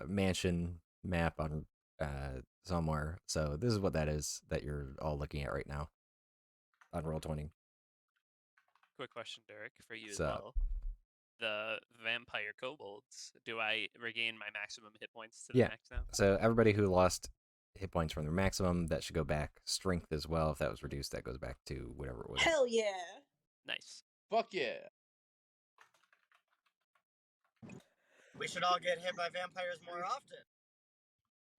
mansion map on somewhere. So this is what that is that you're all looking at right now on Roll20. Quick question, Derek, for you as So well. The vampire kobolds, do I regain my maximum hit points to the yeah, max now? so everybody who lost hit points from their maximum, that should go back. Strength as well, if that was reduced, that goes back to whatever it was. Hell yeah. Nice. Fuck yeah. We should all get hit by vampires more often.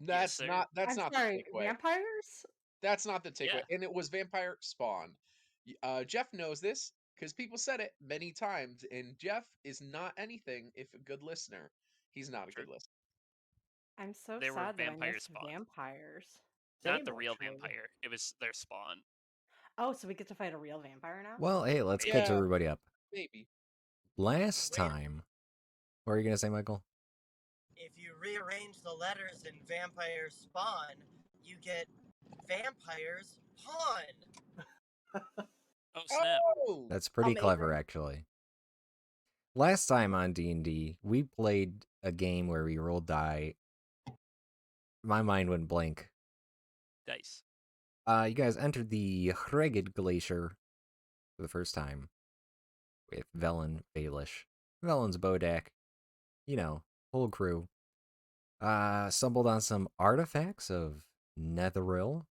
That's sir. not I'm the sorry, takeaway. vampires? That's not the takeaway. Yeah. And it was vampire spawn. Jeff knows this because people said it many times, and Jeff is not anything if a good listener. He's not a True. good listener. I'm so They were sad that I vampire missed spawn. vampires. Not the Fable real tree. vampire. It was their spawn. Oh, so we get to fight a real vampire now? Well, hey, let's Yeah. catch everybody up. Maybe. Last Wait. time, what are you gonna say, Michael? If you rearrange the letters in vampire spawn, you get vampires pawn. Oh snap! Oh, That's pretty Amazing. clever, actually. Last time on D&D, we played a game where we rolled die. My mind went blank. Dice. You guys entered the Hreged Glacier for the first time with Velen, Baelish, Velen's Bodak, whole crew. Stumbled on some artifacts of Netheril,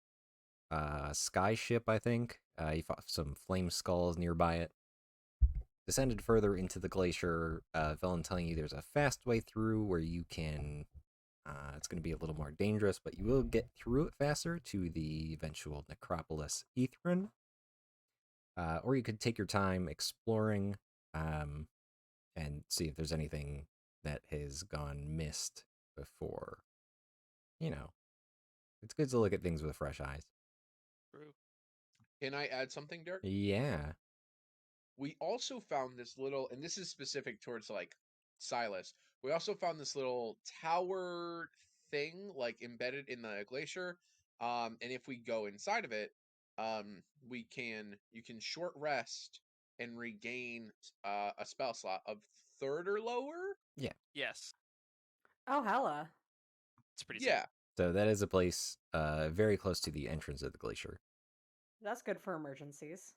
skyship, I think. You fought some flame skulls nearby it. Descended further into the glacier. Velen telling you there's a fast way through where you can. It's going to be a little more dangerous, but you will get through it faster to the eventual necropolis Ethrin. Or you could take your time exploring and see if there's anything that has gone missed before. It's good to look at things with fresh eyes. True. can I add something, Dirk? Yeah. We also found this little, and this is specific towards like Silas. We also found this little tower thing like embedded in the glacier. And if we go inside of it, you can short rest and regain a spell slot of third or lower. Yes. Oh, hella. It's pretty Yeah. sick. So that is a place very close to the entrance of the glacier. That's good for emergencies.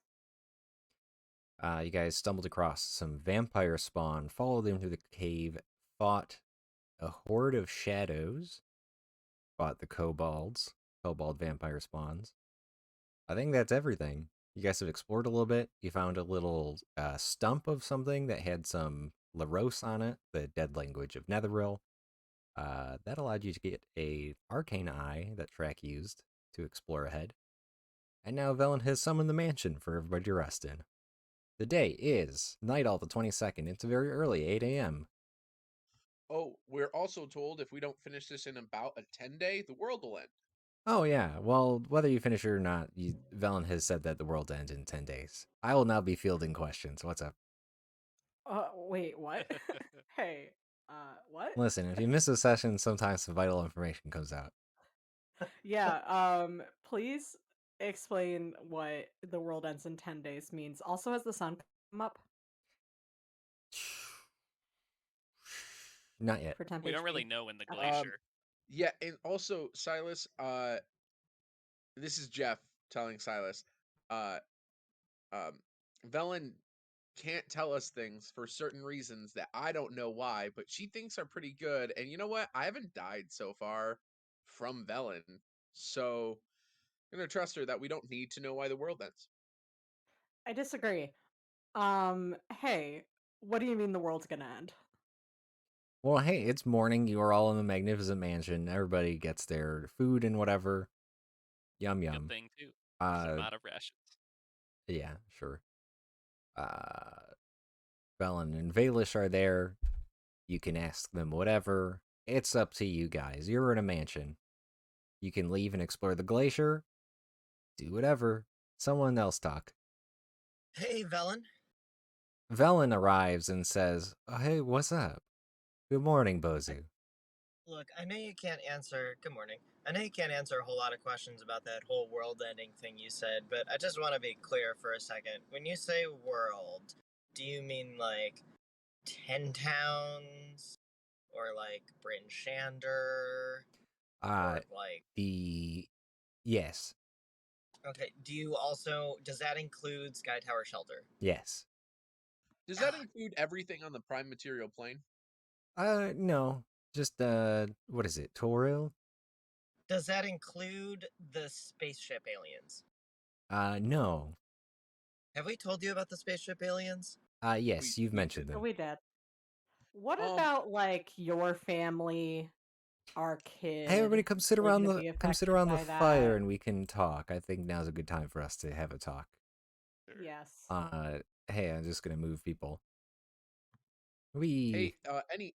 You guys stumbled across some vampire spawn, followed them through the cave, fought a horde of shadows, fought the kobold vampire spawns. I think that's everything. You guys have explored a little bit. You found a little stump of something that had some Laros on it, the dead language of Netheril. That allowed you to get a arcane eye that Track used to explore ahead. And now Velen has summoned the mansion for everybody to rest in. The day is Night-All the 22nd. It's very early, 8 a.m. Oh, we're also told if we don't finish this in about a 10-day, the world will end. Oh yeah, well, whether you finish it or not, Velen has said that the world ends in 10 days. I will now be fielding questions. What's up? Wait, what? Hey, what? Listen, if you miss a session, sometimes some vital information comes out. Yeah, please explain what the world ends in 10 days means. Also, has the sun come up Not yet. for 10 We don't really HP? know in the Okay. glacier. Yeah, and also Silas, this is Jeff telling Silas, Velen can't tell us things for certain reasons that I don't know why, but she thinks are pretty good. And you know what? I haven't died so far from Velen, so I'm gonna trust her that we don't need to know why the world ends. I disagree. Hey, what do you mean the world's gonna end? Well, hey, it's morning. You are all in the magnificent mansion. Everybody gets their food and whatever. Yum yum. Good thing too. 'Cause I'm out of rations. Yeah, sure. Velen and Valish are there. You can ask them whatever. It's up to you guys. You're in a mansion. You can leave and explore the glacier. Do whatever. Someone else talk. Hey, Velen. Velen arrives and says, oh, hey, what's up? Good morning, Bozu. Look, I know you can't answer. Good morning. I know you can't answer a whole lot of questions about that whole world-ending thing you said, but I just want to be clear for a second. When you say world, do you mean like 10 towns, or or like Bryn Shander Uh, or like? yes, Okay. Does that include Sky Tower Shelter? yes. Does that include everything on the prime material plane? No, just what is it? Toril? Does that include the spaceship aliens? No. Have we told you about the spaceship aliens? Yes, you've We mentioned did. them. We did. What Um, about like your family, our Hey, everybody, kid? Are they gonna be come sit affected around the by fire, that? and we can talk. I think now's a good time for us to have a talk. Sure. Yes. Hey, I'm just gonna move people. hey, We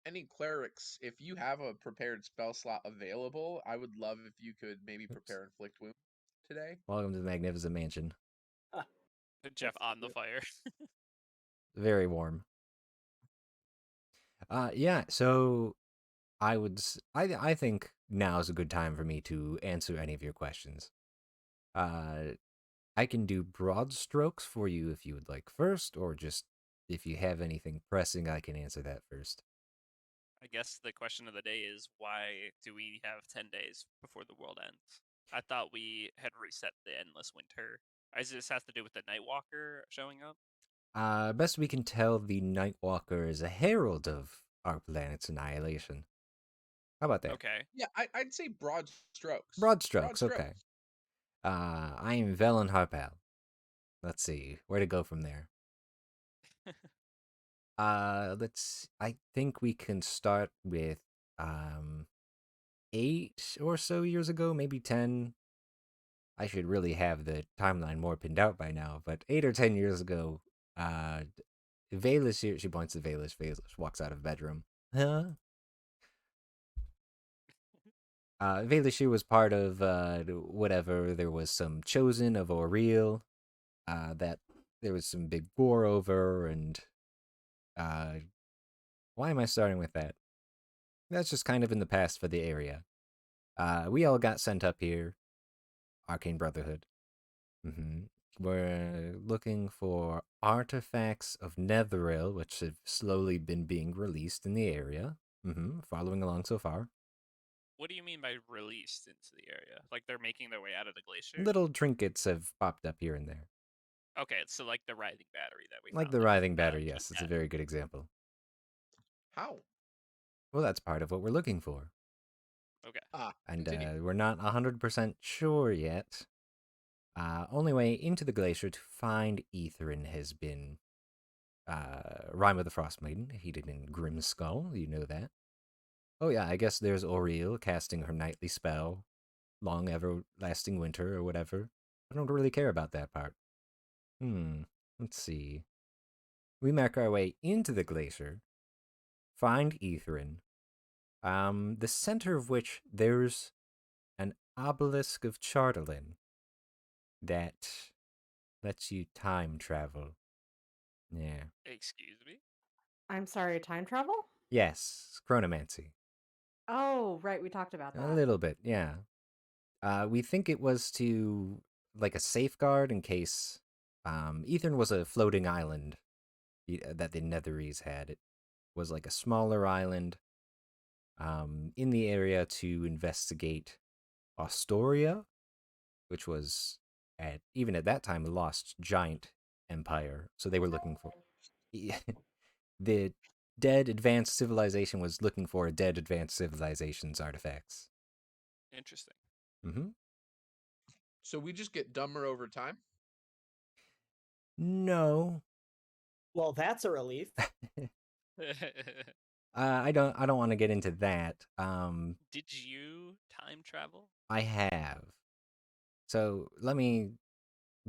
any clerics, if you have a prepared spell slot available, I would love if you could maybe Oops. prepare inflict wound today. Welcome to the Magnificent Mansion. Jeff Let's on the do- fire. Very warm. Yeah. So I think now is a good time for me to answer any of your questions. Uh, I can do broad strokes for you if you would like first, or just if you have anything pressing, I can answer that first. I guess the question of the day is why do we have 10 days before the world ends? I thought we had reset the endless winter. Does this have to do with the Nightwalker showing up? Best we can tell, the Nightwalker is a herald of our planet's annihilation. How about that? Okay. Yeah, I'd say broad strokes. Broad Broad strokes, okay. strokes. I am Velen Harpal. Let's see where to go from there. I think we can start with 8 or so years ago, maybe 10. I should really have the timeline more pinned out by now, but 8 or 10 years ago, uh, Valus, she points to Valus. Valus walks out of bedroom. Huh? Valishir was part of whatever. There was some chosen of Oriel that there was some big war over, and uh, why am I starting with that? That's just kind of in the past for the area. We all got sent up here, Arcane Brotherhood. We're looking for artifacts of Netheril, which have slowly been being released in the area. Following along so far. What do you mean by released into the area? Like they're making their way out of the glacier? Little trinkets have popped up here and there. Okay, so like the writhing battery that we Like found the in writhing battery, Peak yes, it's a Net. very good example. How? Well, that's part of what we're looking for. Okay. And Continue. we're not 100% sure yet. Only way into the glacier to find Etherin has been Rime of the Frost Maiden, heated in Grim Skull, you know that. Oh yeah, I guess there's Oriel casting her nightly spell, long everlasting winter or whatever. I don't really care about that part. Let's see. We make our way into the glacier, find Etherin, the center of which there's an obelisk of Chartelin that lets you time travel. Yeah. Excuse me? I'm sorry, time travel? Yes, chronomancy. Oh, right, we talked about A that. little bit, yeah. We think it was to like a safeguard in case Ethern was a floating island that the Netherese had. It was like a smaller island in the area to investigate Astoria, which was even at that time a lost giant empire. So they were looking for the dead advanced civilization was looking for a dead advanced civilization's artifacts. Interesting. Mm-hmm. So we just get dumber over time. No, Well, that's a relief. I don't want to get into that. Did you time travel? I have. So let me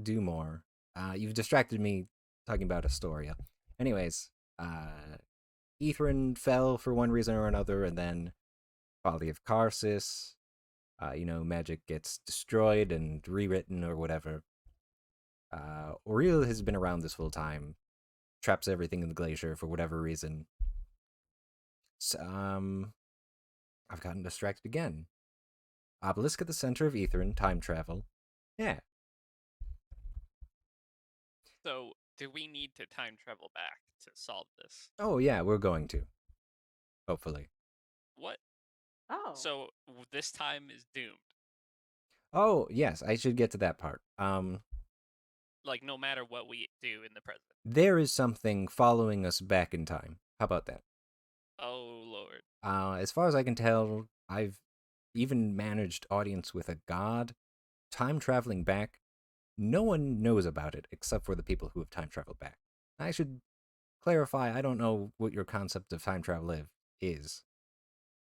do more. You've distracted me talking about Astoria. Anyways, Etherin fell for one reason or another, and then Folly of Karsus. Magic gets destroyed and rewritten or whatever. Oriel has been around this whole time, traps everything in the glacier for whatever reason. So, I've gotten distracted again. Obelisk at the center of Etherin, time travel. Yeah. So, do we need to time travel back to solve this? Oh, yeah, we're going to. Hopefully. Oh. So this time is doomed. Oh, yes, I should get to that part. Like no matter what we do in the present. There is something following us back in time. How about that? Oh Lord. As far as I can tell, I've even managed audience with a god. Time traveling back, no one knows about it except for the people who have time traveled back. I should clarify, I don't know what your concept of time travel is.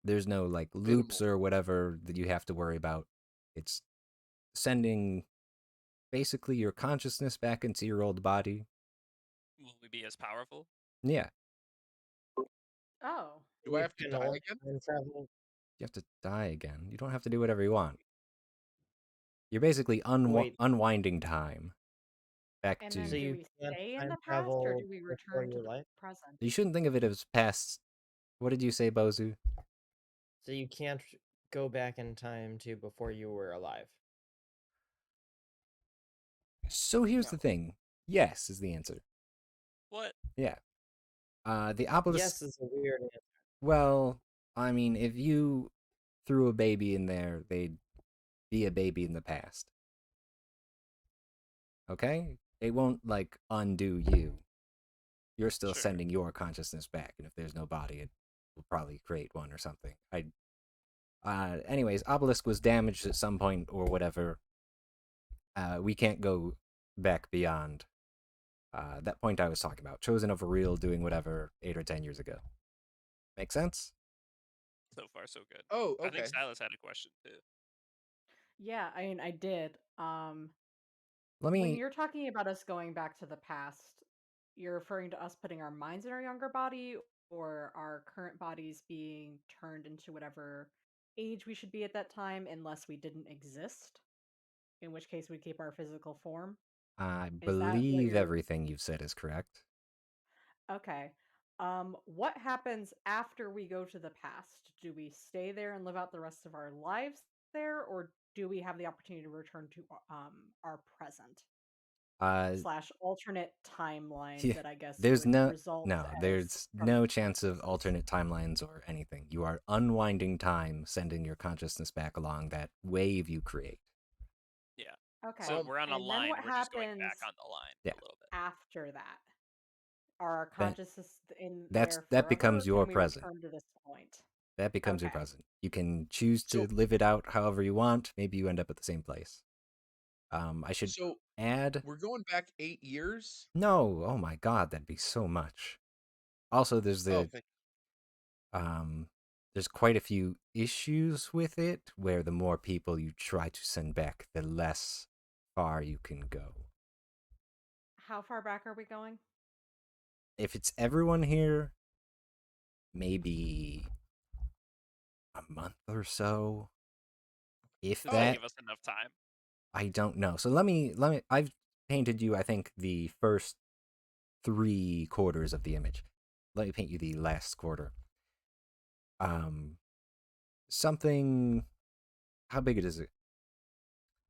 There's no like loops Minimal. or whatever that you have to worry about. It's sending basically your consciousness back into your old body. Will we be as powerful? Yeah, Oh. Do I You have to can die only again? time travel. you have to die again. You don't have to do whatever you want. You're basically Wait, unwinding time back And so then to. do you we can't stay in time the past or travel do we before return to your the life? present? You shouldn't think of it as past. What did you say, Bozu? So you can't go back in time to before you were alive. So here's No. the thing. Yes is the answer. What? Yeah. The obelisk. Yes, is a weird answer. Well, I mean, if you threw a baby in there, they'd be a baby in the past. Okay? It won't like undo you. You're still Sure. sending your consciousness back, and if there's no body, it will probably create one or something. Anyways, obelisk was damaged at some point or whatever. We can't go back beyond that point I was talking about. Chosen over real, doing whatever 8 or 10 years ago. Make sense? So far so good. Oh, I think okay. Silas had a question too. Yeah, I mean, I did. Let When me. you're talking about us going back to the past, you're referring to us putting our minds in our younger body or our current bodies being turned into whatever age we should be at that time unless we didn't exist, in which case we'd keep our physical form. I Is that what believe you're everything you've said is correct. Okay. What happens after we go to the past? Do we stay there and live out the rest of our lives there, or do we have the opportunity to return to our present Uh, slash alternate timeline yeah, that I guess there's would no result no, as there's from no the chance of consciousness? alternate timelines or anything. You are unwinding time, sending your consciousness back along that wave you create. Yeah. Okay. So we're on a And then line. what We're just going back happens on the line Yeah, a little bit. after that? Are our that consciousness in that's there that forever, or becomes your can we present. return to this point? That becomes your Okay. present. You can choose to So live it out however you want. Maybe you end up at the same place. I should so add. we're going back 8 years. No, oh my god, that'd be so much. Also, Oh, thank um, there's quite a few issues with it where the more people you try to send back, the less far you can go. How far back are we going? If it's everyone here, maybe a month or so. If Does that Oh, that, give us enough time? I don't know. So let me. I've painted you, I think, the first 3 quarters of the image. Let me paint you the last quarter. Um, something. How big is it?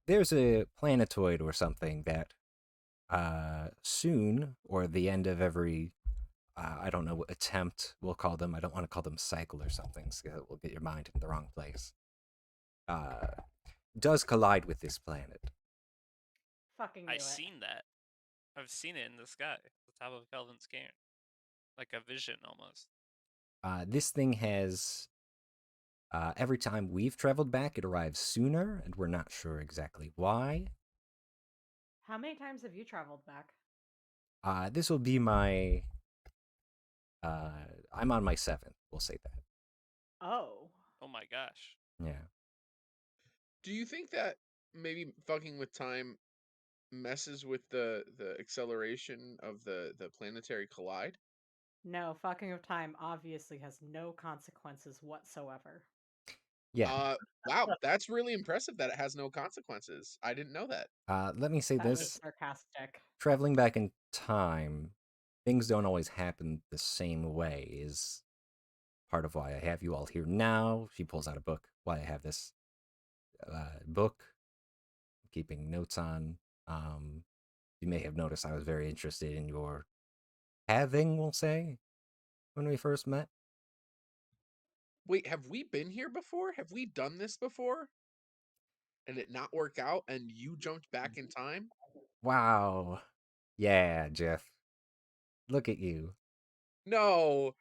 There's a planetoid or something that soon, or the end of every, I don't know what attempt we'll call them. I don't want to call them cycle or something, so it will get your mind in the wrong place. Uh, does collide with this planet. Fucking knew I it. seen that. I've seen it in the sky, the top of Kelvin's cairn, like a vision almost. This thing has. Every time we've traveled back, it arrives sooner, and we're not sure exactly why. How many times have you traveled back? This will be my. I'm on my 7th. We'll say that. Oh. Oh my gosh. Yeah. do you think that maybe fucking with time messes with the acceleration of the planetary collide? No, fucking with time obviously has no consequences whatsoever. Yeah. Wow, that's really impressive that it has no consequences. I didn't know that. Let me say That was this. sarcastic. Traveling back in time, things don't always happen the same way, is part of why I have you all here now. She pulls out a book. Why I have this book, keeping notes on. You may have noticed I was very interested in your having, we'll say, when we first met. Wait, have we been here before? Have we done this before? And it not work out, and you jumped back in time? Wow. Yeah, Jeff. Look at you. No.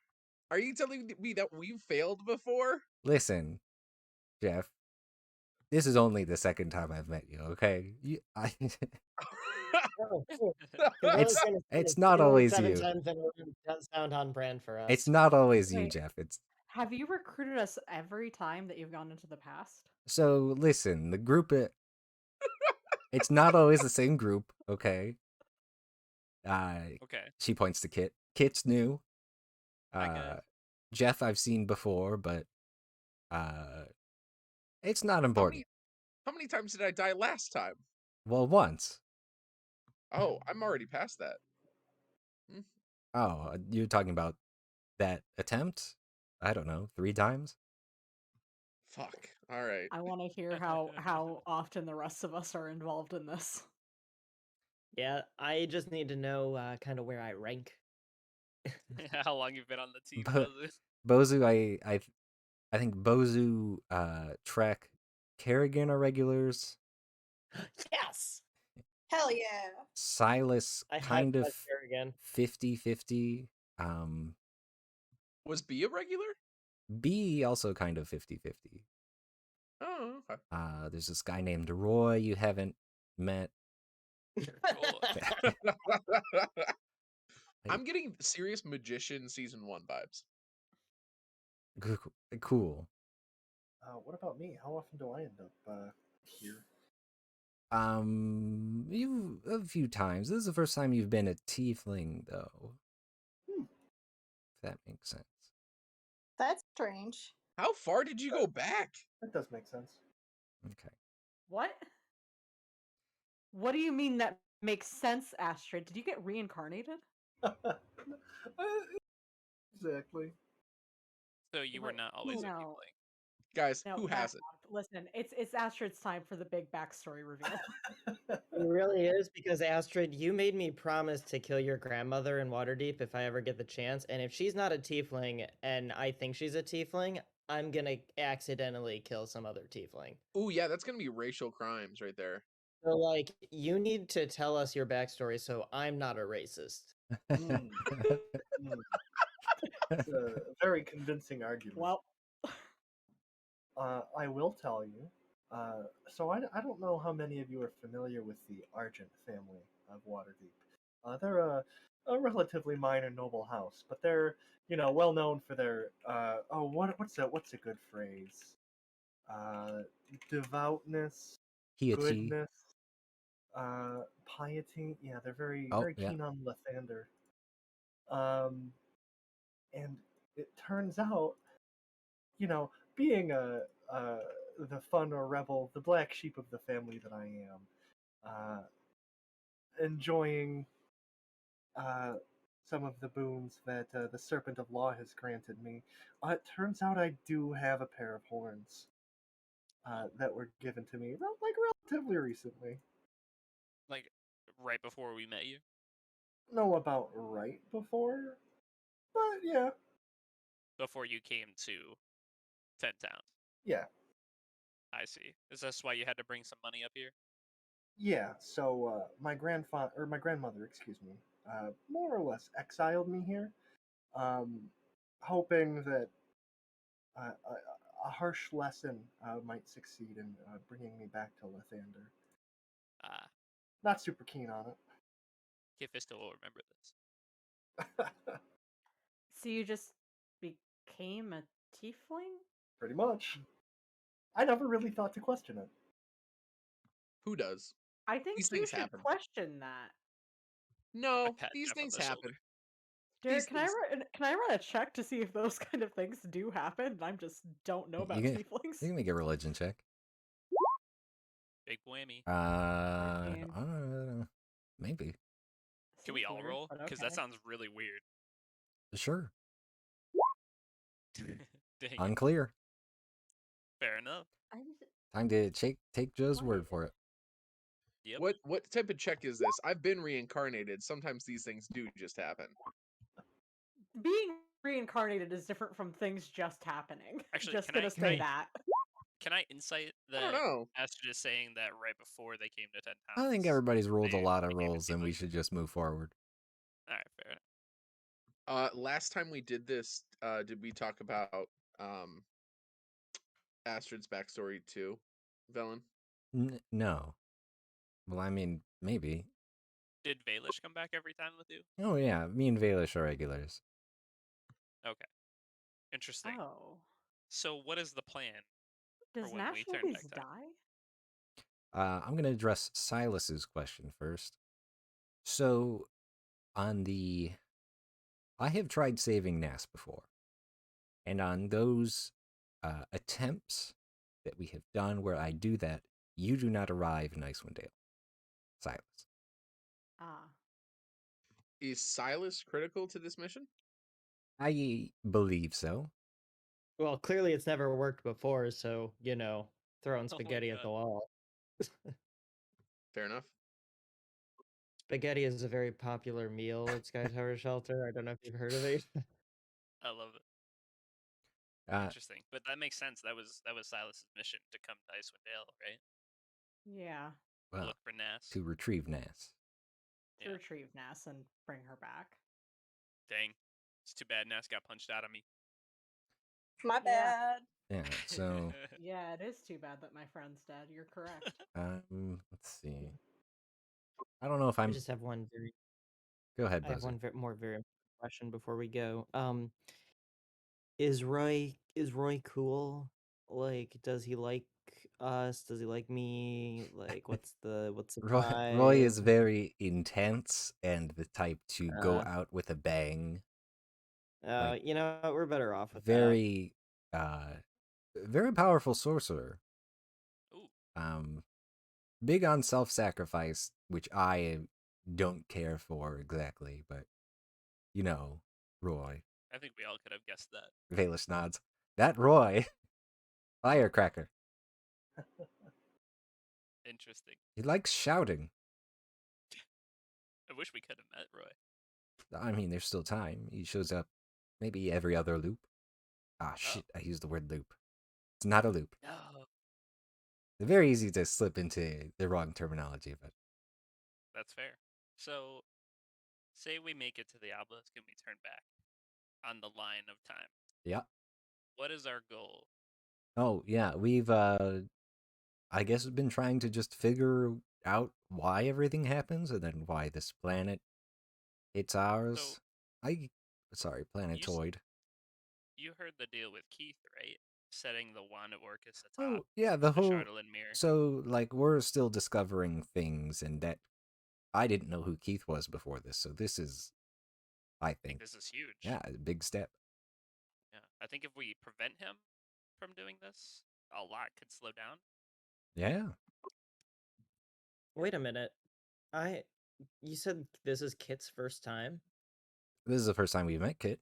Are you telling me that we've failed before? Listen, Jeff. This is only the second time I've met you, okay? Oh, cool. 'Cause I was it's gonna say, not failing always 7 you. times in a row does sound on brand for us. It's not always you, Wait. Jeff. It's Have you recruited us every time that you've gone into the past? so listen, the group it's not always the same group, okay? Okay, She points to Kit. Kit's new. I guess. Jeff I've seen before, but uh it's not How important. many times did I die last time? Well, once. Oh, I'm already past that. Hmm, Oh, you're talking about that attempt? I don't know, 3 times? Fuck. All right. I want to hear how often the rest of us are involved in this. Yeah, I just need to know kind of where I rank. How long you've been on the team, But Bozu? Bozu, I think Bozu, Trek, Kerrigan are regulars. Yes! Hell yeah. Silas I kind of high-fived her again. 50-50. Was B a regular? B also kind of 50-50. Oh, okay. There's this guy named Roy you haven't met. Cool. I'm getting serious Magician season 1 vibes. Cool. What about me? How often do I end up here? You a few times. This is the first time you've been a tiefling, though. Hmm. If that makes sense. That's strange. How far did you go back? That does make sense. Okay. What? What do you mean that makes sense, Astrid? Did you get reincarnated? Exactly. So you were Wait, not always a no. tiefling. Guys, No, who back hasn't? off. Listen, it's Astrid's time for the big backstory reveal. It really is, because Astrid, you made me promise to kill your grandmother in Waterdeep if I ever get the chance, and if she's not a tiefling and I think she's a tiefling, I'm gonna accidentally kill some other tiefling. Oh yeah, that's gonna be racial crimes right there. So, like, you need to tell us your backstory so I'm not a racist. Mm. Mm. It's a very convincing argument. Well, I will tell you. So I don't know how many of you are familiar with the Argent family of Waterdeep. They're a relatively minor noble house, but they're well known for their what's a good phrase? Devoutness, Piety. goodness, piety. Yeah, they're very Oh, very yeah. keen on Lathander. And it turns out, being the fun or rebel, the black sheep of the family that I am, enjoying some of the boons that the Serpent of Law has granted me, it turns out I do have a pair of horns that were given to me, relatively recently. Like right before we met you. Know about right before, but yeah, Before you came to Ten Town. yeah. I see. Is this why you had to bring some money up here? Yeah, so my grandmother, excuse me, more or less exiled me here, um, hoping that a harsh lesson might succeed in bringing me back to Lathander. Ah, Not super keen on Kifista will remember this. it. so you just became a tiefling? Pretty much. I never really thought to question it. Who does? I think These you things should happen. question that. No, Pat these Jeff on things the happen. shoulder. Derek, These things. can I run a check to see if those kind of things do happen? And I just don't know about You can tieflings. make a religion check. Big whammy. I 14. don't know. Maybe. Can we Seems all weird, roll? but Because that okay. sounds really weird. Sure. Dang it. Unclear. Fair enough. I just, Time to take Joe's What? word for it. Yep. What type of check is this? I've been reincarnated. Sometimes these things do just happen. being reincarnated is different from things just happening. Actually, Just can gonna I say that. can I insight I don't that know. Astrid is saying that right before they came to 10 I think towns, everybody's rolled a they lot of became a rolls, and we tiefling? should just move forward. All right, fair enough. Last time we did this, did we talk about um Astrid's backstory too, Velen? No. Well, I mean, maybe. Did Valish come back every time with you? Oh yeah, me and Valish are regulars. Okay, interesting. Oh. So, what is the plan for Does when Nash we turn always back time? die? I'm gonna address Silas's question first. So, on the, I have tried saving Nas before, and on those attempts that we have done where I do that, you do not arrive in Icewind Dale, Silas. Ah. Is Silas critical to this mission? I believe so. Well, clearly it's never worked before, so throwing Oh my spaghetti at the god. wall. Fair enough. Spaghetti is a very popular meal at Sky Tower Shelter. I don't know if you've heard of it. I love it. Uh, Interesting, but that makes sense. That was Silas's mission to come to Icewind Dale, right? Yeah. To well, look for Nas. to retrieve Nas. To Yeah. retrieve Nass and bring her back. Dang, it's too bad Nas got punched out of me. My Yeah. bad. Yeah. So, Yeah, it is too bad that my friend's dead. You're correct. let's see. I don't know if I I'm. just have one very Go ahead, I have Buzzer. one more very important question before we go. Is Roy cool? Like, does he like us? Does he like me? Like, what's the Roy is vibe? very intense and the type to go Uh, out with a bang. Like we're better off with that. very, uh, very powerful sorcerer. Ooh, Um, big on self-sacrifice, which I don't care for exactly, but Roy. I think we all could have guessed that. Valus nods. That Roy, firecracker. Interesting. He likes shouting. I wish we could have met Roy. I mean, there's still time. He shows up maybe every other loop. Ah, Oh, shit, I used the word loop. It's not a loop. no. It's very easy to slip into the wrong terminology, but That's fair. So, say we make it to the obelisk and we turn back on the line of time. yeah. What is our goal? Oh, yeah, we've I guess been trying to just figure out why everything happens and then why this planet it's So, ours. I sorry, you s- planetoid. you heard the deal with Keith, right? Setting the wand of Orcus atop Oh, yeah, the the whole Chardolin mirror. so like we're still discovering things and that I didn't know who Keith was before this, so this is I I think think this is huge. yeah, a big step. Yeah. I think if we prevent him from doing this, a lot could slow down. Yeah. Wait a minute. You said this is Kit's first time? This is the first time we've met Kit.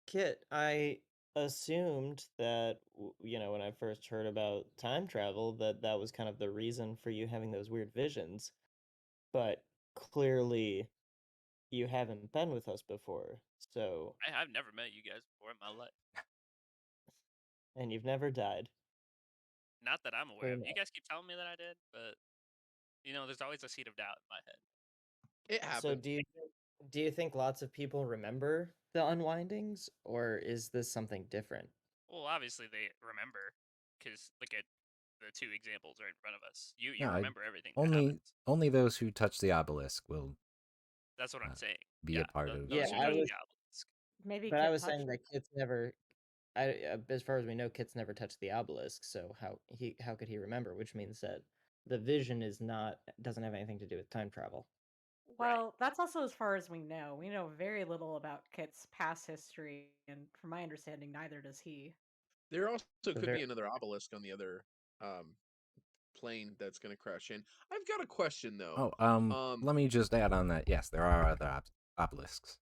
Kit, I assumed that, when I first heard about time travel, that was kind of the reason for you having those weird visions. But clearly, you haven't been with us before, I've never met you guys before in my life. and you've never died. Not that I'm aware Very of. nice. You guys keep telling me that I did, but there's always a seed of doubt in my head. It So, happened. do you think lots of people remember the unwindings, or is this something different? Well, obviously they remember, because look at the two examples right in front of us. You Yeah, remember everything that only happens. only those who touch the obelisk will That's what I'm uh, saying. be a Yeah, part of Yeah, those who I touch was, the obelisk. Maybe but I Kit was saying touched that Kit's never. As far as we know, Kit's never touched the obelisk. So how could he remember? Which means that the vision doesn't have anything to do with time travel. Right. Well, that's also as far as we know. We know very little about Kit's past history, and from my understanding, neither does he. There also So could very be another obelisk on the other um plane that's going to crash in. I've got a question though. Oh, Um, let me just add on that. Yes, there are other obelisks.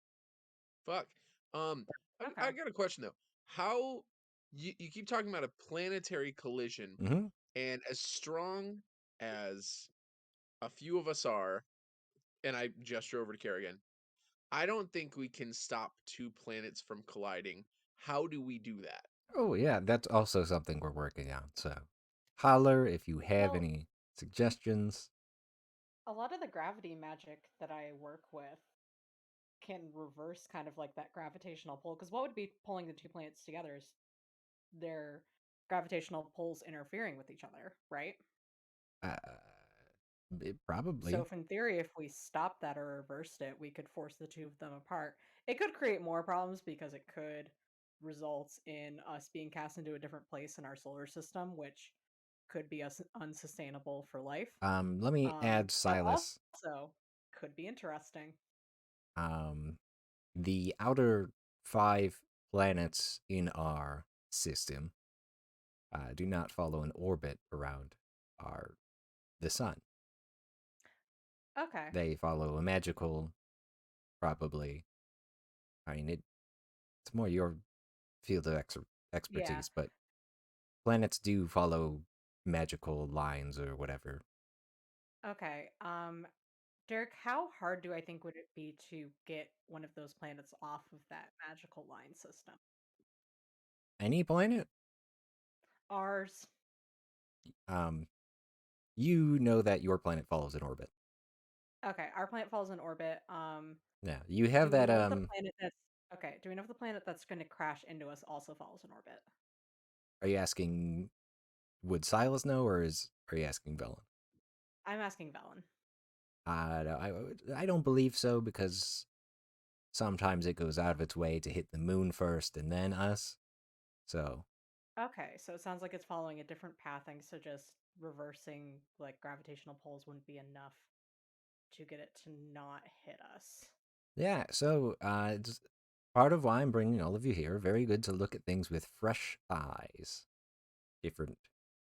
fuck. Um, I Okay. got a question though. How you keep talking about a planetary collision, Mm-hmm. and as strong as a few of us are, and I gesture over to Kerrigan, I don't think we can stop two planets from colliding. How do we do that? Oh yeah, that's also something we're working on. So holler if you have Well, any suggestions. a lot of the gravity magic that I work with can reverse kind of like that gravitational pull. Because what would be pulling the two planets together is their gravitational pulls interfering with each other, right? Uh, So, probably. if in theory, if we stopped that or reversed it, we could force the two of them apart. It could create more problems because it could result in us being cast into a different place in our solar system, which could be unsustainable for life. Let me add But Silas. also could be interesting. Um, the outer 5 planets in our system do not follow an orbit around our the sun. Okay. They follow a magical, probably. I mean, it's more your field of Yeah. expertise, but planets do follow magical lines or whatever. Okay. Derek, how hard do I think would it be to get one of those planets off of that magical line system? Any planet, Ours. um, you know that your planet follows an orbit. Okay, our planet falls in orbit. Yeah, you have Do we that. know if the planet that's okay, do we know if the planet that's going to crash into us also follows in orbit? Are you asking? Would Silas know, or are you asking Velen? I'm asking Velen. I don't believe so because sometimes it goes out of its way to hit the moon first and then us. So Okay, so it sounds like it's following a different pathing, so just reversing like gravitational pulls wouldn't be enough to get it to not hit us. yeah, so it's part of why I'm bringing all of you here. Very good to look at things with fresh eyes, different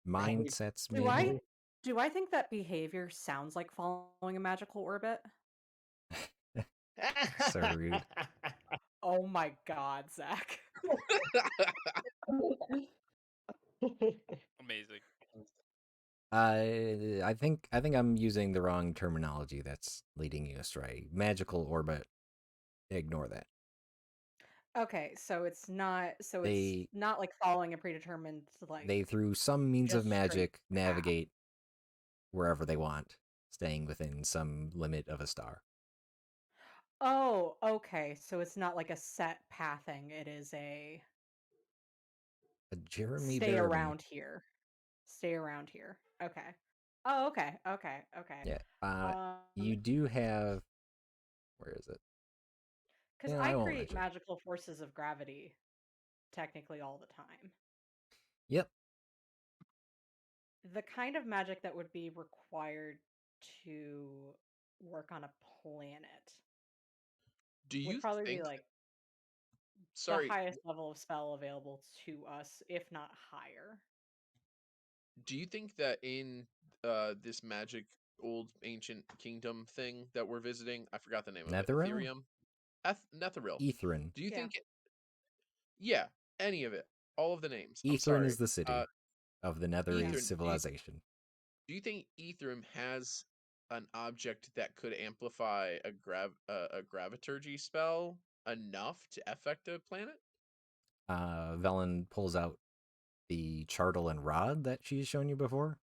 Right. mindsets, Do maybe. I do I think that behavior sounds like following a magical orbit? So rude. Oh my god, Zach. Amazing. I think I'm using the wrong terminology. That's leading you astray. Magical orbit. Ignore that. Okay, so it's They not like following a predetermined like they through some means of just straight magic path. navigate wherever they want, staying within some limit of a star. Oh, okay. So it's not like a set pathing. It is a A Jeremy stay Bearimy. around here. Stay around here. Okay. Oh, okay. Okay. Okay. Yeah. Um, You do have. Where is it? because Yeah, I I won't create mention. magical forces of gravity technically all the time. Yep. The kind of magic that would be required to work on a planet Do would you probably be think? like the Sorry, highest level of spell available to us, if not higher. do you think that in this magic old ancient kingdom thing that we're visiting, I forgot the name of it, Netherrealm? Ethereum, Netheril. Etherin. Do you Yeah. think? Yeah, any of it, all of the names. I'm Etherin is sorry. the city of the Netherese Yeah. Ether. civilization. Do you think Ethereum has an object that could amplify a graviturgy spell enough to affect a planet? Velen pulls out the chartle and rod that she's shown you before.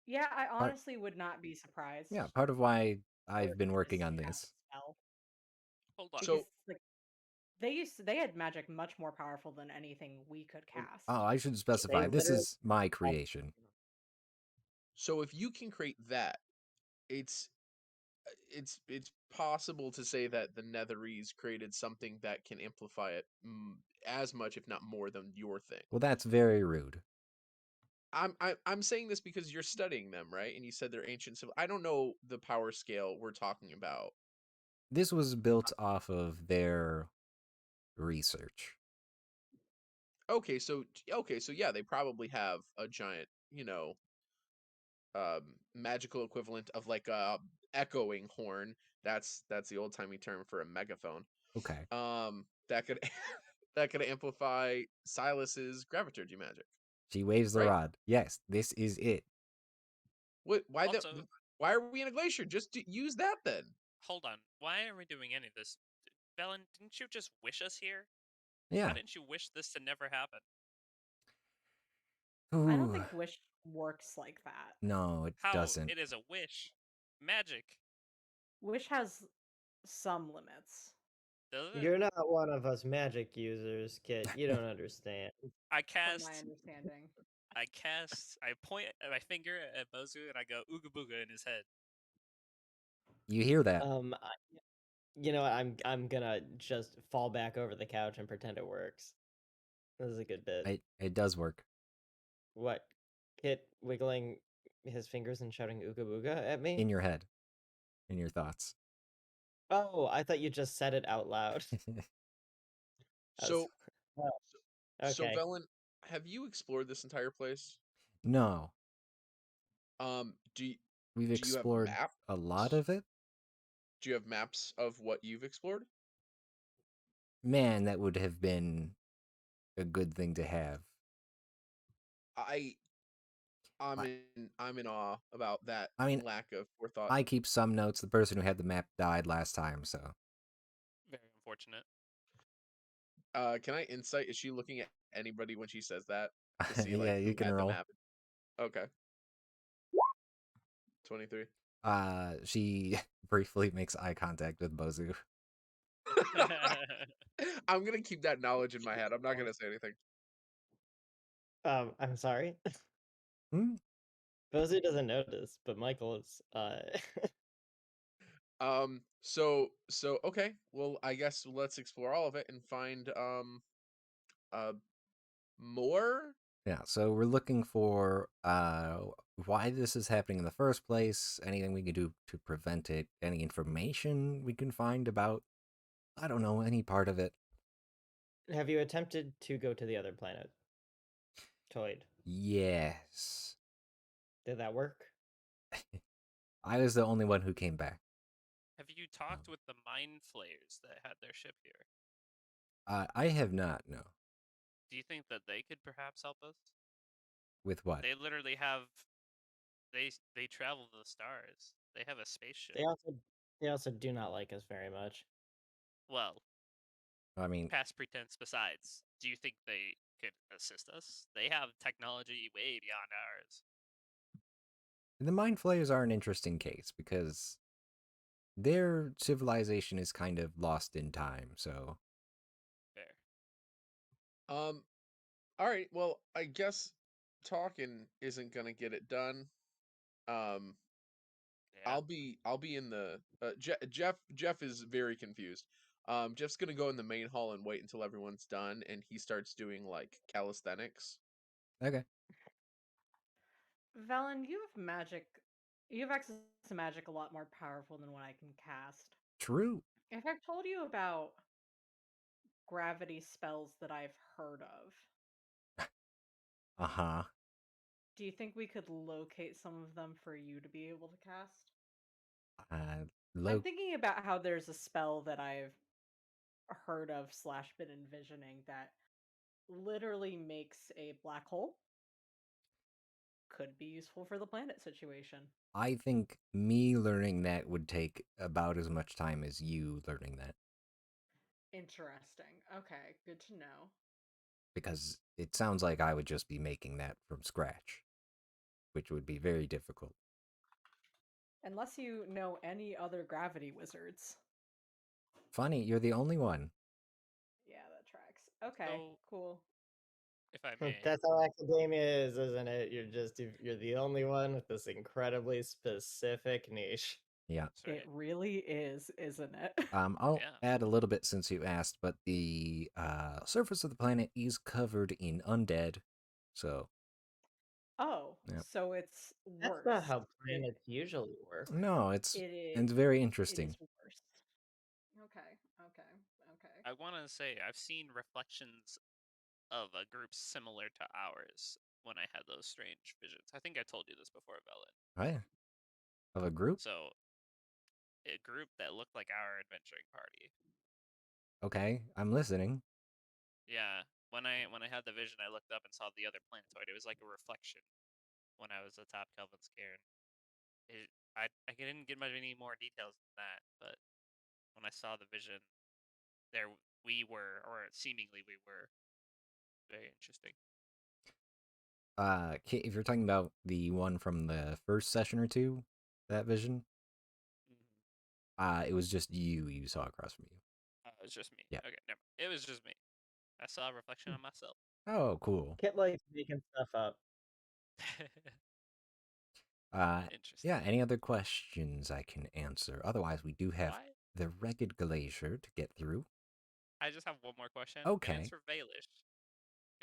Yeah, I Part, honestly would not be surprised yeah, part of why were I've they been working just on cast this. a spell Hold on. because So like they had magic much more powerful than anything we could cast. Oh, I should They specify. This literally. is my creation. so if you can create that, it's it's possible to say that the Netherese created something that can amplify it as much, if not more, than your thing. Well, that's very rude. I'm saying this because you're studying them, right? And you said they're ancient. So I don't know the power scale we're talking about. This was built off of their research. Okay, so yeah, they probably have a giant, magical equivalent of like a echoing horn. That's the old timey term for a megaphone. Okay. That could that could amplify Silas's graviturgy magic, She waves the right? rod. Yes, this is it. What? Why the? Also, Why are we in a glacier? Just use that then. Hold on. Why are we doing any of this? Velen, didn't you just wish us here? Yeah. Why didn't you wish this to never happen? I don't Ooh. think wish works like that. No, it How? doesn't. It is a wish. Magic. Wish has some limits. Does it? You're not one of us magic users, Kit. You don't understand. I From my cast. understanding. I point my finger at Bozu and I go ooga booga in his head. You hear that? You know what? I'm gonna just fall back over the couch and pretend it works. This is a good bit. It does work. What? Kit wiggling his fingers and shouting "ooga booga" at me? In your head. In your thoughts. Oh, I thought you just said it out loud. So, Oh, so okay. Velen, have you explored this entire place? No. Do you, We've do you have explored maps? a lot of it. Do you have maps of what you've explored? Man, that would have been a good thing to have. I I'm I, in awe about that I mean, lack of forethought. I keep some notes. The person who had the map died last time, so. Very unfortunate. Can I insight? Is she looking at anybody when she says that to see Yeah, like you who can had the roll. map? Okay. 23. She briefly makes eye contact with Bozu. I'm gonna keep that knowledge in my head. I'm not gonna say anything. I'm sorry. Hmm? Bozu doesn't notice, but Michael is. So okay. Well, I guess let's explore all of it and find uh more. Yeah, so we're looking for why this is happening in the first place, anything we can do to prevent it, any information we can find about, I don't know, any part of it. Have you attempted to go to the other planet? Toyd. Yes. Did that work? I was the only one who came back. Have you talked with the mind flayers that had their ship here? I have not, no. Do you think that they could perhaps help us? With what? They literally have they travel to the stars. They have a spaceship. They also do not like us very much. Well, I mean, past pretense besides, do you think they could assist us? They have technology way beyond ours. the Mind Flayers are an interesting case because their civilization is kind of lost in time, so. Fair. All right. Well, I guess talking isn't gonna get it done. Um, Yeah. I'll be in the Jeff is very confused. Jeff's gonna go in the main hall and wait until everyone's done, and he starts doing like calisthenics. Okay. Velen, you have magic. You have access to magic a lot more powerful than what I can cast. True. If I've told you about gravity spells that I've heard of, Uh-huh. do you think we could locate some of them for you to be able to cast? I'm Low. thinking about how there's a spell that I've heard of slash been envisioning that literally makes a black hole. Could be useful for the planet situation. I think me learning that would take about as much time as you learning that. Interesting. Okay, good to know. Because it sounds like I would just be making that from scratch, which would be very difficult. Unless you know any other gravity wizards. Funny, you're the only one. Yeah, that tracks. Okay, So, cool. if I may, That's how academia is, isn't it? You're the only one with this incredibly specific niche. Yeah. that's right. It really is, isn't it? I'll Yeah. add a little bit since you asked, but the surface of the planet is covered in undead, so Oh, yeah. so it's That's worse. not how planets usually work. No, it's It is. it's very It interesting. is worse. Okay. Okay. I want to say I've seen reflections of a group similar to ours when I had those strange visions. I think I told you this before, Velen. Oh, yeah. Of a group? So, a group that looked like our adventuring party. Okay, I'm listening. Yeah, when I had the vision, I looked up and saw the other planetoid. It was like a reflection when I was atop Kelvin's cairn. I didn't get much any more details than that, but when I saw the vision, there we were, or seemingly we were, very interesting. If you're talking about the one from the first session or two, that vision, it was just you saw across from you. It was just me. Yeah. Okay, never. It was just me. I saw a reflection of myself. Oh, cool. Kit likes making stuff up. Interesting. Yeah, any other questions I can answer? Otherwise, we do have Why? the Ragged Glacier to get through. I just have one more question. Okay. And it's for Valish.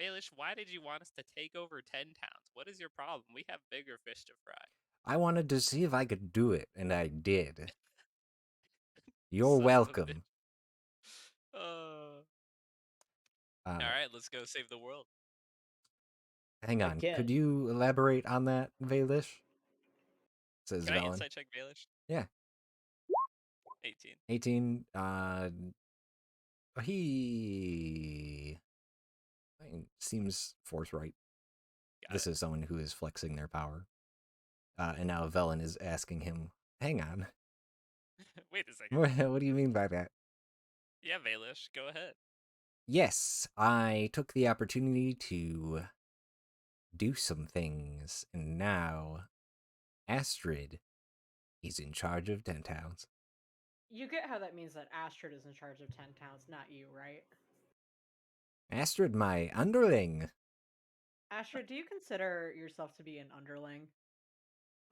Valish, why did you want us to take over 10 towns? What is your problem? We have bigger fish to fry. I wanted to see if I could do it, and I did. You're Son of a welcome. All right, let's go save the world. Hang on. Again. Could you elaborate on that, Valish? Says Can I Velen. insight check Valish? Yeah. 18. 18. He seems forthright. This is someone who is flexing their power. And now Velen is asking him, hang on. Wait a second. What do you mean by that? Yeah, Valish, go ahead. Yes, I took the opportunity to do some things, and now Astrid is in charge of 10 towns. You get how that means that Astrid is in charge of 10 towns, not you, right? Astrid, my underling. Astrid, do you consider yourself to be an underling?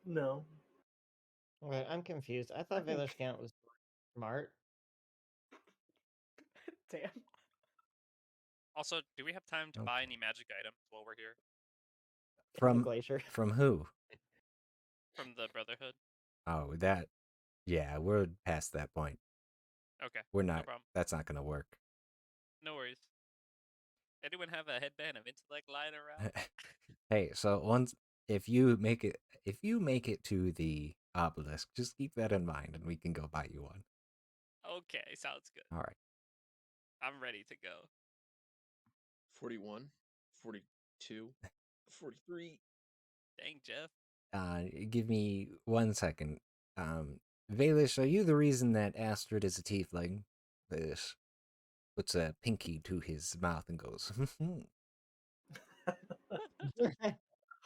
No. Wait, I'm confused. I thought Valish Gant was smart. Damn. Also, do we have time to buy any magic items while we're here? From the glacier. From who? From the Brotherhood? Oh, that. Yeah, we're past that point. Okay. We're not. No problem. That's not going to work. No worries. Anyone have a headband of intellect lying around? Hey, so once if you make it to the obelisk, just keep that in mind, and we can go buy you one. Okay, sounds good. All right. I'm ready to go. 41, 42, 43. Dang, Jeff. Give me 1 second. Valish, are you the reason that Astrid is a tiefling? Valish puts a pinky to his mouth and goes,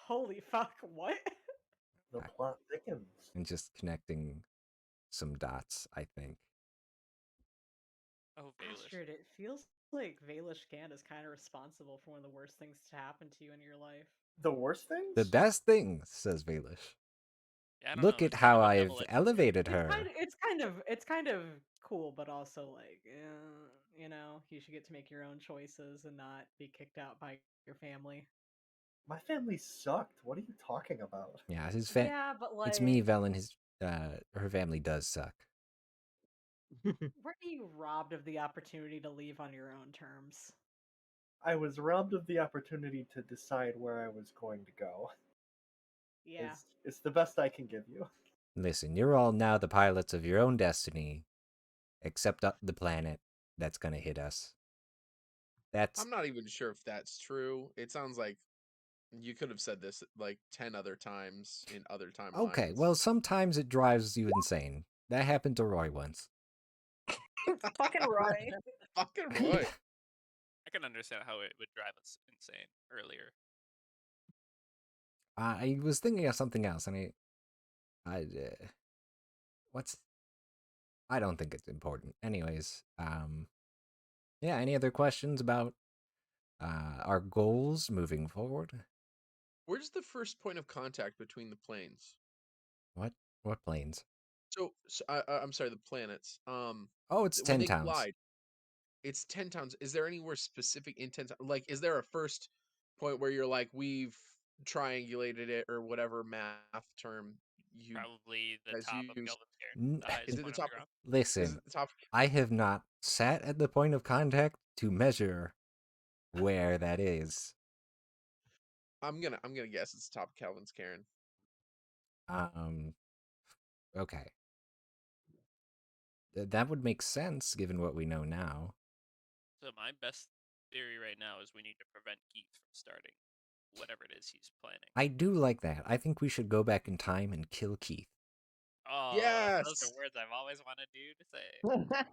Holy fuck, what? The plot thickens. and just connecting some dots, I think. Oh, Valish. Astrid, it feels like Valish Gant is kind of responsible for one of the worst things to happen to you in your life. The worst things? The best thing, says Valish. Yeah, I don't Look know, at it's kind how of a I've double-edged elevated her. It's kind of cool, but also like, you know, you should get to make your own choices and not be kicked out by your family. My family sucked. What are you talking about? Yeah, Yeah, but like, it's me, Velen. Her family does suck. weren't you robbed of the opportunity to leave on your own terms? I was robbed of the opportunity to decide where I was going to go. Yeah. It's the best I can give you. Listen, you're all now the pilots of your own destiny, except the planet that's gonna hit us. I'm not even sure if that's true. It sounds like you could have said this like 10 other times in other timelines. Okay. Well, sometimes it drives you insane. That happened to Roy once. Fucking Roy. Fucking Roy. I can understand how it would drive us insane earlier. I was thinking of something else, and I don't think it's important. Anyways, yeah. Any other questions about our goals moving forward? Where's the first point of contact between the planes? What planes? So I'm sorry, the planets. Oh, it's When 10 they towns. collide, it's 10 towns. Is there anywhere specific in 10 towns? Like, is there a first point where you're like, we've triangulated it, or whatever math term you Probably the guys top of use? Galvan's the highest Is it the point on top? the ground. Is Listen, it the top? I have not sat at the point of contact to measure where that is. I'm gonna guess it's the top of Calvin's Cairn. Okay. That would make sense given what we know now. So my best theory right now is we need to prevent Keith from starting whatever it is he's planning. I do like that. I think we should go back in time and kill Keith. Oh, those are Yes. words I've always wanted you to say.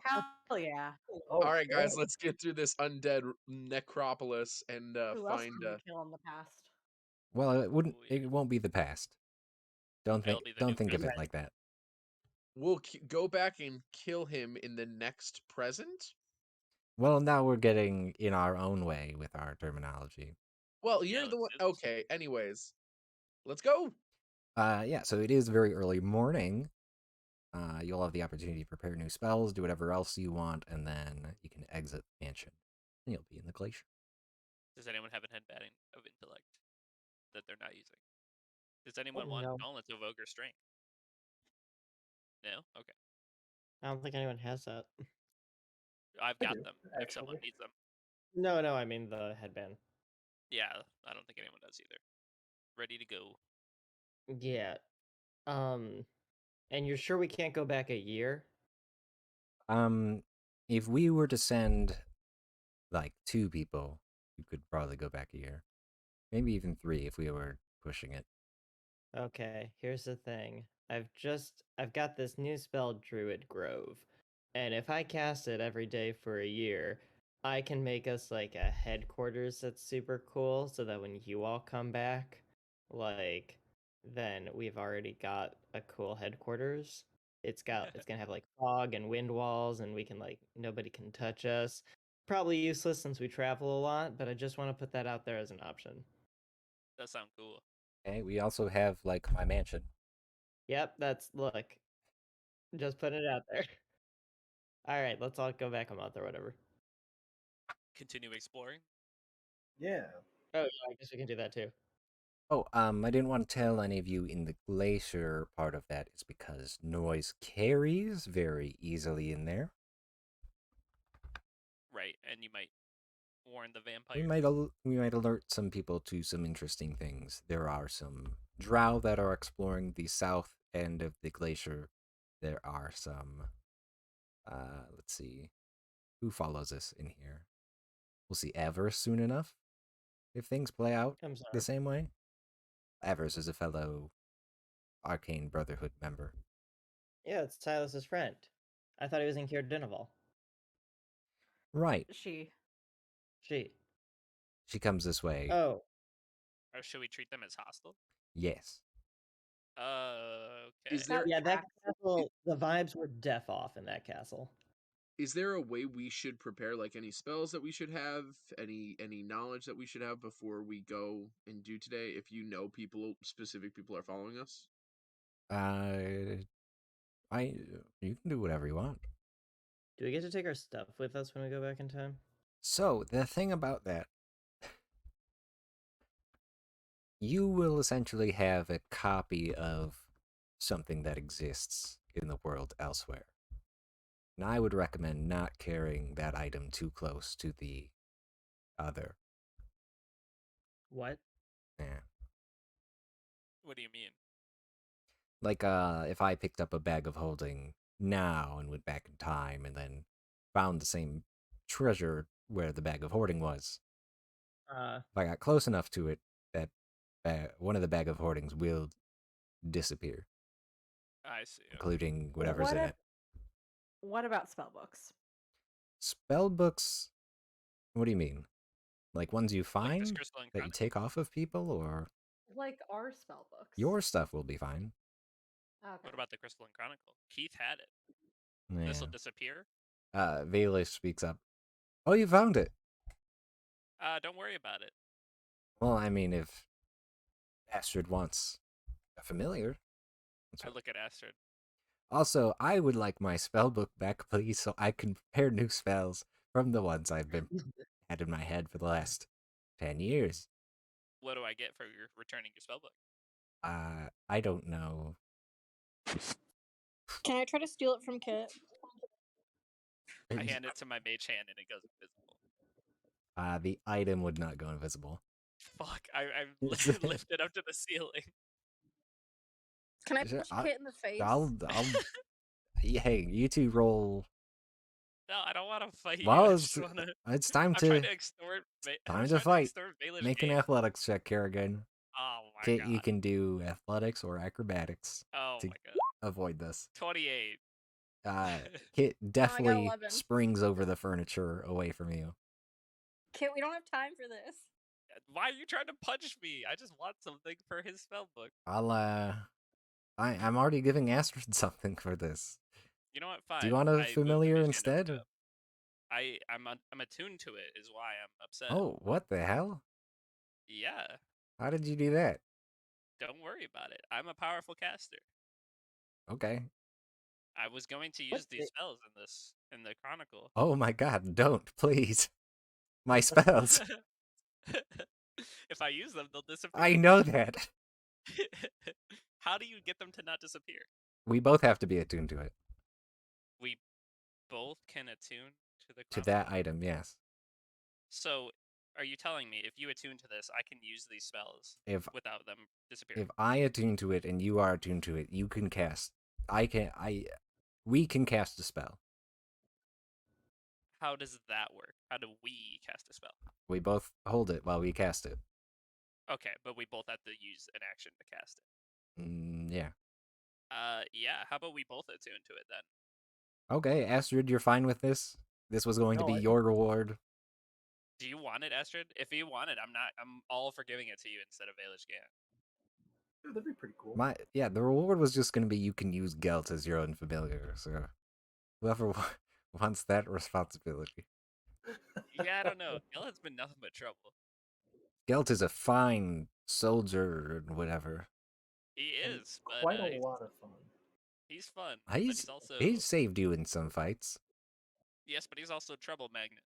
Hell yeah. All right, guys, Okay. let's get through this undead necropolis and Who else find. can we kill in the past? Well, it wouldn't. Ooh, It won't be the past. Don't It'll think. be the new Don't think of present. it like that. We'll go back and kill him in the next present. Well, now we're getting in our own way with our terminology. Well, Yeah, you're the let's one. do this. Okay. Anyways, let's go. Yeah. So it is very early morning. You'll have the opportunity to prepare new spells, do whatever else you want, and then you can exit the mansion. And you'll be in the glacier. Does anyone have an headband of intellect that they're not using? Does anyone want No, Gauntlets of Ogre Strength? No? Okay. I don't think anyone has that. I've I got do, them if someone actually. needs them. No, I mean the headband. Yeah, I don't think anyone does either. Ready to go. Yeah. And you're sure we can't go back a year? If we were to send like 2 people, you could probably go back a year, maybe even 3 if we were pushing it. Okay, here's the thing. I've got this new spell Druid Grove. And if I cast it every day for a year, I can make us like a headquarters that's super cool so that when you all come back, like then we've already got a cool headquarters. It's gonna have like fog and wind walls and we can like nobody can touch us. Probably useless since we travel a lot, but I just want to put that out there as an option. That sounds cool. Okay, we also have like my mansion. Yep, that's look. Just put it out there. All right, let's all go back a month or whatever. Continue exploring. Yeah. Oh, yeah, I guess we can do that too. Oh, I didn't want to tell any of you in the glacier part of that is because noise carries very easily in there. Right, and you might warn the We vampires. might we might alert some people to some interesting things. There are some drow that are exploring the south end of the glacier. There are some. Let's see, who follows us in here. We'll see Avarice soon enough if things play out I'm the sorry. same way. Avarice is a fellow Arcane Brotherhood member. Yeah, it's Silas's friend. I thought he was in Kirdinival. Right. She. She. She comes this way. Oh, Or should we treat them as hostile? Yes. Okay. Is there yeah, that Tax. castle, the vibes were deaf off in that castle. is there a way we should prepare, like any spells that we should have, any knowledge that we should have before we go and do today? If you know specific people are following us. Uh, I you can do whatever you want. Do we get to take our stuff with us when we go back in time? So the thing about that, you will essentially have a copy of something that exists in the world elsewhere. And I would recommend not carrying that item too close to the other. What? Yeah. What do you mean? Like, if I picked up a bag of holding now and went back in time and then found the same treasure where the bag of hoarding was, if I got close enough to it, that one of the bag of hoardings will disappear, I see. Okay. including whatever's What in if- it. What about spell books? Spell books? What do you mean? Like ones you Like this find Crystalline that you Chronicle? take off of people, or Like our spell books. your stuff will be fine? Okay. What about the Crystalline Chronicle? Keith had it. Yeah. This will disappear. Valish speaks up. Oh, you found it. Don't worry about it. Well, I mean, if Astrid wants a familiar. I look at Astrid. Also, I would like my spell book back, please, so I can prepare new spells from the ones I've been had in my head for the last 10 years. What do I get for your returning your spellbook? I don't know. Can I try to steal it from Kit? I hand it to my mage hand and it goes invisible. The item would not go invisible. Fuck! I lifted up to the ceiling. Can I Sure, punch Kit in the face? I'll. Hey, you two roll. No, I don't want to fight you. Well, I it's, just wanna. it's time I'm to trying to extort. I'm time to trying fight. extort Baelish Make an game. athletics check, Kerrigan. Oh my Okay, god. you can do athletics or acrobatics. Oh to- my god. avoid this. 28. Kit definitely 11. springs over the furniture away from you. Kit, we don't have time for this. Why are you trying to punch me? I just want something for his spell book. I'm already giving Astrid something for this. You know what? Fine. Do you want a I move the familiar mage hand instead? over to him. I'm attuned to it, is why I'm upset. Oh, what the hell? Yeah. How did you do that? Don't worry about it. I'm a powerful caster. Okay. I was going to use these spells in the chronicle. Oh my god, don't, please. My spells. If I use them, they'll disappear. I know that. How do you get them to not disappear? We both have to be attuned to it. We both can attune to the To chronicle? that item, yes. So, are you telling me if you attune to this, I can use these spells If without them disappearing? if I attune to it and you are attuned to it, you can cast. We can cast a spell. How does that work? How do we cast a spell? We both hold it while we cast it. Okay, but we both have to use an action to cast it. Yeah. Yeah. How about we both attune to it then? Okay, Astrid, you're fine with this? This was going to be your reward. Do you want it, Astrid? If you want it, I'm all for giving it to you instead of Ailish Gant. Yeah, that'd be pretty cool. The reward was just going to be you can use Gelt as your own familiar. So whoever wants that responsibility. Yeah, I don't know. Gil has been nothing but trouble. Gelt is a fine soldier and whatever. He is, but Quite a lot of fun. he's fun. But he's also He's saved you in some fights. yes, but he's also a trouble magnet.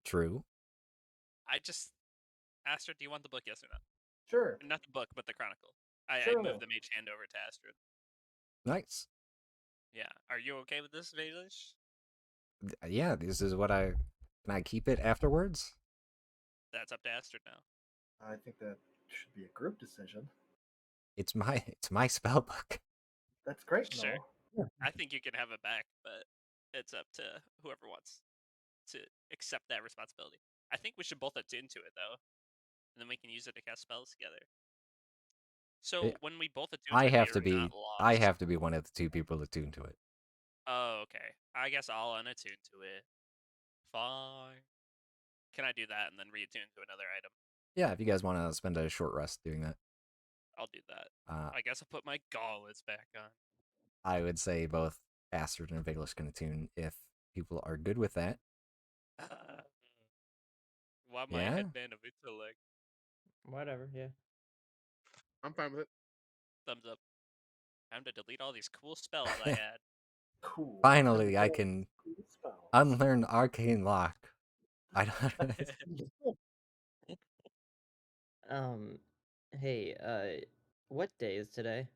True. Astrid, do you want the book? Yes or no? Sure. Not the book, but the chronicle. I Sure. moved the mage hand over to Astrid. Nice. Yeah. Are you okay with this, Valish? Yeah, this is what can I keep it afterwards? That's up to Astrid now. I think that should be a group decision. It's my spell book. That's great. Sure. No. I think you can have it back, but it's up to whoever wants to accept that responsibility. I think we should both attune to it though, and then we can use it to cast spells together. So when we both attune, I to have it, to be. not lost. I have to be one of the two people attuned to it. Oh, okay. I guess I'll unattune to it. Fine. Can I do that and then reattune to another item? Yeah, if you guys want to spend a short rest doing that. I'll do that. I guess I'll put my gauntlets back on. I would say both Astrid and Valish can attune if people are good with that. Why my headband of intellect? Whatever, yeah. I'm fine with it. Thumbs up. Time to delete all these cool spells I had. Cool. Finally, I can unlearn Arcane Lock. I don't. Hey, what day is today?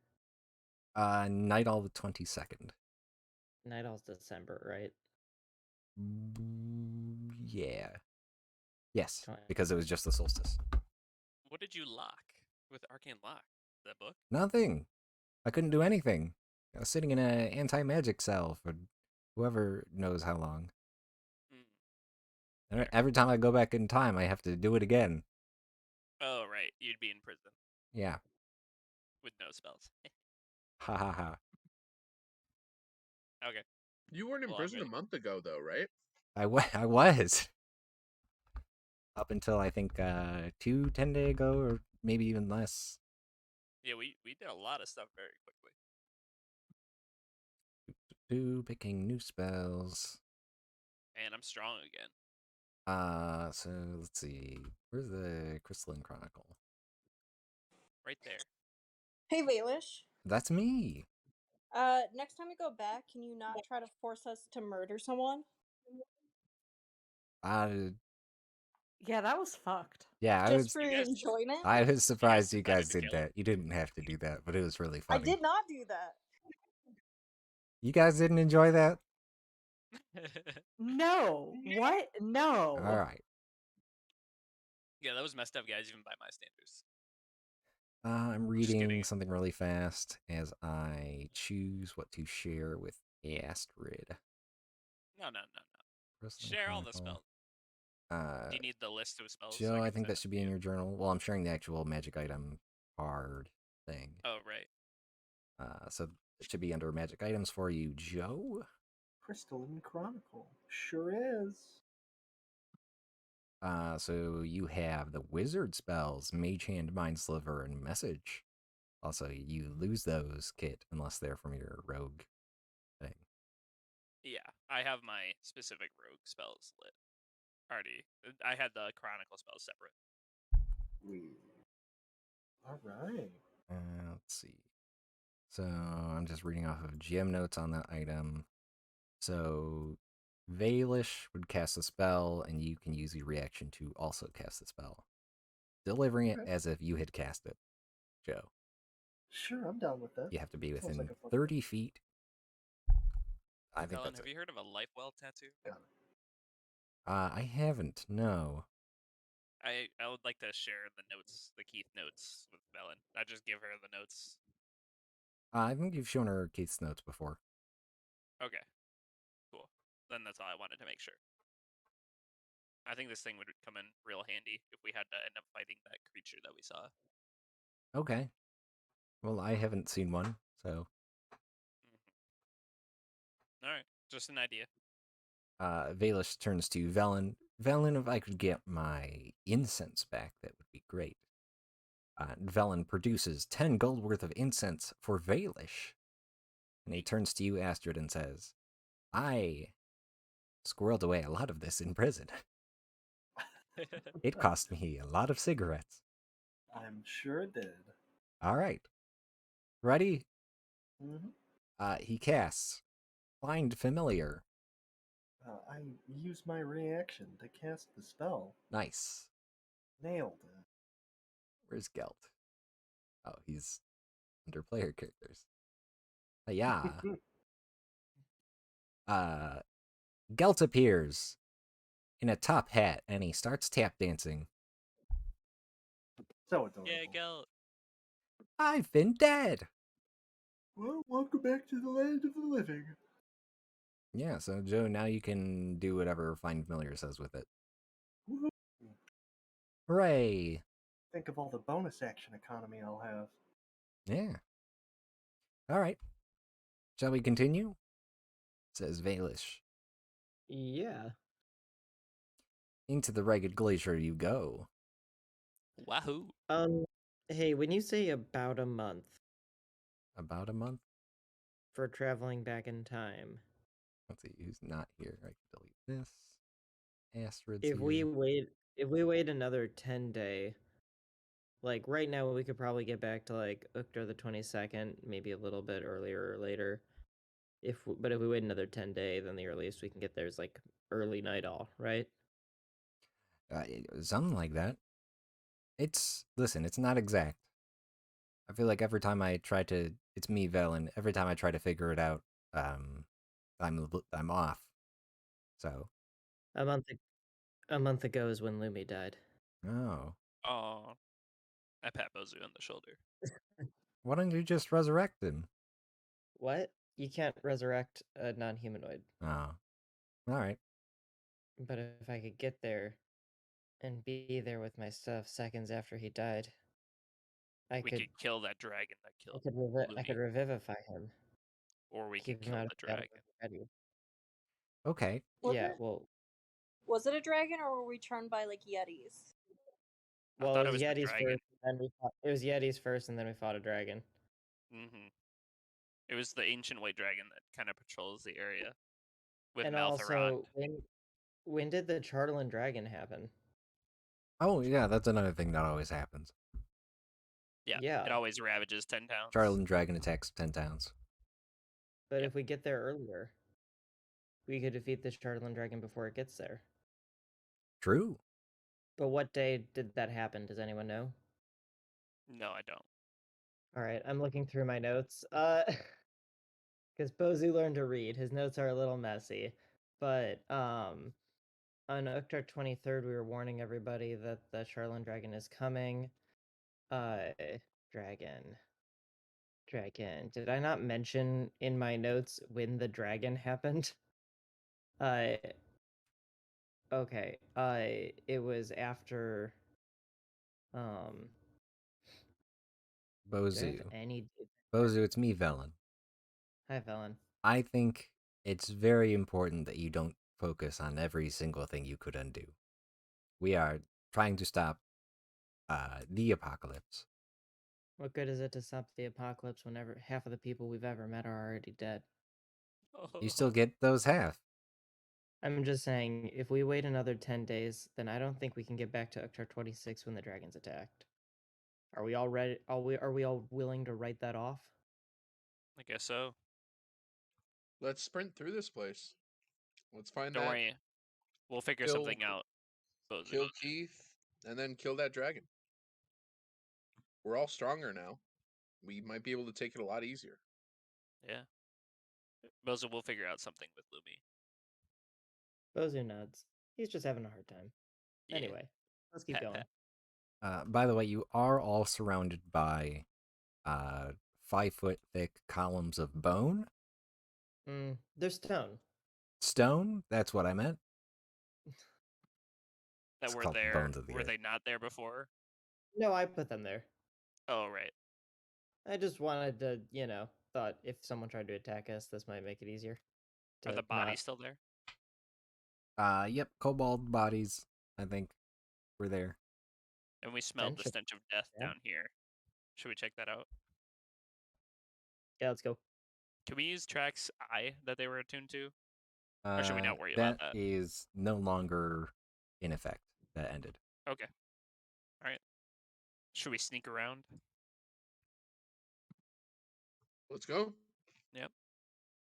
Night all the 22nd. Night All's December, right? Yeah. Yes, because it was just the solstice. What did you lock with Arcane Lock? That book? Nothing. I couldn't do anything. I was sitting in an anti-magic cell for whoever knows how long. And every time I go back in time, I have to do it again. Oh, right. You'd be in prison. Yeah. With no spells. Ha ha ha. Okay. You weren't in prison a month ago, though, right? I was. Up until, I think, 10 days ago, or maybe even less. Yeah, we did a lot of stuff very quickly. Picking new spells. And I'm strong again. So let's see. Where's the Crystalline Chronicle? Right there. Hey, Valish. That's me. Next time we go back, can you not try to force us to murder someone? Yeah, that was fucked. Yeah, Just for enjoyment? I was surprised you guys did that. You didn't have to do that, but it was really funny. I did not do that. You guys didn't enjoy that? No. What? No. All right. Yeah, that was messed up, guys, even by my standards. I'm reading something really fast as I choose what to share with Astrid. No. Share all the spells. Do you need the list of spells? Joe, I think that should be in your journal. Well, I'm sharing the actual magic item card thing. Oh, right. So It should be under magic items for you, Joe. Crystalline Chronicle. Sure is. So you have the wizard spells, Mage Hand, Mind Sliver, and Message. Also, you lose those, Kit, unless they're from your rogue thing. Yeah, I have my specific rogue spells lit already. I had the chronicle spells separate. We. All right. Let's see. So I'm just reading off of GM notes on that item. So Valish would cast a spell, and you can use your reaction to also cast the spell, delivering it Okay. as if you had cast it, Joe. Sure, I'm down with that. You have to be Sounds within like a fun 30 feet. I think Velen, that's have it. you heard of a life well tattoo? Yeah. I haven't, no. I would like to share the notes, the Keith notes with Velen. I just give her the notes. I think you've shown her Keith's notes before. Okay, cool. Then that's all I wanted to make sure. I think this thing would come in real handy if we had to end up fighting that creature that we saw. Okay. Well, I haven't seen one, so. All right, just an idea. Valish turns to Velen. Velen, if I could get my incense back, that would be great. Velen produces 10 gold worth of incense for Valish. And he turns to you, Astrid, and says, I squirreled away a lot of this in prison. It cost me a lot of cigarettes. I'm sure it did. All right. Ready? Mm-hmm. He casts Find Familiar. I use my reaction to cast the spell. Nice. Nailed it. Where's Gelt? Oh, he's under player characters. Yeah. Gelt appears in a top hat and he starts tap dancing. So adorable. Yeah, Gelt. I've been dead. Well, welcome back to the land of the living. Yeah, so Joe, now you can do whatever Find Familiar says with it. Woo-hoo. Hooray! Think of all the bonus action economy I'll have. Yeah. All right. Shall we continue? Says Valish. Yeah. Into the ragged glacier you go. Wahoo! Hey, when you say about a month About a month? for traveling back in time, Let's see who's not here. I can delete this. Astrid's if here. if we wait another 10-day, like right now we could probably get back to like Uktar the 22nd, maybe a little bit earlier or later. But if we wait another 10-day, then the earliest we can get there is like early night all, right? Something like that. Listen, it's not exact. I feel like every time I try to, it's me, Velen. Every time I try to figure it out, I'm off. So, A month ago is when Lumi died. oh, Oh, I pat Bozu on the shoulder. why don't you just resurrect him? What? You can't resurrect a non-humanoid. Oh, all right. But if I could get there and be there with my stuff seconds after he died, I We could could kill that dragon that killed I could Lumi, revivify him. or we could Keep him kill out the of the dragon. ready. Okay. Was Yeah, it well, was it a dragon or were we turned by like yetis? I well, thought it it was was the Yetis dragon. first, and then we fought. It was Yetis first, and then we fought a dragon. It was the ancient white dragon that kind of patrols the area with And Maltharon. also, when did the Chartland dragon happen? Oh, yeah, that's another thing that always happens. Yeah, Yeah. it always ravages 10 towns. Charlton Dragon attacks 10 towns. But Yep. if we get there earlier, we could defeat the Chartland dragon before it gets there. True. But what day did that happen? Does anyone know? No, I don't. All right, I'm looking through my notes. Because Bozu learned to read. His notes are a little messy. But on Uktar 23rd, we were warning everybody that the Charlton dragon is coming. Dragon. Did I not mention in my notes when the dragon happened? Uh, okay. It was after. Do I have Bozu. any? Bozu, it's me, Velen. Hi, Velen. I think it's very important that you don't focus on every single thing you could undo. We are trying to stop the apocalypse. What good is it to stop the apocalypse whenever half of the people we've ever met are already dead? You still get those half. I'm just saying, if we wait another 10 days, then I don't think we can get back to October 26 when the dragons attacked. Are we all ready? Are we all willing to write that off? I guess so. Let's sprint through this place. Let's find Don't that. worry, we'll figure Kill, something out. Bozu. kill Keith, and then kill that dragon. We're all stronger now. We might be able to take it a lot easier. Yeah. Bozu will figure out something with Lumi. Bozu nods. He's just having a hard time. Yeah. Anyway, let's keep going. By the way, you are all surrounded by 5-foot thick columns of bone. They're stone. Stone? That's what I meant. That It's were called the there. bones of the Were earth. they not there before? No, I put them there. Oh, right. I just wanted to, thought if someone tried to attack us, this might make it easier. Are the To bodies not. still there? Yep, kobold bodies, I think, were there. And we smelled the Stench of stench of death death? down here. Should we check that out? Yeah, let's go. Can we use Track's eye that they were attuned to? Or should we not worry about That that? is no longer in effect. That ended. Okay. Alright. Should we sneak around? Let's go. Yep.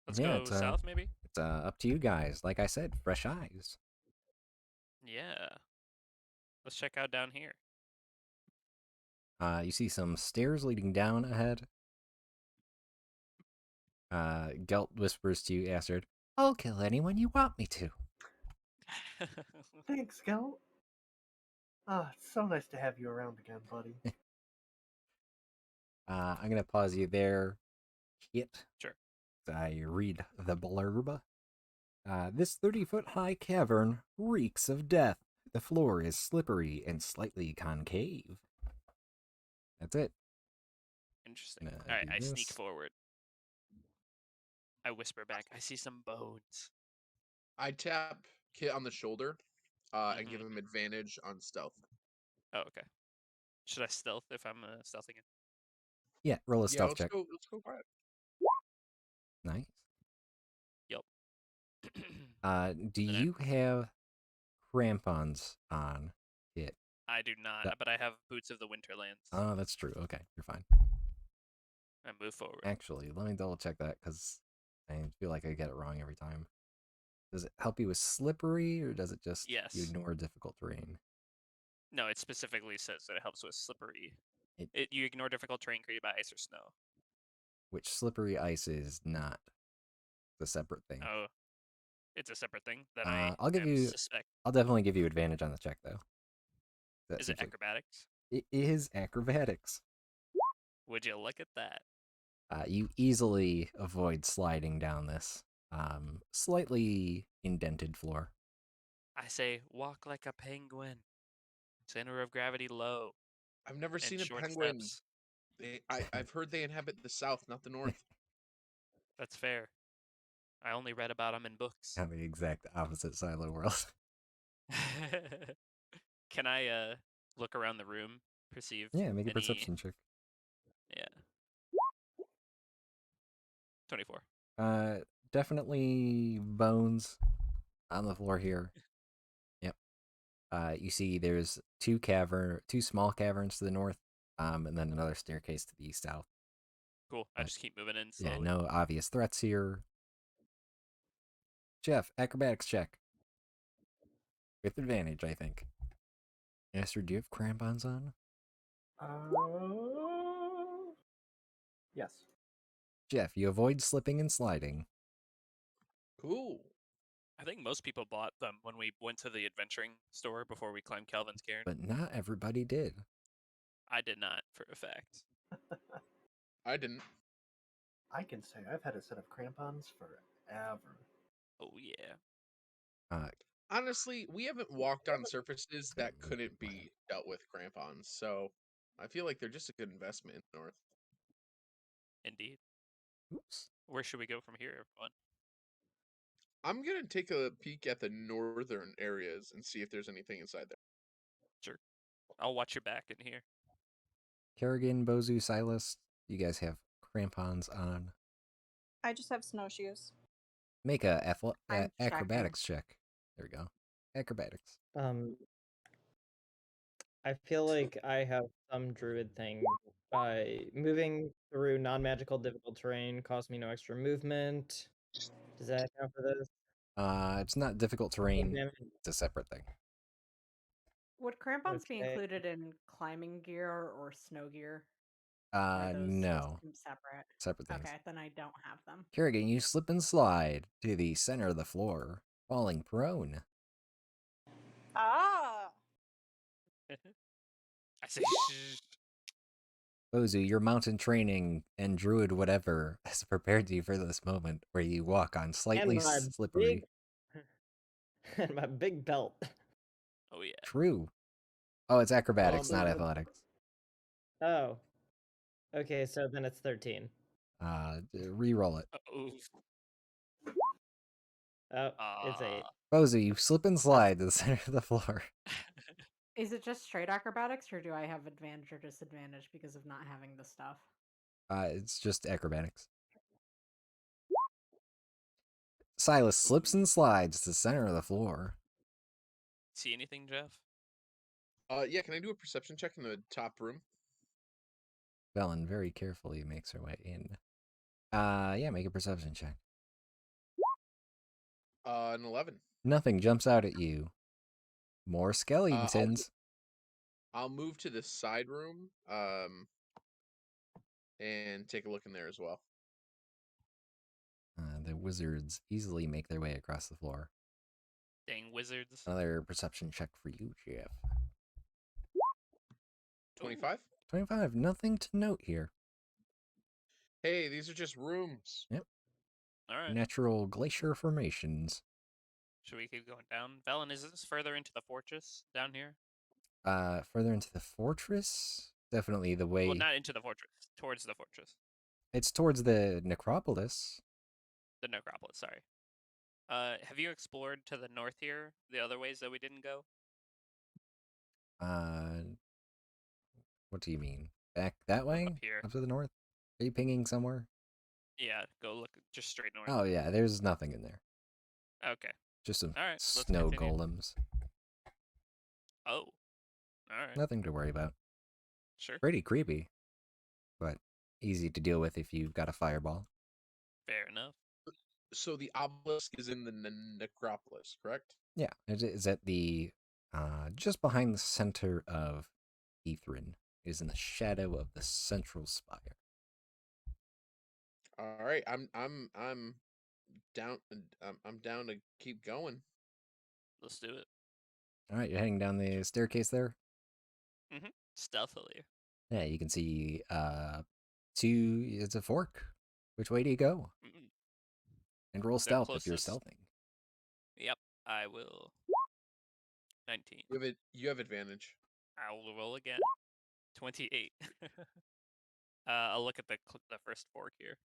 Let's Yeah, go south, maybe? It's up to you guys. Like I said, fresh eyes. Yeah. Let's check out down here. You see some stairs leading down ahead. Gelt whispers to you, Astrid, I'll kill anyone you want me to. Thanks, Scout. It's so nice to have you around again, buddy. I'm going to pause you there, Kit. Sure. I read the blurb. This 30-foot high cavern reeks of death. The floor is slippery and slightly concave. That's it. Interesting. Gonna Alright, do I sneak this. forward. I whisper back, I see some bones. I tap Kit on the shoulder and give him advantage on stealth. Oh, okay. Should I stealth if I'm stealthing it? Yeah, roll a Yeah, stealth let's check. go. Let's go quiet. Nice. Yup. Do you have crampons on, Kit? I do not, but I have Boots of the Winterlands. Oh, that's true. Okay, you're fine. I move forward. Actually, let me double check that because I feel like I get it wrong every time. Does it help you with slippery, or does it just you Yes. ignore difficult terrain? No, it specifically says that it helps with slippery. It, You ignore difficult terrain created by ice or snow. which slippery ice is not. It's a separate thing. Oh, it's a separate thing that I'll give you. suspect. I'll definitely give you advantage on the check though. Is it acrobatics? It is acrobatics. Would you look at that? You easily avoid sliding down this slightly indented floor. I say, walk like a penguin. Center of gravity low. I've never and seen a short penguin. steps. I've heard they inhabit the south, not the north. That's fair. I only read about them in books. On the exact opposite side of the world. Can I look around the room, perceive Yeah, make a any... perception check. Yeah. 24. Definitely bones on the floor here. Yep. You see there's two small caverns to the north, and then another staircase to the south. Cool. I just keep moving in slowly. Yeah, no obvious threats here. Jeff, acrobatics check. With advantage, I think. Esther, do you have crampons on? Yes. Jeff, you avoid slipping and sliding. Cool. I think most people bought them when we went to the adventuring store before we climbed Calvin's Cairn. But not everybody did. I did not, for a fact. I didn't. I can say I've had a set of crampons forever. Oh, yeah. Honestly, we haven't walked on surfaces that couldn't be dealt with crampons, so I feel like they're just a good investment in the north. Indeed. Oops. Where should we go from here, everyone? I'm gonna take a peek at the northern areas and see if there's anything inside there. Sure. I'll watch your back in here. Kerrigan, Bozu, Silas, you guys have crampons on. I just have snowshoes. Make a I'm checking. acrobatics check. There we go. Acrobatics. I feel like I have some druid thing. Moving through non-magical difficult terrain costs me no extra movement. Does that count for this? It's not difficult terrain. Damage? It's a separate thing. Would crampons be Okay. included in climbing gear or snow gear? Or are those No. separate? Separate things. Okay, then I don't have them. Kerrigan, you slip and slide to the center of the floor, falling prone. Ah! I say shh. Bozu, your mountain training and druid whatever has prepared you for this moment where you walk on slightly And my slippery. and my big belt. Oh yeah. True. Oh, it's acrobatics, Oh, not the- athletics. Oh. Okay, so then it's 13. Reroll it. Oh. Oh, it's 8. Bozu, you slip and slide to the center of the floor. Is it just straight acrobatics, or do I have advantage or disadvantage because of not having the stuff? It's just acrobatics. Silas slips and slides to the center of the floor. See anything, Jeff? Yeah, can I do a perception check in the top room? Velen very carefully makes her way in. Yeah, make a perception check. An 11. Nothing jumps out at you. More skeletons. I'll move to the side room, and take a look in there as well. The wizards easily make their way across the floor. Dang wizards. Another perception check for you, Jeff. 25? 25. Nothing to note here. Hey, these are just rooms. Yep. All right. Natural glacier formations. Should we keep going down? Velen, is this further into the fortress down here? Further into the fortress? Definitely the way. Well, not into the fortress. Towards the fortress. It's towards the necropolis. The necropolis, sorry. Have you explored to the north here? The other ways that we didn't go? What do you mean? Back that way? Up here. Up to the north? Are you pinging somewhere? Yeah, go look just straight north. Oh, yeah, there's nothing in there. Okay. Just some All right, let's snow continue. golems. Oh. All right. Nothing to worry about. Sure. Pretty creepy, but easy to deal with if you've got a fireball. Fair enough. So the obelisk is in the necropolis, correct? Yeah, it is at the just behind the center of Ethrin. It is in the shadow of the central spire. All right, I'm down. I'm down to keep going. Let's do it. All right, you're heading down the staircase there. Stealthily. Yeah, you can see it's a fork. Which way do you go? Mm-mm. And roll The stealth if you're closest. stealthing. Yep, I will. 19. You have advantage. I will roll again. 28. I'll look at the first fork here.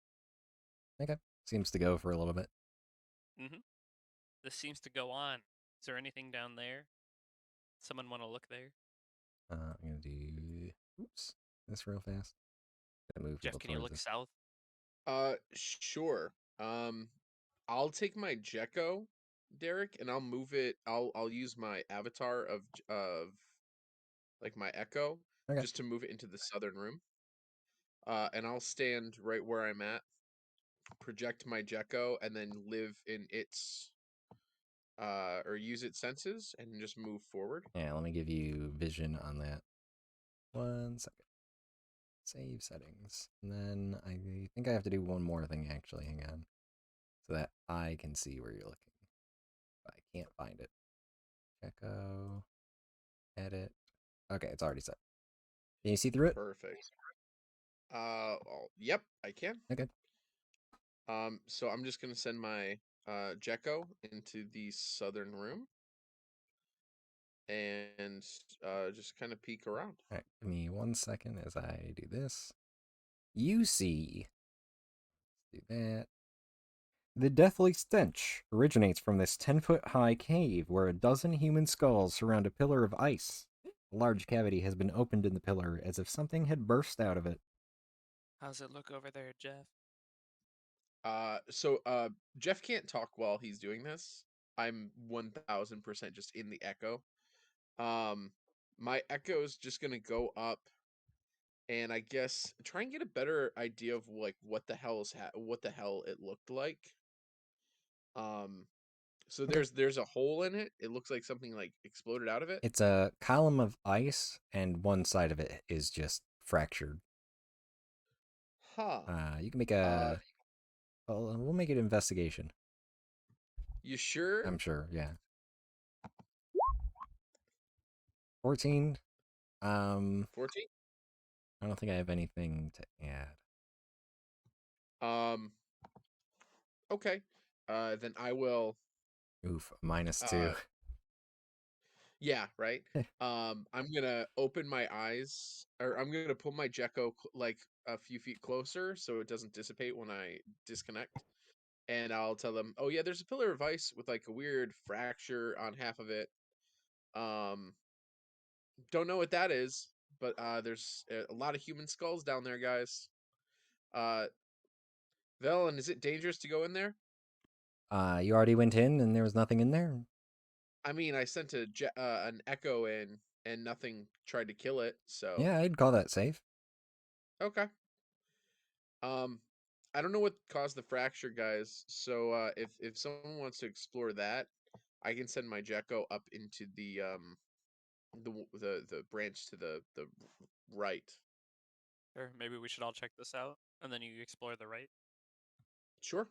Okay, seems to go for a little bit. This seems to go on. Is there anything down there? Someone want to look there? I'm gonna do this real fast. Gonna move Jeff, people can you towards look us. south? Sure. I'll take my Gecko, Derek, and I'll move it. I'll use my avatar of like my Echo, Okay. just to move it into the southern room. And I'll stand right where I'm at, project my Gecko, and then live in its or use its senses and just move forward. Yeah, let me give you vision on that. 1 second. Save settings. And then I think I have to do one more thing actually. Hang on. So that I can see where you're looking. But I can't find it. Echo. Edit. Okay, it's already set. Can you see through it? Perfect. Yep, I can. Okay. So I'm just gonna send my Gecko into the southern room and just kind of peek around. All right, give me 1 second as I do this. You see Do that. The deathly stench originates from this 10-foot high cave where a dozen human skulls surround a pillar of ice. A large cavity has been opened in the pillar as if something had burst out of it. How's it look over there, Jeff? So Jeff can't talk while he's doing this. I'm 1000% just in the echo. Um, my echo is just gonna go up and I guess try and get a better idea of like what the hell it looked like. Um, so Okay. there's a hole in it. It looks like something like exploded out of it. It's a column of ice, and one side of it is just fractured. Huh. You can make Uh, a. Well, we'll make it investigation. you sure? I'm sure, yeah. 14. 14? I don't think I have anything to add. Um, okay. Then I will. Oof, -2. Uh, yeah, right. I'm gonna open my eyes, or I'm gonna pull my Gecko like a few feet closer so it doesn't dissipate when I disconnect. And I'll tell them, "Oh yeah, there's a pillar of ice with like a weird fracture on half of it. Um, don't know what that is, but there's a lot of human skulls down there, guys. Uh, Velen, is it dangerous to go in there? You already went in and there was nothing in there? I mean, I sent an echo in and nothing tried to kill it, so Yeah, I'd call that safe. okay. Um, I don't know what caused the fracture, guys. So if someone wants to explore that, I can send my Gecko up into the branch to the right. Or maybe we should all check this out, and then you explore the right. Sure.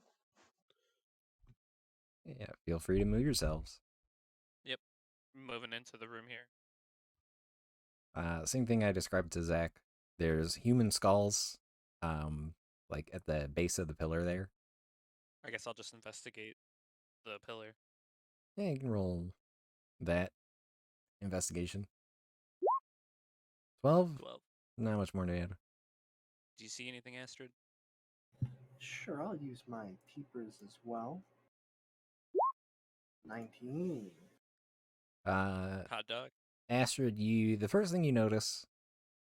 Yeah, feel free to move yourselves. Yep. Moving into the room here. Same thing I described to Zach. There's human skulls, like at the base of the pillar there. I guess I'll just investigate the pillar. Yeah, you can roll that investigation. 12? 12. Not much more to add. Do you see anything, Astrid? Sure, I'll use my peepers as well. 19. Hot dog? Astrid, the first thing you notice,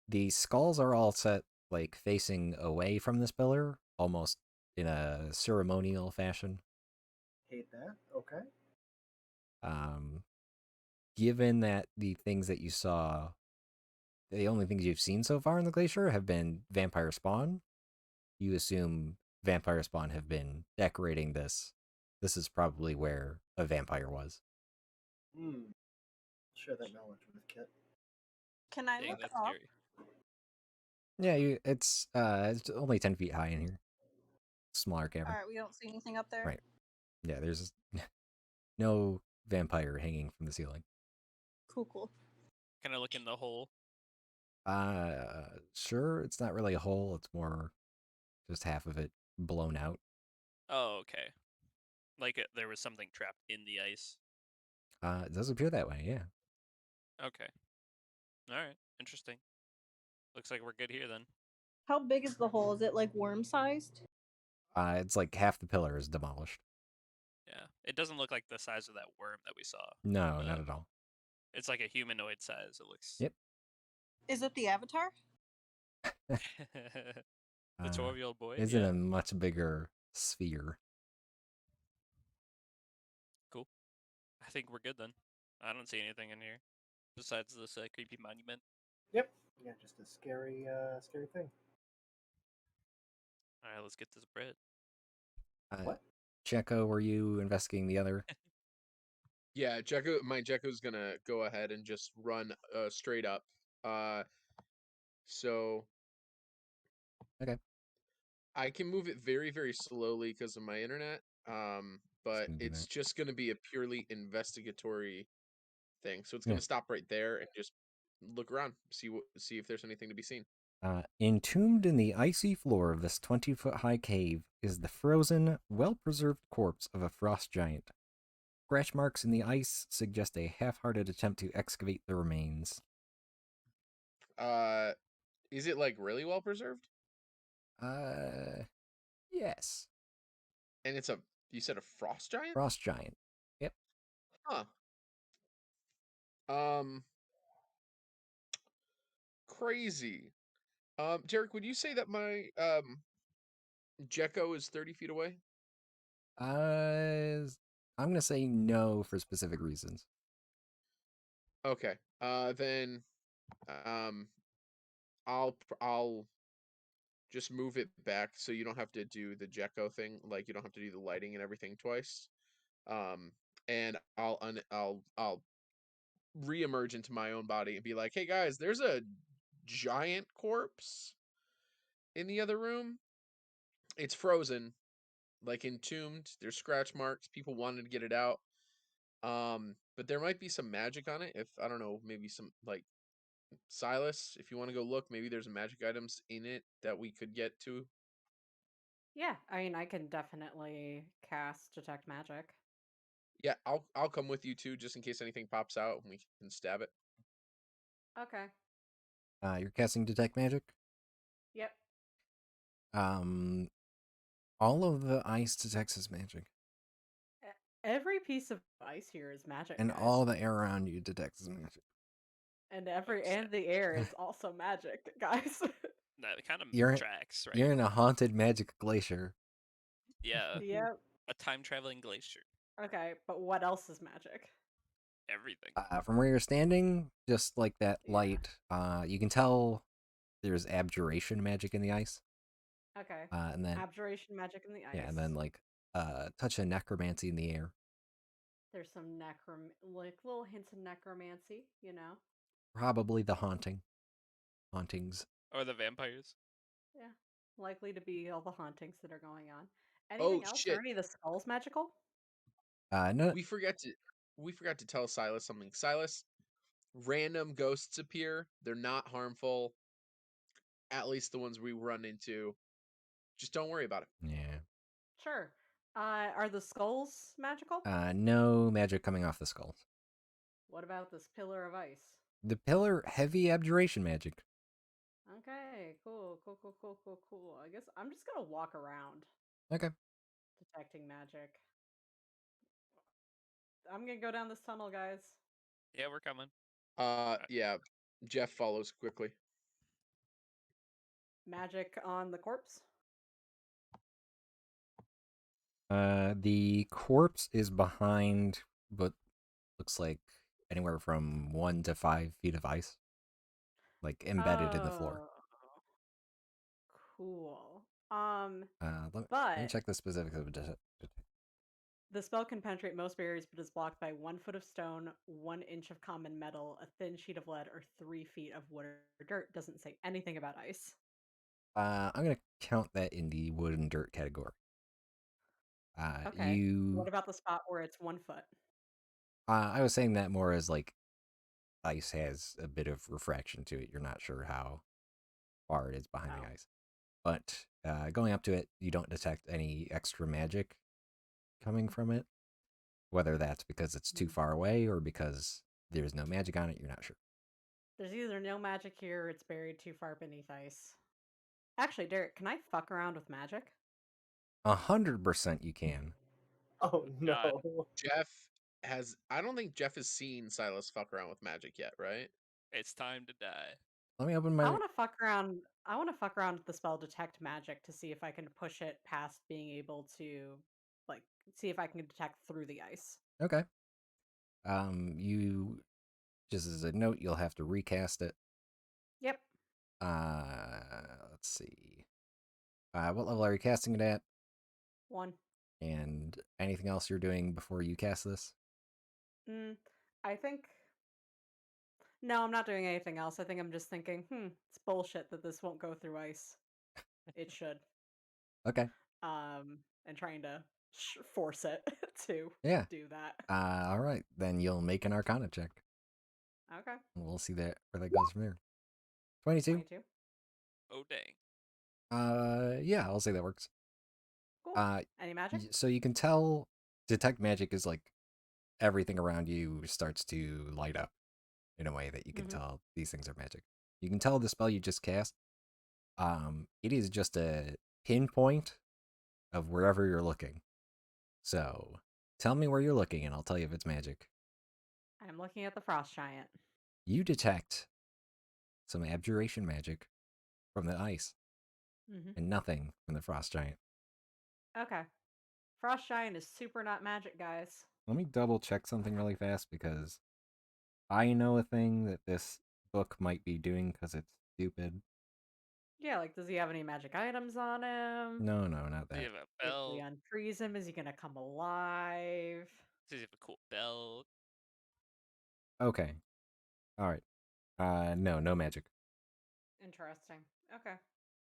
the skulls are all set like facing away from this pillar, almost in a ceremonial fashion. Hate that. Okay. Um, Given that the things that you saw, the only things you've seen so far in the glacier have been vampire spawn, you assume vampire spawn have been decorating this. This is probably where a vampire was. Hmm. Share that knowledge with Kit. Can I Dang, look that's up? scary. Yeah, it's only 10 feet high in here. Smaller cavern. Alright, we don't see anything up there? Right. Yeah, there's no vampire hanging from the ceiling. Cool. Can I look in the hole? Sure, it's not really a hole, it's more just half of it blown out. Oh, okay. Like there was something trapped in the ice. It does appear that way, yeah. Okay. Alright. Interesting. Looks like we're good here then. How big is the hole? Is it like worm sized? It's like half the pillar is demolished. Yeah. It doesn't look like the size of that worm that we saw. No, not at all. It's like a humanoid size, it looks. Yep. Is it the Avatar? The 12-year-old boy? Is in a much bigger sphere. Cool. I think we're good then. I don't see anything in here besides this creepy monument. Yep. Yeah, just a scary thing. All right, let's get this bread. What? Checo, were you investigating the other? Yeah, my Gecko's gonna go ahead and just run straight up. So Okay. I can move it very, very slowly because of my internet. But gonna do it's that. just gonna be a purely investigatory thing. So it's Yeah. gonna stop right there and just look around, see if there's anything to be seen. Entombed in the icy floor of this 20-foot high cave is the frozen, well-preserved corpse of a frost giant. Scratch marks in the ice suggest a half-hearted attempt to excavate the remains. Is it like really well preserved? Uh, Yes. And it's a you said a frost giant? Frost giant. Yep. Huh. Um Crazy. Jarek, would you say that my Gecko is 30 feet away? I'm gonna say no for specific reasons. Okay. Then um I'll just move it back so you don't have to do the Gecko thing, like you don't have to do the lighting and everything twice. Um and I'll reemerge into my own body and be like, "Hey guys, there's a giant corpse in the other room. It's frozen, like entombed. There's scratch marks. People wanted to get it out. But there might be some magic on it. If I don't know, maybe some like Silas, if you want to go look, maybe there's magic items in it that we could get to. Yeah, I mean, I can definitely cast Detect Magic. Yeah, I'll come with you too, just in case anything pops out and we can stab it. Okay. You're casting detect magic. Yep. Um, all of the ice detects as magic, E- Every piece of ice here is magic, and guys. all the air around you detects as magic. And Except the air is also magic, guys. that kind of You're tracks, right? you're in a haunted magic glacier. Yeah, Yep. a time traveling glacier. Okay, but what else is magic? Everything. From where you're standing, just like that Yeah. light, you can tell there's abjuration magic in the ice. Okay. And then Abjuration magic in the ice. yeah, and then like touch of necromancy in the air. There's some like little hints of necromancy, you know. Probably the hauntings. Or the vampires. Yeah. Likely to be all the hauntings that are going on. Oh Anything else? Are shit. any of the skulls magical? No, We forgot to we forgot to tell Silas something. Silas, random ghosts appear. They're not harmful. At least the ones we run into. Just don't worry about it. yeah. Sure. Are the skulls magical? No magic coming off the skulls. What about this pillar of ice? The pillar, heavy abjuration magic. Okay, cool. I guess I'm just gonna walk around Okay. detecting magic. I'm gonna go down this tunnel, guys. Yeah, we're coming. Yeah. Jeff follows quickly. Magic on the corpse. The corpse is behind what looks like anywhere from 1 to 5 feet of ice, like embedded in the floor. Oh, cool. Let me But check the specifics of it. the spell can penetrate most barriers, but is blocked by 1 foot of stone, 1 inch of common metal, a thin sheet of lead, or 3 feet of wood or dirt. Doesn't say anything about ice. I'm gonna count that in the wood and dirt category. Okay. What You. about the spot where it's 1 foot? I was saying that more as like ice has a bit of refraction to it. You're not sure how far it is behind the Oh. ice, but going up to it, you don't detect any extra magic coming from it. Whether that's because it's too far away or because there's no magic on it, you're not sure. There's either no magic here or it's buried too far beneath ice. Actually, Derek, can I fuck around with magic? 100% you can. Oh God. no. Jeff I don't think Jeff has seen Silas fuck around with magic yet, right? It's time to die. Let me open I my. want to fuck around. I want to fuck around with the spell Detect Magic to see if I can push it past being able to, like, see if I can detect through the ice. Okay. You just as a note, you'll have to recast it. Yep. Let's see. What level are you casting it at? 1. And anything else you're doing before you cast this? I think. No, I'm not doing anything else. I think I'm just thinking, it's bullshit that this won't go through ice. It should. Okay. And trying to force it to Yeah. do that. All right. Then you'll make an Arcana check. Okay. And we'll see where that goes from there. 22. 22. Oh dang. Yeah, I'll say that works. Cool. Any magic? So you can tell detect magic is like everything around you starts to light up in a way that you can tell these things are magic. You can tell the spell you just cast. It is just a pinpoint of wherever you're looking. So, tell me where you're looking, and I'll tell you if it's magic. I'm looking at the frost giant. You detect some abjuration magic from the ice, and nothing from the frost giant. Okay. Frost giant is super not magic, guys. Let me double check something really fast because I know a thing that this book might be doing because it's stupid. Yeah, like, does he have any magic items on him? No, not Do you that. have a If we belt? unfreeze him, is he gonna come alive? Does he have a cool belt? Okay. All right. No magic. Interesting. Okay.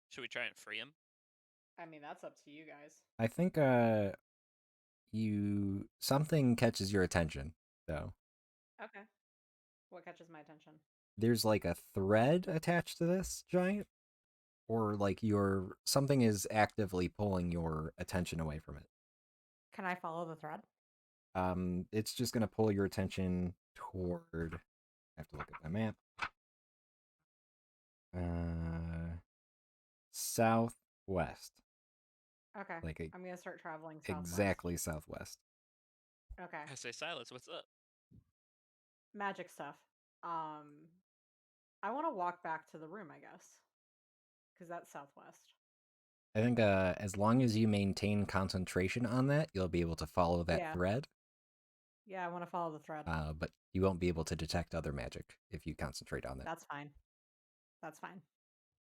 Should we try and free him? I mean, that's up to you guys. I think you something catches your attention though. Okay. What catches my attention? There's like a thread attached to this giant, or like your something is actively pulling your attention away from it. Can I follow the thread? It's just gonna pull your attention toward. I have to look at my map. Southwest. Okay. Like I'm gonna start traveling southwest. exactly southwest. Okay. I say, Silas, what's up? Magic stuff. I want to walk back to the room, I guess, because that's southwest. I think as long as you maintain concentration on that, you'll be able to follow that Yeah. thread. Yeah, I want to follow the thread. But you won't be able to detect other magic if you concentrate on that. That's fine. That's fine.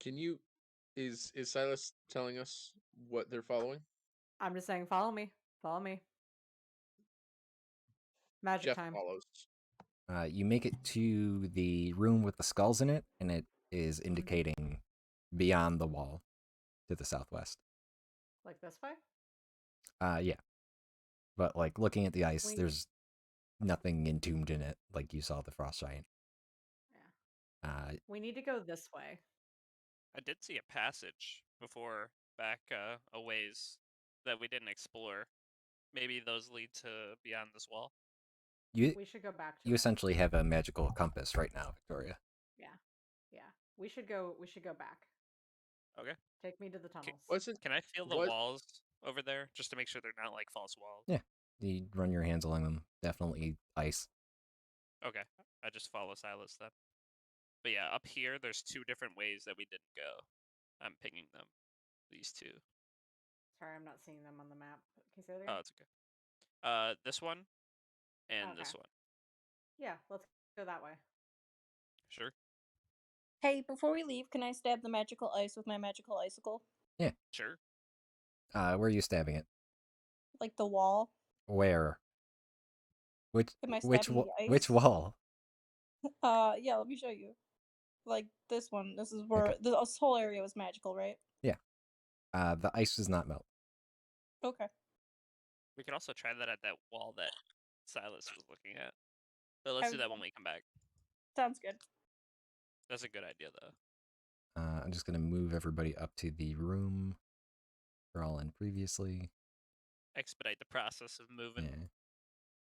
Can you? Is Silas telling us what they're following? I'm just saying, follow me. Follow me. Magic Jeff time. follows. You make it to the room with the skulls in it, and it is indicating beyond the wall to the southwest. Like this way? Yeah. But like looking at the ice, We- there's nothing entombed in it, like you saw the frost giant. Yeah. We need to go this way. I did see a passage before back a ways that we didn't explore. Maybe those lead to beyond this wall. We should go back to You it. essentially have a magical compass right now, Victoria. Yeah. Yeah. We should go back. Okay. Take me to the tunnels. Can I feel the walls over there just to make sure they're not like false walls? Yeah. You run your hands along them. Definitely ice. Okay. I just follow Silas then. But yeah, up here there's two different ways that we didn't go. I'm pinging them. These two. Sorry, I'm not seeing them on the map. Can you say that again? Oh, it's okay. This one and Okay. this one. Yeah, let's go that way. Sure. Hey, before we leave, can I stab the magical ice with my magical icicle? Yeah. Sure. Where are you stabbing it? Like the wall? Where? Which Am I which stabbing the ice? which wall? Yeah, let me show you. Like this one. This is where Okay. this whole area was magical, right? Yeah. The ice does not melt. Okay. We could also try that at that wall that Silas was looking at. But let's do that when we come back. Sounds good. That's a good idea, though. I'm just gonna move everybody up to the room we're all in previously. Expedite the process of moving.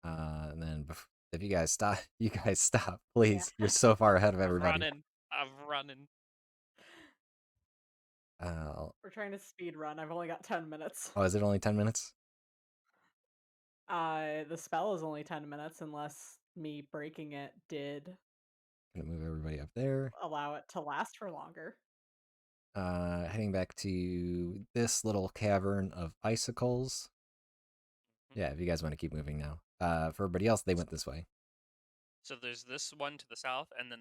Yeah. And then if you guys stop, please. Yeah. You're so far ahead of everybody. I'm running. We're trying to speed run. I've only got 10 minutes. Oh, is it only 10 minutes? The spell is only 10 minutes unless me breaking it did Gonna move everybody up there. Allow it to last for longer. Heading back to this little cavern of icicles. Yeah, if you guys want to keep moving now. For everybody else, they went this way. So there's this one to the south, and then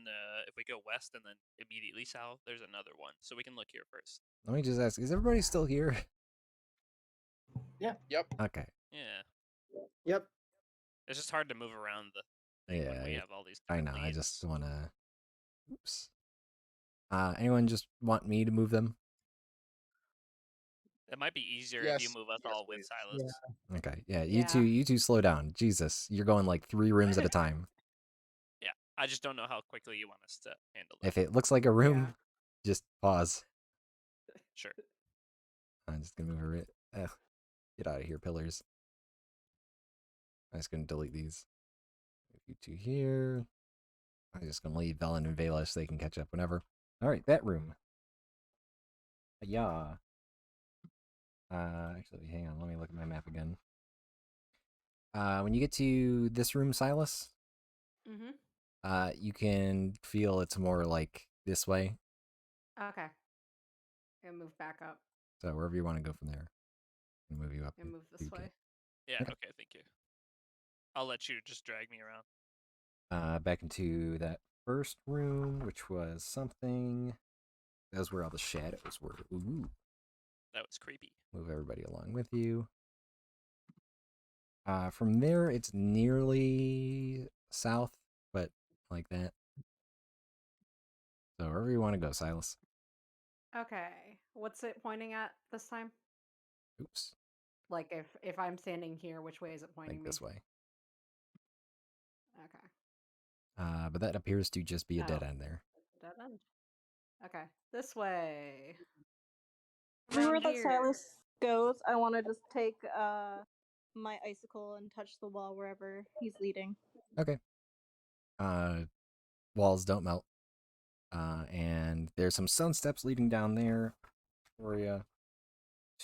if we go west and then immediately south, there's another one. So we can look here first. Let me just ask, is everybody still here? Yeah. Yep. Okay. Yeah. Yep. It's just hard to move around the thing when we have all these I know. leads. I just want to... Oops. Anyone just want me to move them? It might be easier if you Yes. move us all with Silas. Yeah. Okay. Yeah, you two slow down. Jesus, you're going like 3 rooms at a time. Yeah. I just don't know how quickly you want us to handle that. If it looks like a room, just pause. Sure. I'm just gonna move her. Get out of here, pillars. I'm just gonna delete these. Move you two here. I'm just gonna leave Velen and Valish so they can catch up whenever. Alright, that room. Yeah. Actually, hang on. Let me look at my map again. When you get to this room, Silas, you can feel it's more like this way. Okay. Gonna move back up So wherever you want to go from there, and move you up. and move this way. Yeah, Okay. okay, thank you. I'll let you just drag me around. Back into that first room, which was something. That was where all the shadows were. Ooh. That was creepy. Move everybody along with you. From there, it's nearly south, but like that. So wherever you want to go, Silas. Okay. What's it pointing at this time? Oops. Like if I'm standing here, which way is it pointing Like me? this way. Okay. But that appears to just be a dead Oh. end there. Dead end. Okay. This way. Everywhere Around that here. Silas goes, I want to just take my icicle and touch the wall wherever he's leading. Okay. Walls don't melt. And there's some stone steps leading down there for you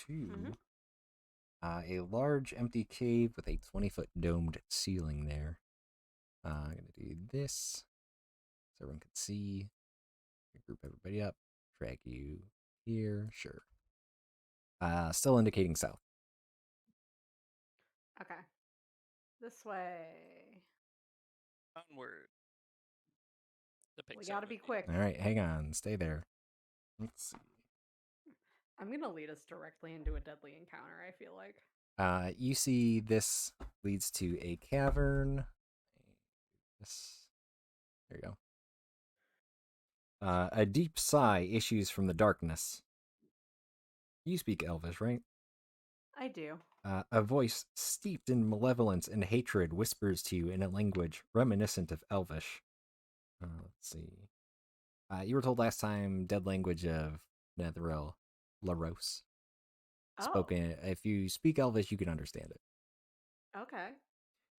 to a large empty cave with a 20-foot domed ceiling there. I'm going to do this so everyone can see. Group everybody up. Drag you here. Sure. Still indicating south. Okay. This way. Onward. The We Pixar gotta be movie. quick. All right, hang on. Stay there. Let's see. I'm gonna lead us directly into a deadly encounter, I feel like. You see this leads to a cavern. There you go. A deep sigh issues from the darkness. You speak Elvish, right? I do. A voice steeped in malevolence and hatred whispers to you in a language reminiscent of Elvish. Let's see. You were told last time dead language of Netheril, Laros. Oh. Spoken. If you speak Elvish, you can understand it. Okay.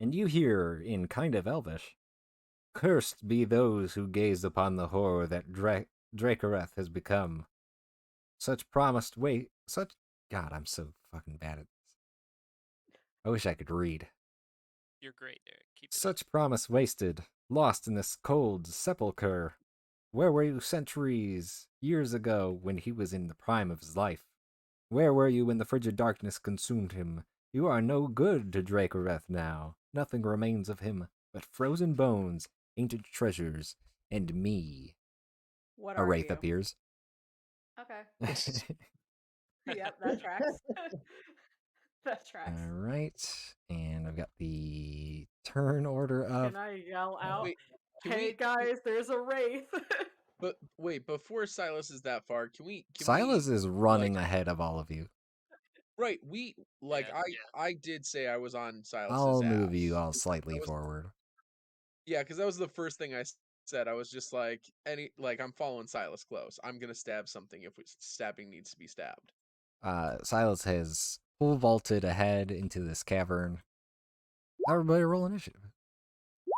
And you hear in kind of Elvish, "Cursed be those who gaze upon the horror that Dracareth has become. Such promised wait. Such. God, I'm so fucking bad at this. I wish I could read. You're great, Eric. Keep it up. Such promise wasted, lost in this cold sepulchre. Where were you centuries, years ago, when he was in the prime of his life? Where were you when the frigid darkness consumed him? You are no good to Dracareth now. Nothing remains of him but frozen bones, ancient treasures, and me." What A are wraith you? appears. Okay. Yep, that tracks. That tracks. All right, and I've got the turn order up. Can I yell out? Wait, can Hey we? guys, there's a wraith. But wait, before Silas is that far, can we? Silas is running like, ahead of all of you. right? We like Yeah. I did say I was on Silas's I'll move you ass. all slightly That was forward. Yeah, because that was the first thing I said. I was just like I'm following Silas close. I'm gonna stab something if stabbing needs to be stabbed. Silas has full vaulted ahead into this cavern. Everybody roll initiative.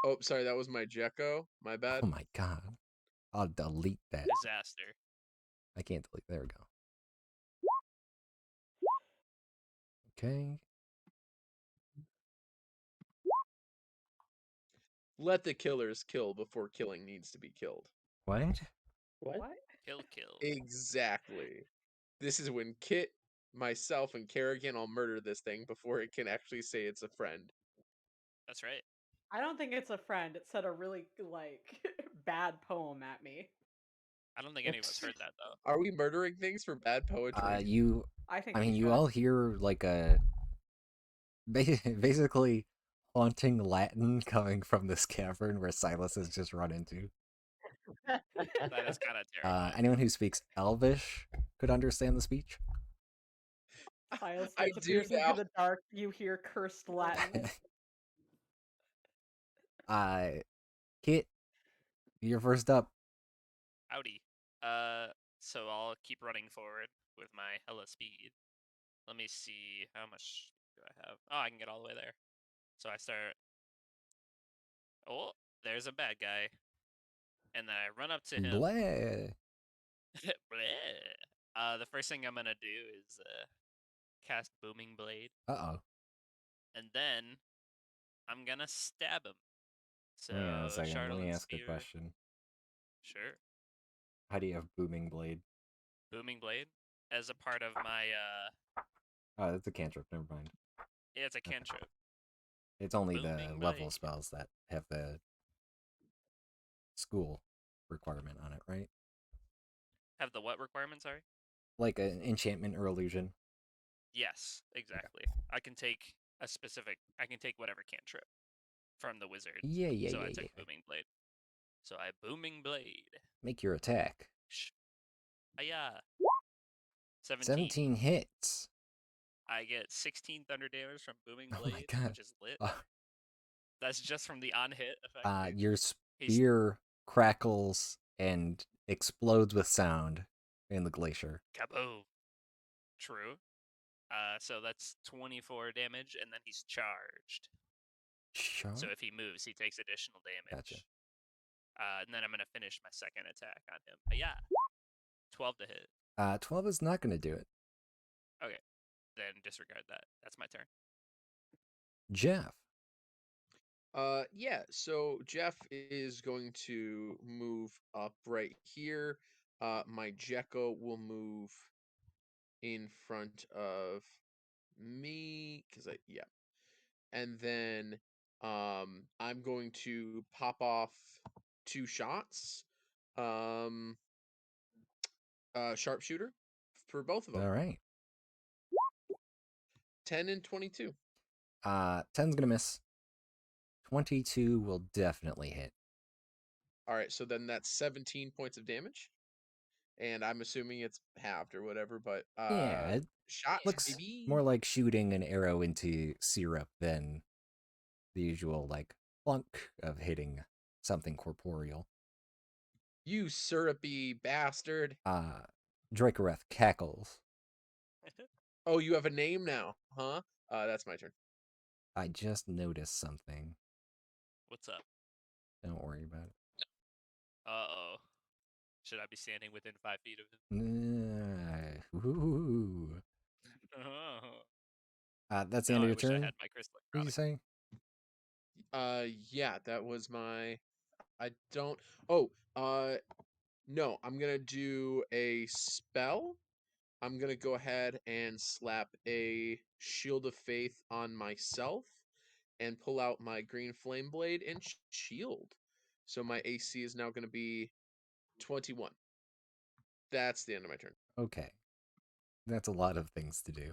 Oh, sorry, that was my Jekko. My bad. Oh my god. I'll delete that. Disaster. I can't delete. There we go. Okay. Let the killers kill before killing needs to be killed. What? What? Kill. Exactly. This is when Kit, myself, and Kerrigan all murder this thing before it can actually say it's a friend. That's right. I don't think it's a friend. It said a really bad poem at me. I don't think any of us heard that though. Are we murdering things for bad poetry? I mean, you should. all hear like a basically haunting Latin coming from this cavern where Silas has just run into. That is kind of terrifying. Anyone who speaks Elvish could understand the speech. Silas I do disappears now. into the dark. You hear cursed Latin. Kit, you're first up. Howdy. So I'll keep running forward with my hella speed. Let me see how much do I have. Oh, I can get all the way there. So I start. Oh, there's a bad guy, and then I run up to him. Bleh. The first thing I'm gonna do is cast Booming Blade, Uh-oh. and then I'm gonna stab him. So Hang on a second. Let me Charlotte ask a Spear. question. Sure. How do you have Booming Blade? Booming Blade as a part of my Oh, that's a cantrip. Never mind. yeah, it's a Okay. cantrip. It's only the Booming level Blade. spells that have the school requirement on it, right? Have the what requirement, sorry? Like an enchantment or illusion. Yes, exactly. I can take whatever cantrip from the wizard. Yeah, yeah, So yeah, I yeah. took Booming Blade. So I Booming Blade. Make your attack. Aya. 17. 17 hits. I get 16 thunder damage from Booming Oh my Blade, god. which is lit. That's just from the on hit effect. Your spear crackles and explodes with sound in the glacier. Kaboom. True. So that's 24 damage, and then he's charged. Sure. So if he moves, he takes additional damage. Gotcha. And then I'm gonna finish my second attack on him. Yeah. 12 to hit. 12 is not going to do it. Okay. Then disregard that. That's my turn. Jeff. Yeah, so Jeff is going to move up right here. My Jekko will move in front of me yeah. And then I'm going to pop off 2 shots. Sharpshooter for both of them. All right. 10 and 22. 10's going to miss. 22 will definitely hit. All right, so then that's 17 points of damage. And I'm assuming it's halved or whatever, but Yeah, it shots, looks baby. more like shooting an arrow into syrup than the usual, like, plunk of hitting something corporeal. You syrupy bastard. Dracoreth cackles. Oh, you have a name now, huh? That's my turn. I just noticed something. What's up? Don't worry about it. Uh-oh. Should I be standing within 5 feet of him? Ooh. That's the No, end of I your wish I turn? had my crystal What are you chronicle. saying? Yeah, that was my. I don't. Oh, no. I'm gonna do a spell. I'm gonna go ahead and slap a Shield of Faith on myself, and pull out my Green Flame Blade and shield. So my AC is now gonna be 21. That's the end of my turn. Okay. That's a lot of things to do.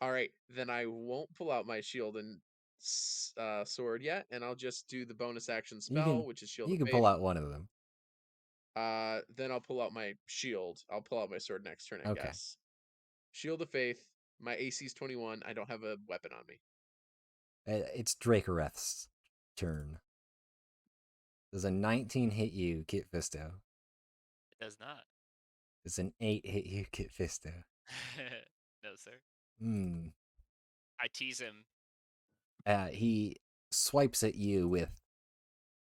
All right, then I won't pull out my shield and sword yet, and I'll just do the bonus action spell, which is Shield You of can Faith. pull out one of them. Then I'll pull out my shield. I'll pull out my sword next turn, I Okay. guess. Shield of Faith. My AC is 21. I don't have a weapon on me. It's Dracoreth's turn. Does a 19 hit you, Kit Fisto? It does not. Does an 8 hit you, Kit Fisto? No, sir. Hmm. I tease him. He swipes at you with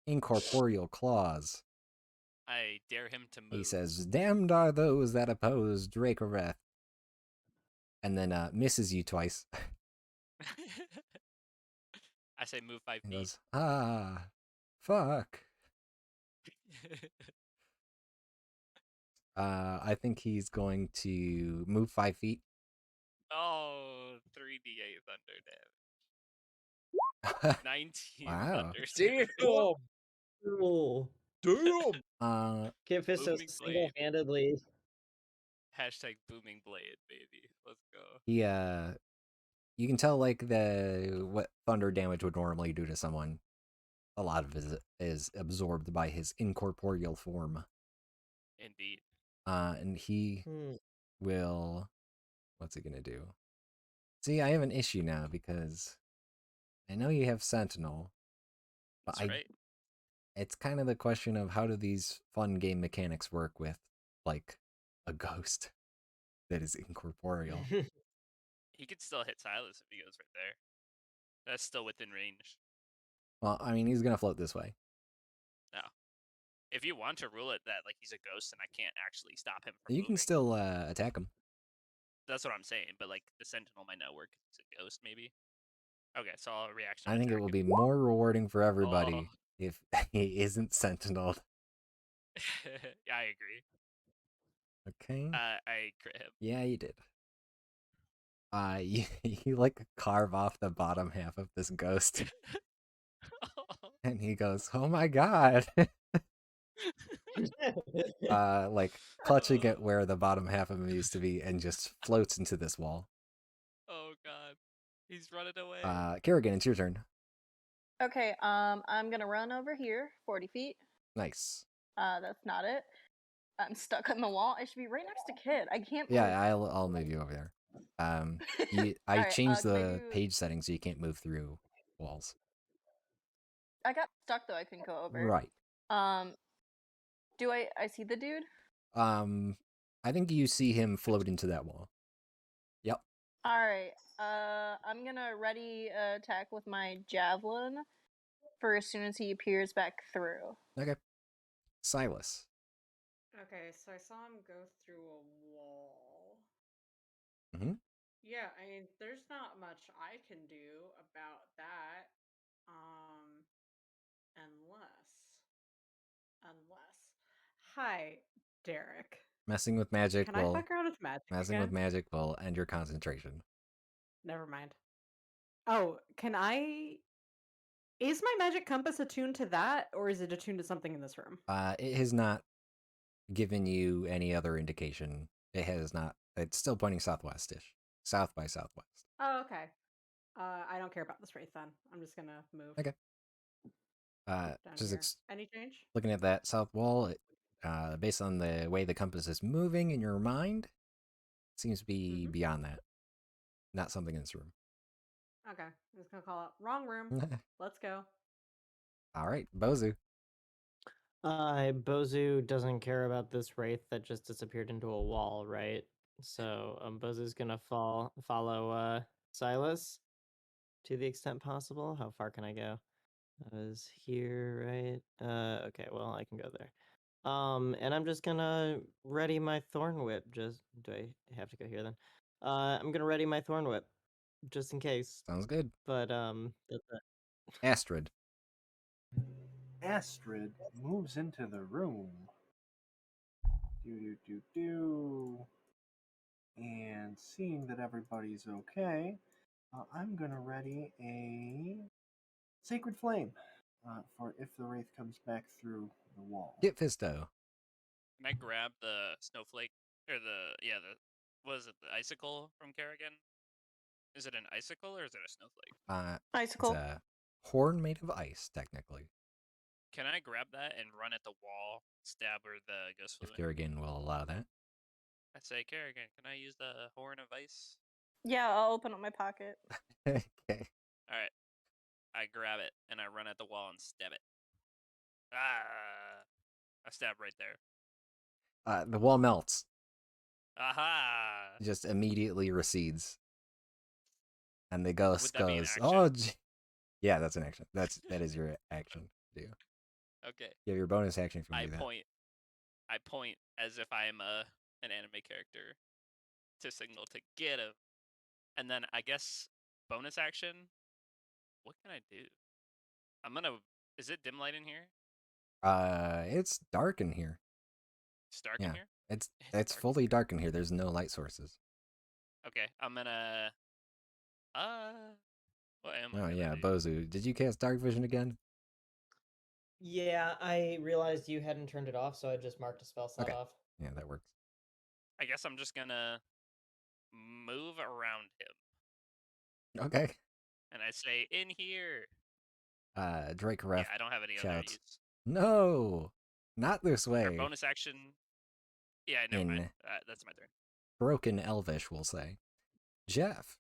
incorporeal claws. I dare him to move. He says, "Damned are those that oppose Dracoreth." And then misses you twice. I say move 5 He feet. goes, fuck. I think he's going to move 5 feet. Oh, 3d8 thunder damage. 19 Wow. thunder Damn! damage. Ooh. Damn! Kid Fisto Booming blade. single-handedly. Hashtag booming blade, baby. Let's go. He you can tell like what thunder damage would normally do to someone. A lot of it is absorbed by his incorporeal form. Indeed. And he will. What's he gonna do? See, I have an issue now because I know you have Sentinel, but That's right. it's kind of the question of how do these fun game mechanics work with, like, a ghost that is incorporeal. He could still hit Silas if he goes right there. That's still within range. Well, I mean, he's gonna float this way. No. If you want to rule it that like he's a ghost and I can't actually stop him from You moving. can still attack him. That's what I'm saying. But like the Sentinel might not work. It's a ghost, maybe. Okay, so I'll reaction. I think it attack will him. be more rewarding for Oh. everybody if he isn't sentineled. Yeah, I agree. Okay. I crit him. Yeah, you did. You like carve off the bottom half of this ghost, and he goes, "Oh my god!" Like clutching it where the bottom half of him used to be, and just floats into this wall. Oh god, he's running away. Kerrigan, it's your turn. Okay, I'm gonna run over here, 40 feet. Nice. That's not it. I'm stuck on the wall. I should be right next to Kid. I can't move. Yeah, I'll move you over there. I Alright, changed can I the do- page settings so you can't move through walls. I got stuck though, I couldn't go over. Right. Do I see the dude? I think you see him float into that wall. Yep. Alright, I'm gonna ready attack with my javelin for as soon as he appears back through. Okay. Silas. Okay, so I saw him go through a wall. Mhm. Yeah, I mean, there's not much I can do about that. Unless. Hi, Derek. Messing with magic Can I fuck around with magic messing again? with magic will end your concentration. Never mind. Oh, can I? Is my magic compass attuned to that, or is it attuned to something in this room? It has not given you any other indication. It has not. It's still pointing southwestish. South by southwest. Oh, okay. I don't care about this wraith then. I'm just gonna move. Okay. Down Just here. Any change? looking at that south wall, based on the way the compass is moving in your mind, it seems to be beyond that. Not something in this room. Okay, I'm just gonna call it wrong room. Let's go. All right, Bozu. Bozu doesn't care about this wraith that just disappeared into a wall, right? So Bozu's gonna follow Silas to the extent possible. How far can I go? I was here, right? Okay, well I can go there. And I'm just gonna ready my thorn whip. Just do I have to go here then? I'm gonna ready my thorn whip, just in case. Sounds good. But that's it. Astrid. Astrid moves into the room. Do. And seeing that everybody's okay, I'm gonna ready a sacred flame for if the wraith comes back through the wall. Get Fisto. Can I grab the snowflake or the what is it, the icicle from Kerrigan? Is it an icicle or is it a snowflake? Icicle. It's a horn made of ice, technically. Can I grab that and run at the wall, stab her the ghost If fluid? Kerrigan will allow that. I say, Kerrigan, can I use the horn of ice? Yeah, I'll open up my pocket. Okay. All right. I grab it and I run at the wall and stab it. Ah! I stab right there. The wall melts. Aha! It just immediately recedes. And the ghost Would that be an goes, action? "Oh, yeah, that's an action. That is your action. Do Okay. you have your bonus action if you I do that? point as if I am an anime character to signal to get him. And then I guess bonus action. What can I do? Is it dim light in here? It's dark in here. It's dark Yeah. in here? It's dark fully dark in here. There's no light sources. Okay, I'm gonna what am I Oh gonna yeah, do? Bozu. Did you cast dark vision again? Yeah, I realized you hadn't turned it off, so I just marked a spell slot Okay. off. Yeah, that works. I guess I'm just gonna move around him. Okay. And I say, in here. Drake Yeah, Ref I don't have any other shouts, use. "No, not this Or way." bonus action. Yeah, never mind. That's my turn. Broken Elvish will say. Jeff.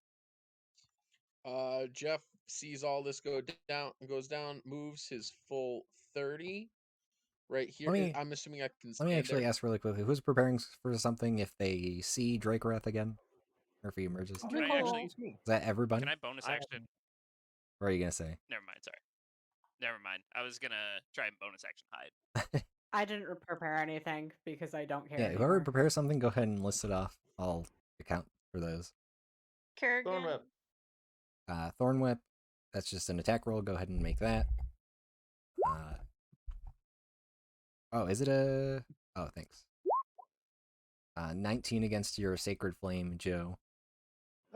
Jeff sees all this goes down, moves his full 30 right here. I'm assuming I can Let me stand actually there. ask really quickly. Who's preparing for something if they see Drake Wrath again? Or if he emerges? Oh, Can I cool. actually? It's me. Is that everybody? Can I bonus action? What are you going to say? Never mind. Sorry. Never mind. I was gonna try and bonus action hide. I didn't prepare anything because I don't care Yeah, anymore. whoever prepares something, go ahead and list it off. I'll account for those. Kerrigan. Thorn Whip. Thorn Whip, that's just an attack roll. Go ahead and make that. Oh, is it a... Oh, thanks. 19 against your Sacred Flame, Joe.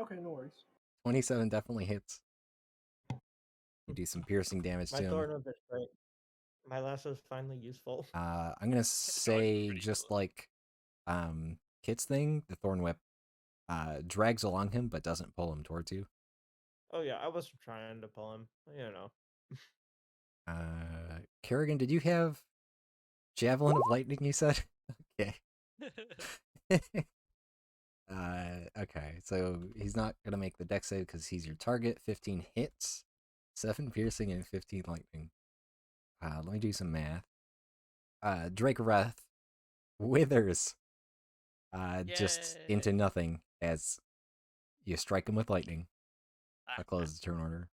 Okay, no worries. 27 definitely hits. You do some piercing damage My to him. Thorn Whip is great. My lasso is finally useful. I'm gonna say, pretty just cool. like Kit's thing, the Thorn Whip drags along him but doesn't pull him towards you. Oh yeah, I was trying to pull him. You know. Kerrigan, did you have Javelin of Lightning, you said? Okay. Okay, so he's not gonna make the dex save because he's your target. 15 hits, 7 piercing, and 15 lightning. Let me do some math. Drake Wrath withers just Yay. into nothing as you strike him with lightning. Ah, That closes the turn order.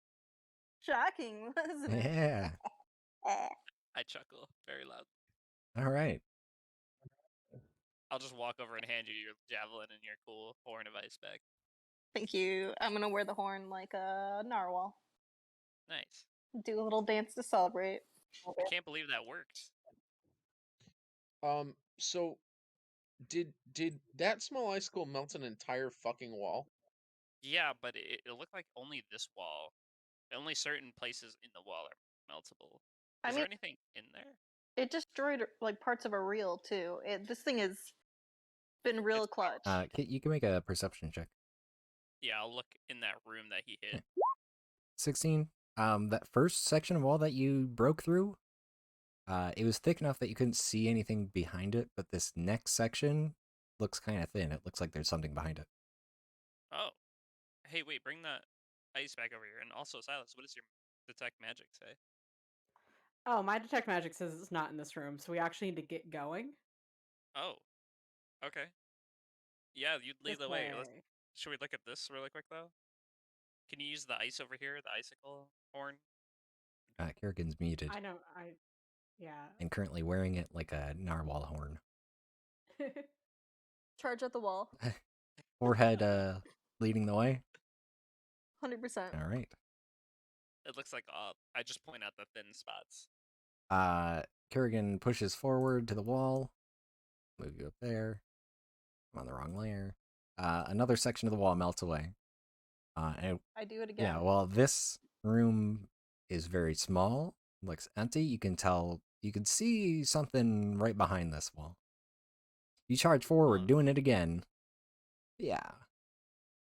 Shocking, wasn't it? Yeah. I chuckle very loud. All right. I'll just walk over and hand you your javelin and your cool horn of ice back. Thank you. I'm gonna wear the horn like a narwhal. Nice. Do a little dance to celebrate. I can't believe that worked. So did that small icicle melt an entire fucking wall? Yeah, but it looked like only this wall. Only certain places in the wall are meltable. I Is there mean- anything in there? It destroyed like parts of a reel too. This thing has been real It's clutch. Kit, you can make a perception check. Yeah, I'll look in that room that he hid. 16. That first section of wall that you broke through, it was thick enough that you couldn't see anything behind it, but this next section looks kind of thin. It looks like there's something behind it. Oh. Hey, wait, bring that ice back over here. And also, Silas, what does your detect magic say? Oh, my detect magic says it's not in this room, so we actually need to get going. Oh. Okay. Yeah, you'd lead This the way. way. Should we look at this really quick, though? Can you use the ice over here, the icicle horn? Kerrigan's muted I know. Yeah. and currently wearing it like a narwhal horn. Charge at the wall. Forehead leading the way. 100%. All right. It looks like I just point out the thin spots. Kerrigan pushes forward to the wall. Move you up there. I'm on the wrong layer. Another section of the wall melts away. And I do it again. yeah, well, this room is very small, looks empty. You can see something right behind this wall. You charge forward, Huh. doing it again. Yeah.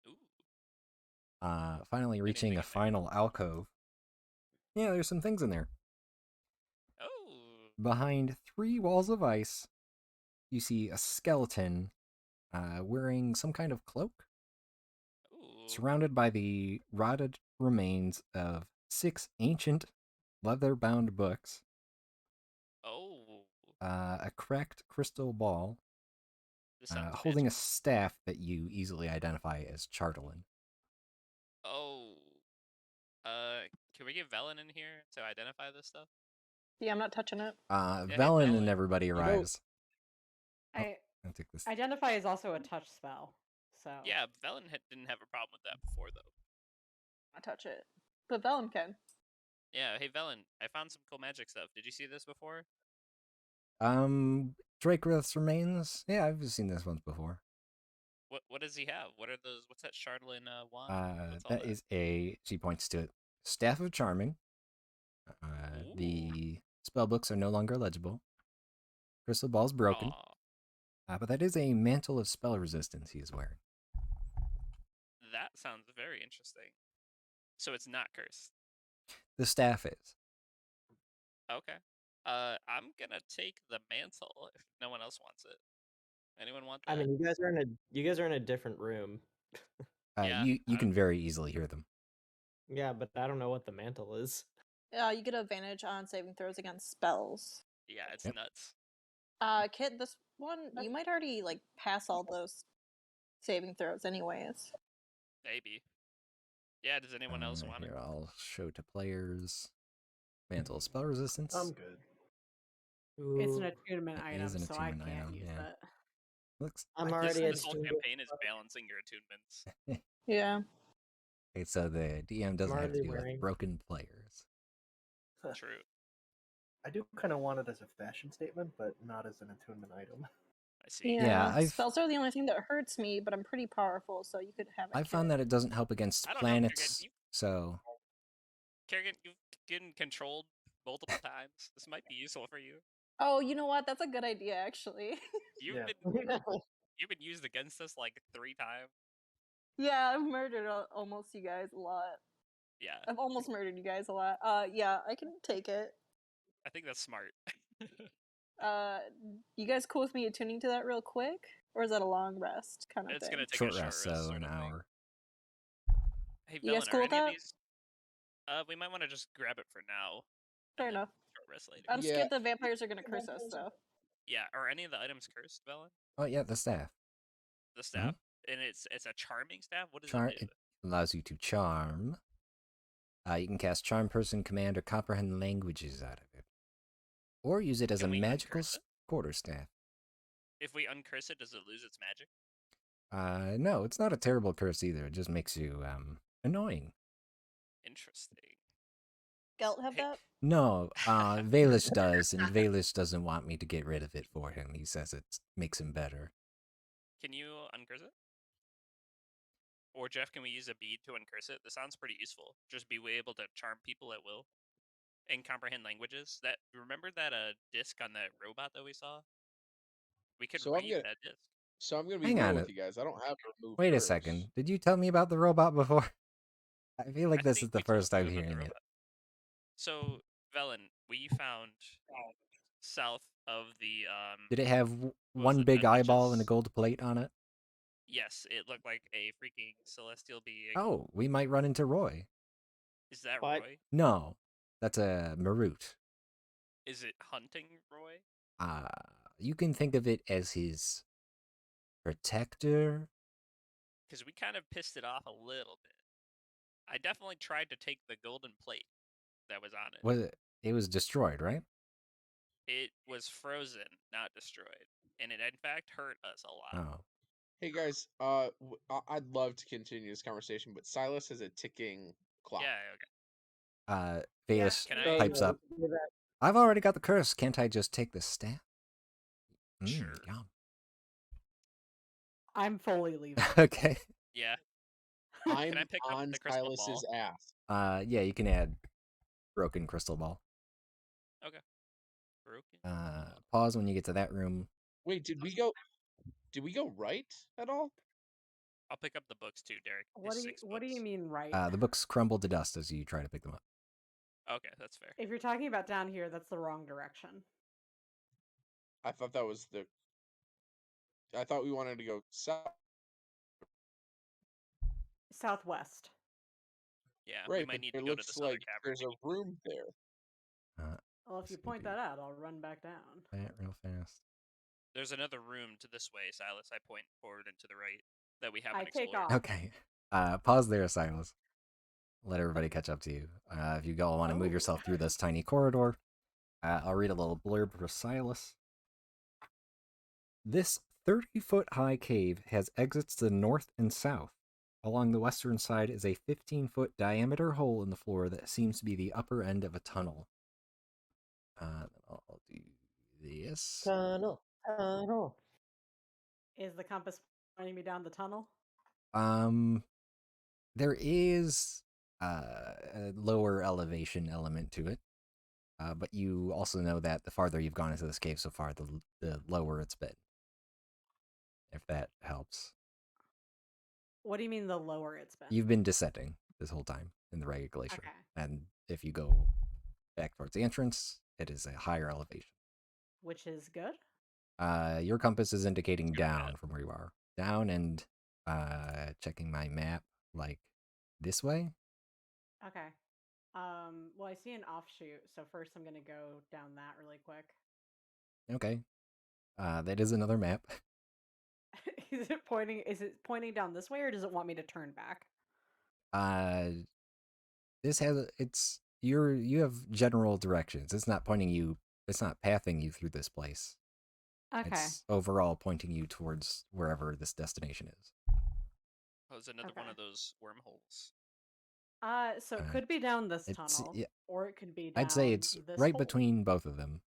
Ooh. Finally reaching Anything a in there? final alcove. Yeah, there's some things in there. Oh. Behind 3 walls of ice, you see a skeleton wearing some kind of cloak, Ooh. surrounded by the rotted remains of 6 ancient leather-bound books, Oh. a cracked crystal ball, This sounds holding a magical. staff that you easily identify as Chartelin. Oh. Can we get Velen in here to identify this stuff? Yeah, I'm not touching it. hey, Velen and Velen. everybody know- arrives. I I'll take this. identify is also a touch spell, so Yeah, Velen didn't have a problem with that before, though. I touch it. But Vellum can. Yeah, hey, Velen, I found some cool magic stuff. Did you see this before? Drakerith's remains. Yeah, I've seen this once before. What does he have? What are those? What's that Chardelin wand? What's all That is a. She points to it. Staff of Charming. The spell books are no longer legible. Crystal ball's broken. Aw, But that is a mantle of spell resistance he is wearing. that sounds very interesting. So it's not cursed. The staff is. Okay. I'm gonna take the mantle if no one else wants it. Anyone want that? I mean, you guys are in a different room. Yeah, You I can very easily hear them. Yeah, but I don't know what the mantle is. You get advantage on saving throws against spells. Yeah, it's Yep. nuts. Kit, this one you might already like pass all those saving throws anyways. Maybe. Yeah, does anyone else want Here, it? I'll show to players. Mantle of spell resistance. I'm good. it's an Ooh. attunement It item, is an so I attunement can't item, use yeah. it. Looks. I'm This, already this whole attuned. campaign is balancing your attunements. Yeah. Okay, so the DM doesn't have to already do with wearing. broken players. True. I do kind of want it as a fashion statement, but not as an attunement item. I see. Yeah, I've- spells are the only thing that hurts me, but I'm pretty powerful, so you could have it. I found that it doesn't help against I don't know, Kerrigan. planets. So Kerrigan, you've been controlled multiple times. This might be useful for you. Oh, you know what? That's a good idea, actually. You've Yeah. been used against us like 3 times. Yeah, I've murdered almost you guys a lot. Yeah, I've almost murdered you guys a lot. Yeah, I can take it. I think that's smart. You guys cool with me attuning to that real quick? Or is that a long rest kind of It's thing? gonna take short a short rest, rest, so sort an of thing. hour. Hey, You guys Velen, cool are with any of that? these? We might want to just grab it for now. Fair and then enough. short rest later. I'm Yeah. scared the vampires are gonna curse us, though. Yeah, are any of the items cursed, Velen? Oh yeah, the staff. The staff, and it's a charming staff. What does Charm. it do? It allows you to charm. You can cast Charm Person, Command, or Comprehend languages out of it, or use it as Can a we magical uncurse it? quarterstaff. If we uncurse it, does it lose its magic? No, it's not a terrible curse either. It just makes you annoying. Interesting. Gelt have Hey, that? No, Valish does, and Valish doesn't want me to get rid of it for him. He says it makes him better. Can you uncurse it? Or Jeff, can we use a bead to uncurse it? This sounds pretty useful. Just be able to charm people at will and comprehend languages. That remember that disc on that robot that we saw? We could So I'm read gonna that disc. so I'm gonna be Hang real on with you guys. I don't have to remove Wait a curse. second. Did you tell me about the robot before? I feel like I this think is the we told first time you about the hearing it. robot. So, Velen, we found south of the Did it have was one it, big that eyeball and a beaches? gold plate on it? Yes, it looked like a freaking celestial being. Oh, we might run into Roy. Is that What? Roy? No, that's a Marut. Is it hunting Roy? You can think of it as his protector. Because we kind of pissed it off a little bit. I definitely tried to take the golden plate that was on it. Was it? It was destroyed, right? It was frozen, not destroyed, and it in fact hurt us a lot. Oh, Hey guys, I'd love to continue this conversation, but Silas has a ticking clock. Yeah, okay. Valus Can So, I- pipes no, up. we can do that. I've already got the curse. Can't I just take the staff? Sure. Yum. I'm fully leaving. Okay. Yeah. I'm Can I pick up on the crystal Silas's ball? ass. Yeah, you can add broken crystal ball. Broken. Pause when you get to that room. Wait, did we go right at all? I'll pick up the books too, Derek. What These do you 6 What do you books. mean, right? The books crumble to dust as you try to pick them up. Okay, that's fair. If you're talking about down here, that's the wrong direction. I thought that was the. I thought we wanted to go south. Southwest. Yeah, Right, we might but need it to go to looks this other like cavern. there's a room there. Well, if you This will point be that out, I'll run back down. that real fast. There's another room to this way, Silas. I point forward and to the right that we haven't I take explored. off. Okay. Pause there, Silas. Let everybody catch up to you. If you all want to move Oh. yourself through this tiny corridor, I'll read a little blurb for Silas. This 30-foot high cave has exits to the north and south. Along the western side is a 15-foot diameter hole in the floor that seems to be the upper end of a tunnel. I'll do this. Tunnel. Is the compass pointing me down the tunnel? There is a lower elevation element to it, but you also know that the farther you've gone into this cave so far, the lower it's been. If that helps. What do you mean the lower it's been? You've been descending this whole time in the Ragged Glacier, Okay. and if you go back towards the entrance, it is a higher elevation. Which is good. Your compass is indicating Good down map. from where you are. Down and checking my map, like this way. Okay. Well, I see an offshoot, so first I'm gonna go down that really quick. Okay. That is another map. Is it pointing down this way, or does it want me to turn back? This has you have general directions. It's not pointing you. It's not pathing you through this place. Okay. It's overall pointing you towards wherever this destination is. Oh, it's another one Okay. of those wormholes. So it could be down this tunnel, Yeah, or it could be down I'd say it's this right hole. between both of them.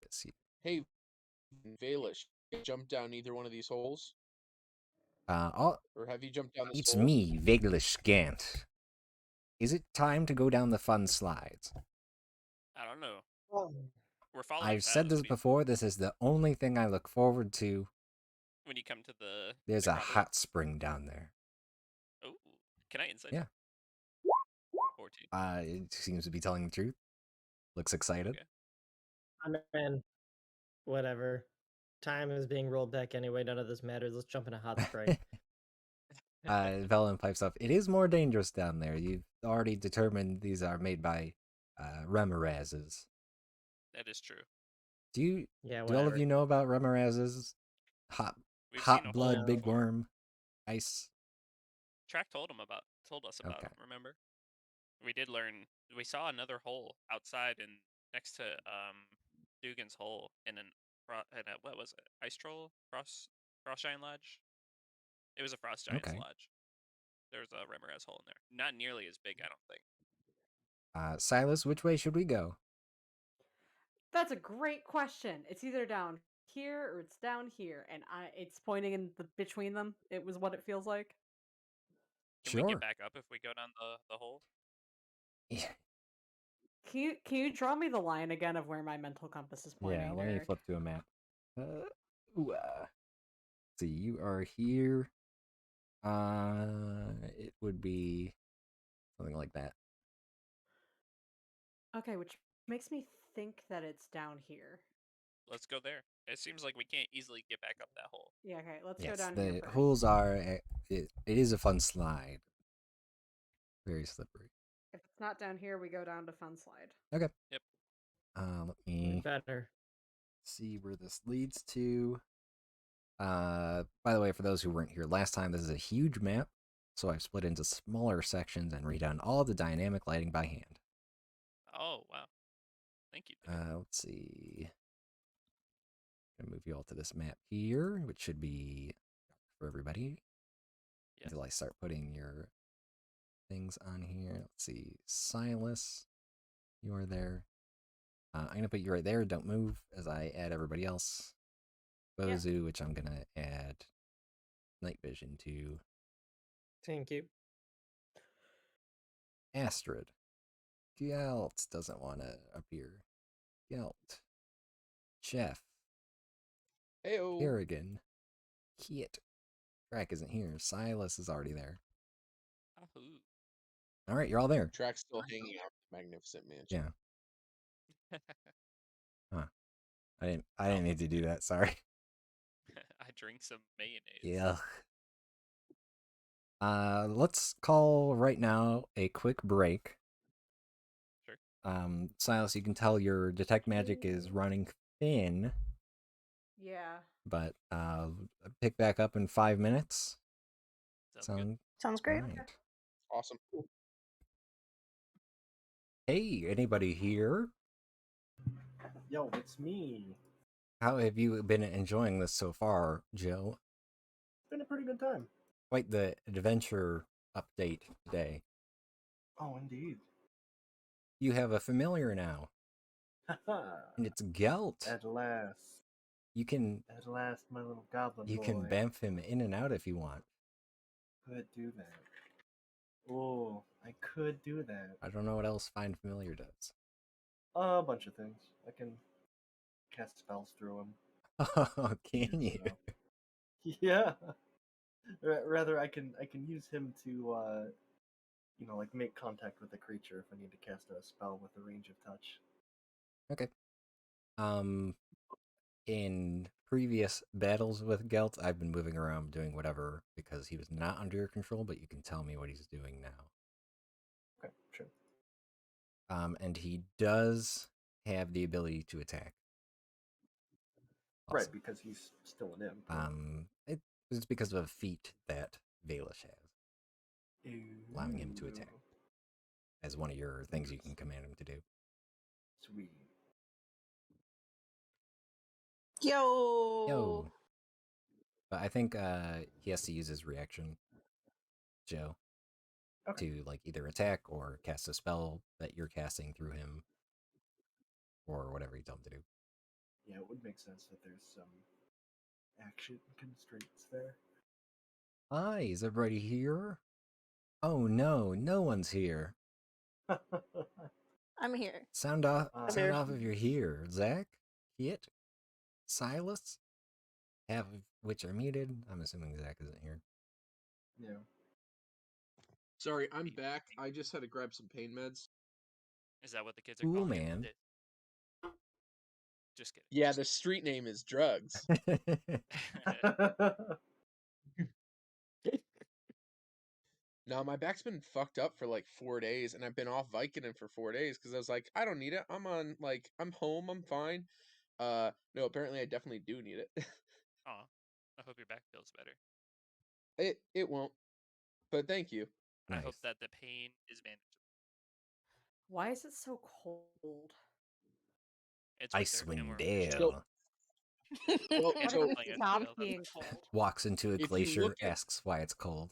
Let's see. Hey, Valish, jump down either one of these holes, Oh, or have you jumped down this it's hole? me, Viglish Gant. Is it time to go down the fun slides? I don't know. Oh, We're following I've said Silas. this before. This is the only thing I look forward to. When you come to the There's a necropolis. hot spring down there. Oh, can I insight? Yeah. 14. It seems to be telling the truth. Looks excited. Okay. I'm in. Whatever. Time is being rolled back anyway. None of this matters. Let's jump in a hot spring. Velen pipes up. It is more dangerous down there. You've already determined these are made by Remorazes. That is true. Do Yeah, all of whatever. you know about Remorazes? We've seen a Hot blood, hole big before. worm, ice. Track told us about Okay. him, remember? We did learn. We saw another hole outside and next to Dugan's hole in a what was it? Ice troll frost giant lodge. It was a frost giant's Okay. lodge. There was a Remoraz hole in there. Not nearly as big, I don't think. Silas, which way should we go? That's a great question. It's either down here or it's down here, and it's pointing in the between them. It was what it feels like. Can we get Sure. back up if we go down the hole? Yeah. Can you draw me the line again of where my mental compass is pointing? Yeah, let me Derek? flip to a map. See, you are here. It would be something like that. Okay, which makes me think that it's down here. Let's go there. It seems like we can't easily get back up that hole. Yeah, okay, let's go Yes, down here the first. holes are. It is a fun slide. Very slippery. If it's not down here, we go down to Fun Slide. Okay. Yep. Let me Better. see where this leads to. By the way, for those who weren't here last time, this is a huge map, so I've split into smaller sections and redone all the dynamic lighting by hand. Oh, wow. Thank you, Dave. Let's see. I'm gonna move you all to this map here, which should be for everybody. Yes. Until I start putting your things on here. Let's see. Silas, you are there. I'm gonna put you right there. Don't move as I add everybody else. Bozu, which I'm gonna add night vision to. Thank you. Astrid. Gelt doesn't want to appear. Gelt. Jeff. Heyo. Kerrigan. Kit. Track isn't here. Silas is already there. Ahoo. All right, you're all there. Track's still hanging out in the Magnificent Mansion. Yeah. Huh. I didn't need to do that. Sorry. I drink some mayonnaise. Yeah. Let's call right now a quick break. Sure. Silas, you can tell your detect magic is running thin, Yeah. but pick back up in 5 minutes. Sounds good. Sounds great. Right. Awesome. Hey, anybody here? Yo, it's me. How have you been enjoying this so far, Joe? It's been a pretty good time. Quite the adventure update today. Oh, indeed. You have a familiar now, Haha. and it's Gelt. At last. You can At last, my little goblin boy. bamf him in and out if you want. Could do that. Oh, I could do that. I don't know what else Find Familiar does. A bunch of things. I can cast spells through him. Oh, can you? Yeah. Rather, I can use him to, like make contact with a creature if I need to cast a spell with a range of touch. Okay. In previous battles with Gelt, I've been moving around doing whatever because he was not under your control, but you can tell me what he's doing now. Okay, sure. And he does have the ability to attack. Right, because he's still an imp. It's because of a feat that Valish has, allowing him to Ooh, attack as one of your things you can command him to do. Sweet. Yo. But I think he has to use his reaction, Joe, Okay. to like either attack or cast a spell that you're casting through him, or whatever you tell him to do. Yeah, it would make sense that there's some action constraints there. Hi, is everybody here? Oh no, no one's here. I'm here. Sound off, I'm sound here. off if you're here. Zach, Kit, Silas, half of which are muted. I'm assuming Zach isn't here. Yeah. Sorry, I'm back. I just had to grab some pain meds. Is that what the kids are Cool, calling man. it? Just kidding. Yeah, the street name is drugs. No, my back's been fucked up for like 4 days, and I've been off Vicodin for 4 days because I was like, I don't need it. I'm home. I'm fine. No, apparently I definitely do need it. Aw, I hope your back feels better. It won't, but thank you. I hope Nice. that the pain is manageable. Why is it so cold? It's winter, Icewind and we're Dale Well, What so if playing it a stops field. being cold? walks into a if you glacier, look at asks why it's cold.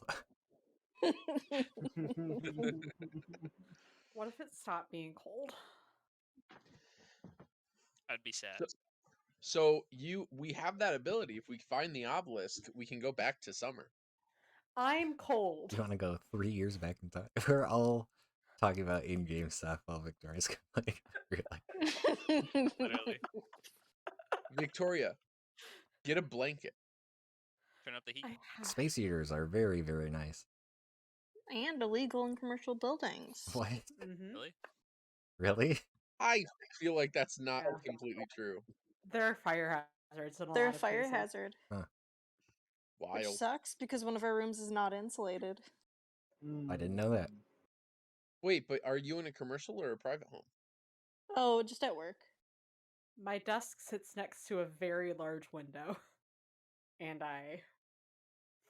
What if it stopped being cold? I'd be sad. we have that ability. If we find the obelisk, we can go back to summer. I'm cold. You want to go 3 years back in time? We're all talking about in-game stuff while Victoria's like, really? Literally. Victoria, get a blanket. Turn up the heat. I have Space eaters are very, very nice. And illegal in commercial buildings. What? Mm-hmm. Really? Really? I feel like that's not Yeah. completely true. There are fire hazards in a They're lot a of fire cases. hazard. Which Wild. sucks because one of our rooms is not insulated. I didn't know that. Wait, but are you in a commercial or a private home? Oh, just at work. My desk sits next to a very large window, and I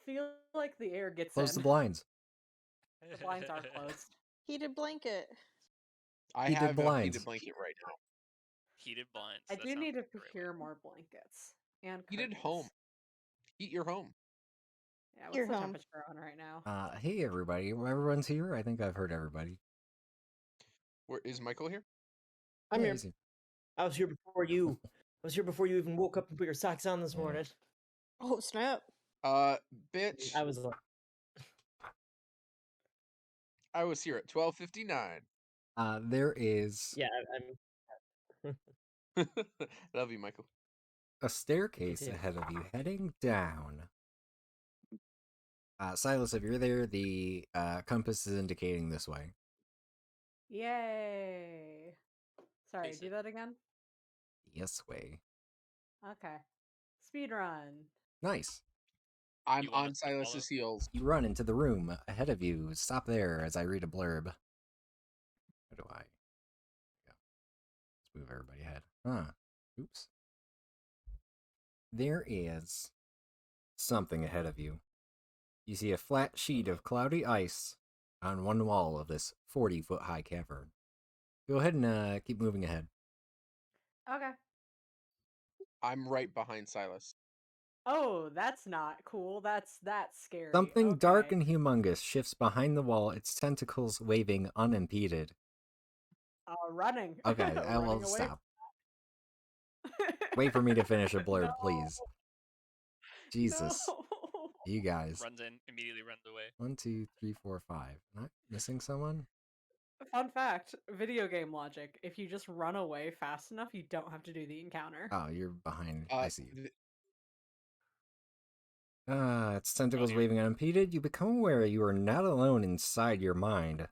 feel like the air gets Close the in. blinds. The blinds are closed. Heated blanket. I Heated have a blinds. heated blanket right now. Heated blinds. I that do need to sounds great. procure more blankets and Heated curtains. home. Heat your home. Yeah, what's Your the home. temperature on right now? Hey everybody. Well, everyone's here? I think I've heard everybody. Where is Michael here? I'm Yeah, here. he's here. I was here before you. I was here before you even woke up and put your socks on this Yeah. morning. Oh, snap. Bitch. I was like, I was here at 12:59. There is yeah, I'm. Love you, Michael. a staircase too. ahead of you heading down. Silas, if you're there, the compass is indicating this way. Yay! Sorry, Face do it. that again? Yes way. Okay. Speed run. Nice. I'm You want on us to follow? Silas's heels. You run into the room ahead of you. Stop there as I read a blurb. How do I? Yeah. Let's move everybody ahead. Oops. There is something ahead of you. You see a flat sheet of cloudy ice on one wall of this 40-foot high cavern. Go ahead and keep moving ahead. Okay. I'm right behind Silas. Oh, that's not cool. That's scary. Something dark Okay. and humongous shifts behind the wall, its tentacles waving unimpeded. Running. Okay, I will Running away. stop. Wait for me to finish a blurb, No. please. Jesus. No. You guys. Runs in, immediately runs away. 1, 2, 3, 4, 5. Not missing someone? Fun fact, video game logic. If you just run away fast enough, you don't have to do the encounter. Oh, you're behind. I see you. th- Its tentacles here. waving unimpeded. You become aware you are not alone inside your mind.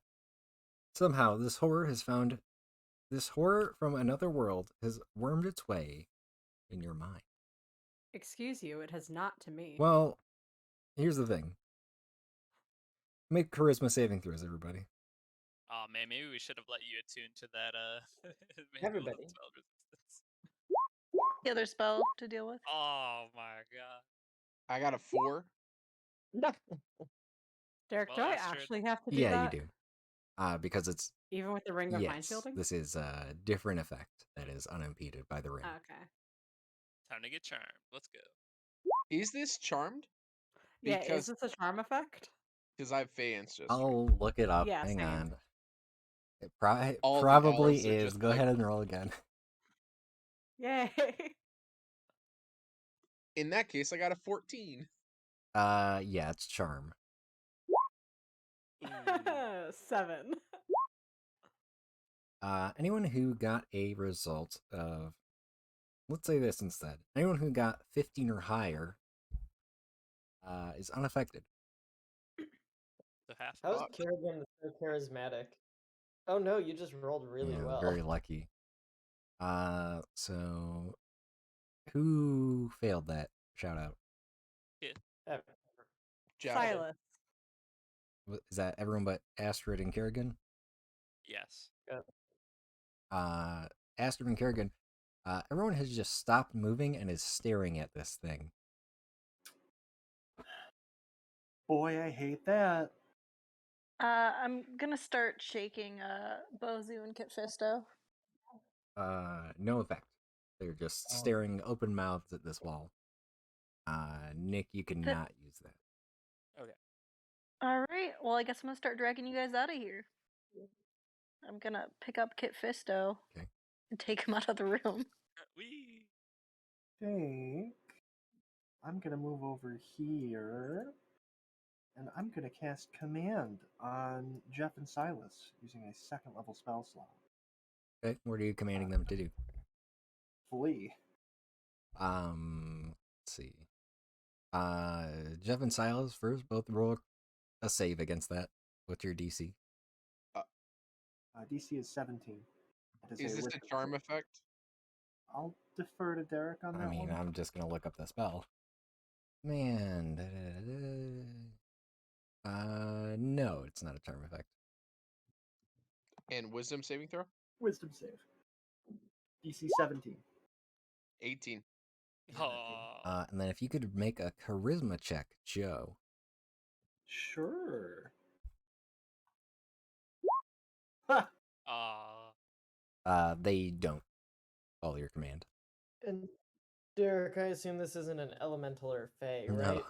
Somehow, this horror from another world has wormed its way in your mind. Excuse you, it has not to me. Well, here's the thing. Make charisma saving throws, everybody. Oh man, maybe we should have let you attune to that manual Everybody. spell resistance. The other spell to deal with. Oh my god. I got a 4. No. Derek, Well, do I Astrid- actually have to do Yeah, that? you do. Because it's Even with the ring of mind yes, shielding? this is a different effect that is unimpeded by the ring. Okay. Time to get charmed. Let's go. Is this charmed? Yeah, is Because this a charm effect? I have Fey ancestry. I'll look it up. Yeah, Hang same. on. It All the probably elves are is. just Go like- ahead and roll again. Yay! In that case, I got a 14. Yeah, it's charm. Ooh. 7. Anyone who got a result of, let's say this instead. Anyone who got 15 or higher is unaffected. So half. How is Fuck. Kerrigan so charismatic? Oh no, you just rolled really Yeah, well. very lucky. So who failed that? Shout out. Oh, Javelin. Silas. Is that everyone but Astrid and Kerrigan? Yes. Astrid and Kerrigan, everyone has just stopped moving and is staring at this thing. Boy, I hate that. I'm gonna start shaking Bozu and Kit Fisto. No effect. They're just staring open mouthed at this wall. Nick, you cannot use that. Okay. Alright, well I guess I'm gonna start dragging you guys out of here. I'm gonna pick up Kit Fisto Okay. and take him out of the room. Wee. Think I'm gonna move over here, and I'm gonna cast Command on Jeff and Silas using a second level spell slot. Okay, what are you commanding them to do? Flee. Let's see. Jeff and Silas first both roll a save against that. What's your DC? DC is 17. It Is a this a wisdom charm save. effect? I'll defer to Derek on that I mean, one. I'm just gonna look up the spell. Man, no, it's not a charm effect. And wisdom saving throw? Wisdom save. DC 17. 18. Aw. And then if you could make a charisma check, Joe. Sure. Ha! Aw. They don't follow your command. and Derek, I assume this isn't an elemental or fey, No. right?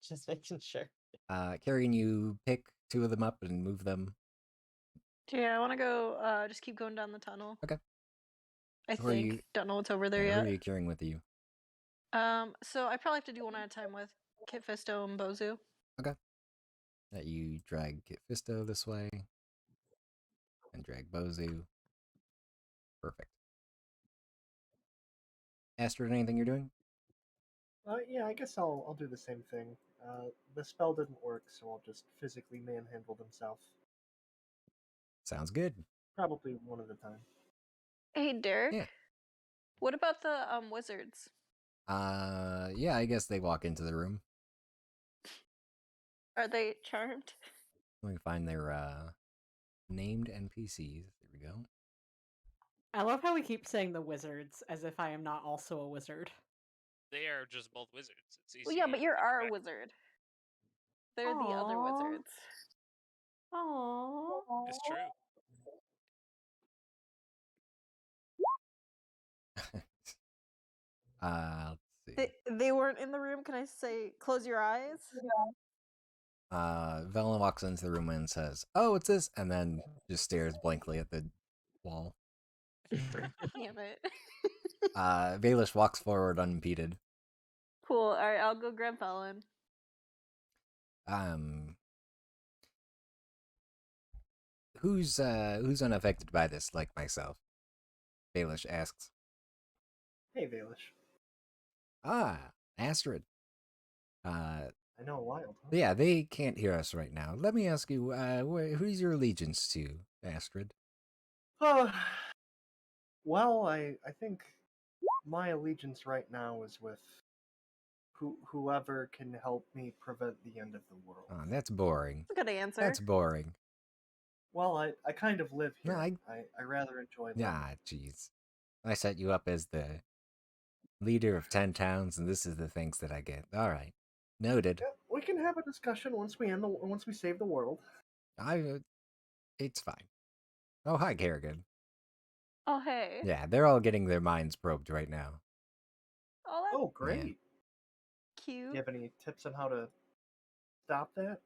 Just making sure. Carrie, you pick two of them up and move them. Yeah, I wanna go just keep going down the tunnel. Okay. I Who are think. you- Don't know what's over there Who yet. are you carrying with you? So I probably have to do one at a time with Kit Fisto and Bozu. That you drag Kit Fisto this way and drag Bozu. Perfect. Astrid, anything you're doing? Yeah, I guess I'll do the same thing. The spell didn't work, so I'll just physically manhandle themselves. Sounds good. Probably one at a time. Hey Derek. Yeah. What about the wizards? Yeah, I guess they walk into the room. Are they charmed? Let me find their named NPCs. There we go. I love how we keep saying the wizards as if I am not also a wizard. They are just both wizards. It's easy. Well, yeah, but you're to our track. wizard. They're the other Aw. wizards. Aww. It's true. Let's see. They weren't in the room. Can I say close your eyes? Velen walks into the room and says, "Oh, it's this," and then just stares blankly at the wall. Damn it. Valish walks forward unimpeded. Cool. All right, I'll go grab Felon. Who's unaffected by this, like myself? Valish asks. Hey, Valish. Astrid. I know, wild. Huh? Yeah, they can't hear us right now. Let me ask you, who's your allegiance to, Astrid? Well, I think my allegiance right now is with whoever can help me prevent the end of the world. Oh, that's boring. That's a good answer. That's boring. Well, I kind of live No, here. I rather enjoy living. Ah, jeez. I set you up as the leader of 10 towns, and this is the things that I get. All right. Noted. Yeah, we can have a discussion once we save the world. It's fine. Oh, hi, Kerrigan. Oh, hey. Yeah, they're all getting their minds probed right now. Oh, that's Oh, great. Do cute. you have any tips on how to stop that?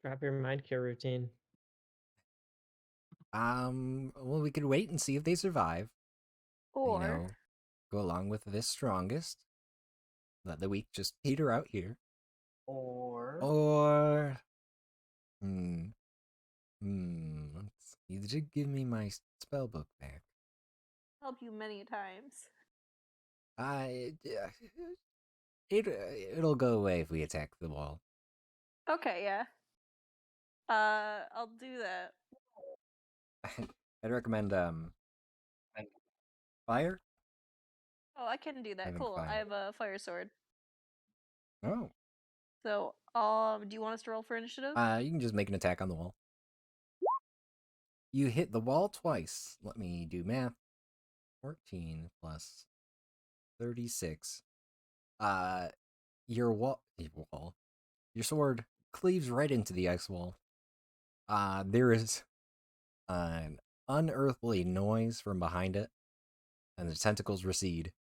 Drop your mind cure routine. Well, we could wait and see if they survive. Or Go along with this strongest. Let the weak just peter out here. Or Let's you did give me my spell book back. help you many times. It'll go away if we attack the wall. Okay, yeah. I'll do that. I'd recommend fire. Oh, I can do that. I think Cool. I fire. have a fire sword. Oh, So, do you want us to roll for initiative? you can just make an attack on the wall. You hit the wall twice. Let me do math. 14 plus 36. Your your sword cleaves right into the ice wall. There is an unearthly noise from behind it, and the tentacles recede.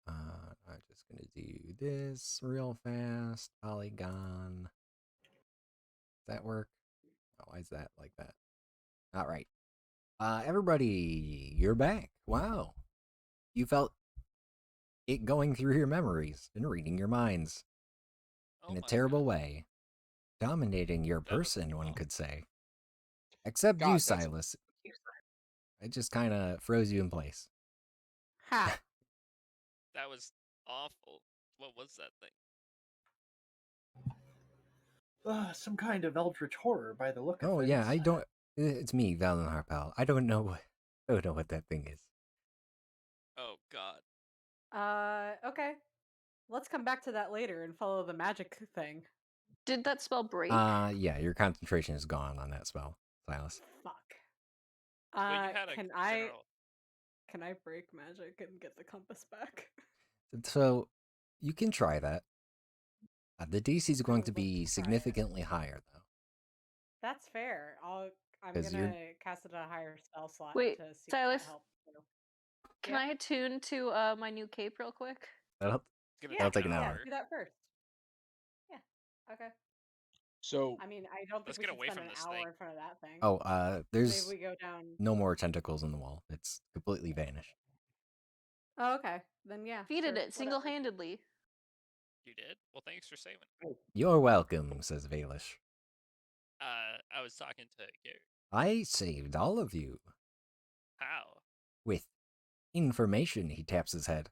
I'm just gonna do this real fast. Polygon. Does that work? Oh, why is that like that? All right. Everybody, you're back. Wow. You felt it going through your memories and reading your minds Oh in a my terrible God. way, dominating your That was person, one cool. could say. Except you, God, that's Silas. It just kind of froze you in place. Ha! That was awful. What was that thing? some kind of eldritch horror by the look of Oh things. yeah, I don't. It's me, Valen Harpal. I don't know. I don't know what that thing is. Oh God. Okay. Let's come back to that later and follow the magic thing. Did that spell break? Yeah, your concentration is gone on that spell, Silas. Fuck. Well, you had a Can general. I break magic and get the compass back? So you can try that. The DC is I going would to love be to try it. significantly higher, though. That's fair. I'm 'Cause you're- gonna cast it at a higher spell slot Wait, to see if Silas, that helps too. can Yeah. I attune to my new cape real quick? That'll, It's gonna Yeah, that'll take take an yeah, hour. do that first. Yeah. Okay. so. I mean, I don't think Let's we get should away spend from an this hour thing. in front of that thing. Oh, Maybe there's we go down. no more tentacles in the wall. It's completely vanished. Oh, okay. Then yeah. Defeated sure, it whatever. single-handedly. You did? Well, thanks for saving. You're welcome, says Valish. I was talking to Gary. I saved all of you. How? With information, he taps his head.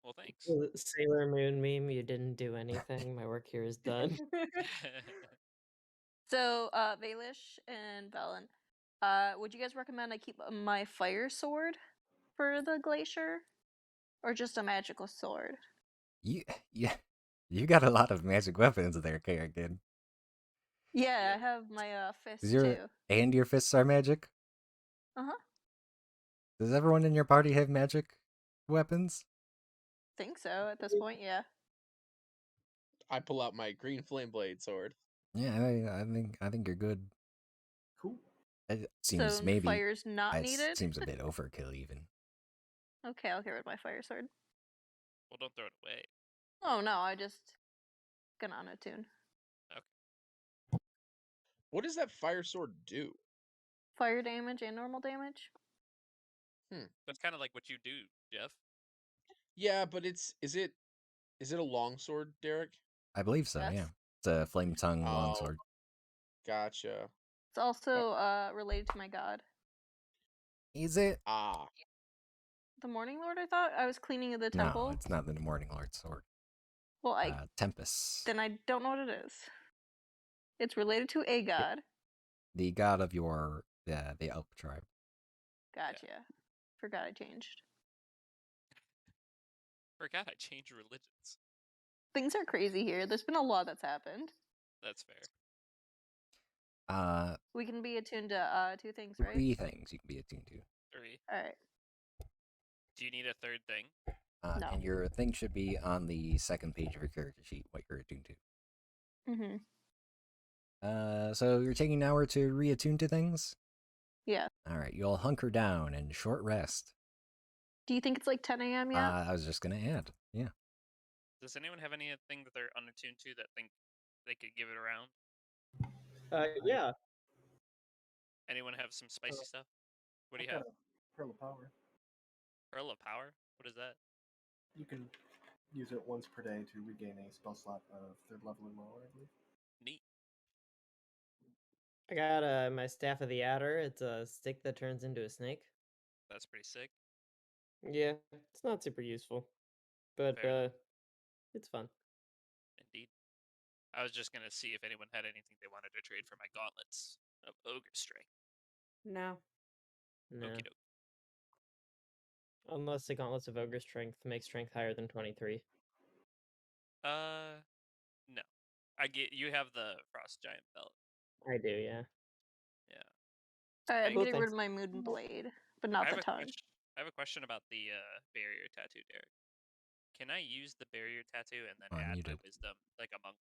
Well, thanks. Sailor Moon meme, you didn't do anything. My work here is done. So, Valish and Velen, would you guys recommend I keep my fire sword for the glacier, or just a magical sword? You got a lot of magic weapons there, kid. Yeah, I have my fist Is too. and your fists are magic? Uh-huh. Does everyone in your party have magic weapons? Think so at this point, yeah. I pull out my green flame blade sword. Yeah, I think you're good. Cool. It seems So maybe fire's not it needed? seems a bit overkill even. Okay, I'll get rid of my fire sword. Well, don't throw it away. Oh no, I just gonna unattune. What does that fire sword do? Fire damage and normal damage? That's kind of like what you do, Jeff. Yeah, but is it a long sword, Derek? I believe so, Yes. yeah. It's a flame tongue Oh. longsword. Gotcha. It's also related to my god. Is it? Ah, The Morning Lord, I thought? I was cleaning the temple. No, it's not the Morning Lord's sword. Well, Tempest. then I don't know what it is. It's related to a god. The god of your the elk tribe. Gotcha. Forgot I changed. Forgot I changed religions. Things are crazy here. There's been a lot that's happened. That's fair. We can be attuned to 2 things, right? 3 things you can be attuned to. 3. Alright. Do you need a third thing? No. And your thing should be on the second page of your character sheet, what you're attuned to. Mm-hmm. So you're taking an hour to reattune to things? Yeah. All right, you'll hunker down and short rest. Do you think it's like 10 a.m. yet? I was just gonna add, yeah. Does anyone have anything that they're unattuned to that think they could give it around? Yeah. Anyone have some spicy stuff? What do you I've have? got a pearl of power. Pearl of Power? What is that? You can use it once per day to regain a spell slot of 3rd level or lower, I believe. Neat. I got my Staff of the Adder. It's a stick that turns into a snake. That's pretty sick. Yeah, it's not super useful, but Fair enough. it's fun. Indeed. I was just gonna see if anyone had anything they wanted to trade for my gauntlets of ogre strength. No. No. Okie doke. Unless the Gauntlets of Ogre Strength make strength higher than 23. No. I get you have the frost giant belt. I do, yeah. Yeah. Alright, I'm Cool, getting rid thanks. of my Moon Blade, but I not have the a tongue. I have a question about the barrier tattoo, Derek. Can I use the barrier tattoo and then add my Unmuted. wisdom like a monk?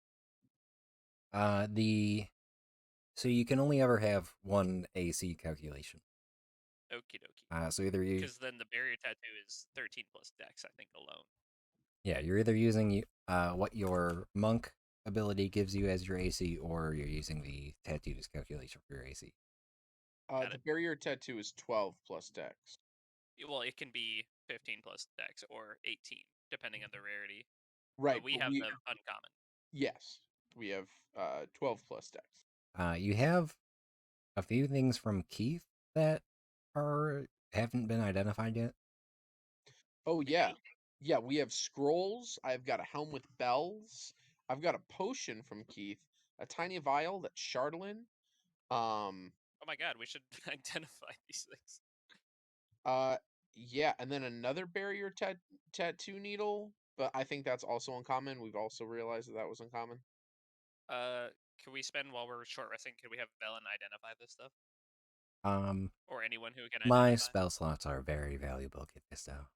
So you can only ever have one AC calculation. Okie dokie. So either you, Because then the barrier tattoo is 13 plus dex, I think, alone. yeah, you're either using what your monk ability gives you as your AC, or you're using the tattoos calculation for your AC. Got The it. barrier tattoo is 12 plus dex. Well, it can be 15 plus dex or 18, depending on the rarity. Right, But we have the uncommon. Yes, we have 12 plus dex. You have a few things from Keith that haven't been identified yet. Oh We yeah, do? yeah. We have scrolls. I've got a helm with bells. I've got a potion from Keith, a tiny vial that's Chardolin. Oh my god, we should identify these things. Yeah, and then another barrier tattoo needle, but I think that's also uncommon. We've also realized that was uncommon. Can we spend while we're short resting? Can we have Velen identify this stuff, or anyone who can My identify? spell slots are very valuable, Kid Fisto.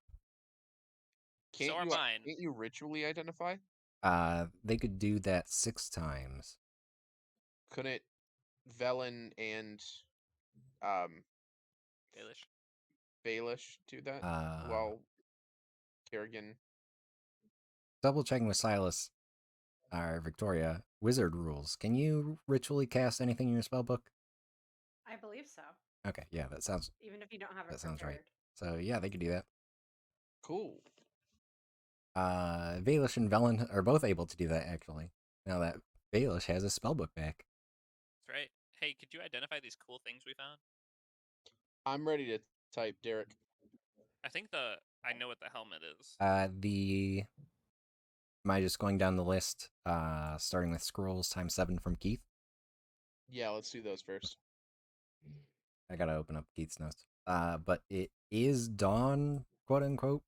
So are mine. Can't you ritually identify? They could do that 6 times. Couldn't Velen and um Baelish. Baelish do that? Uh, Well, Kerrigan. Double checking with Silas or Victoria. Wizard rules. Can you ritually cast anything in your spell book? I believe so. Okay, yeah, that sounds Even if you don't have it sounds right. prepared. So yeah, they could do that. Cool. Baelish and Velen are both able to do that actually. Now that Baelish has his spellbook back. That's right. Hey, could you identify these cool things we found? I'm ready to type, Derek. I think I know what the helmet is. Am I just going down the list? Starting with scrolls times 7 from Keith. Yeah, let's do those first. I gotta open up Keith's notes. But it is dawn, quote unquote.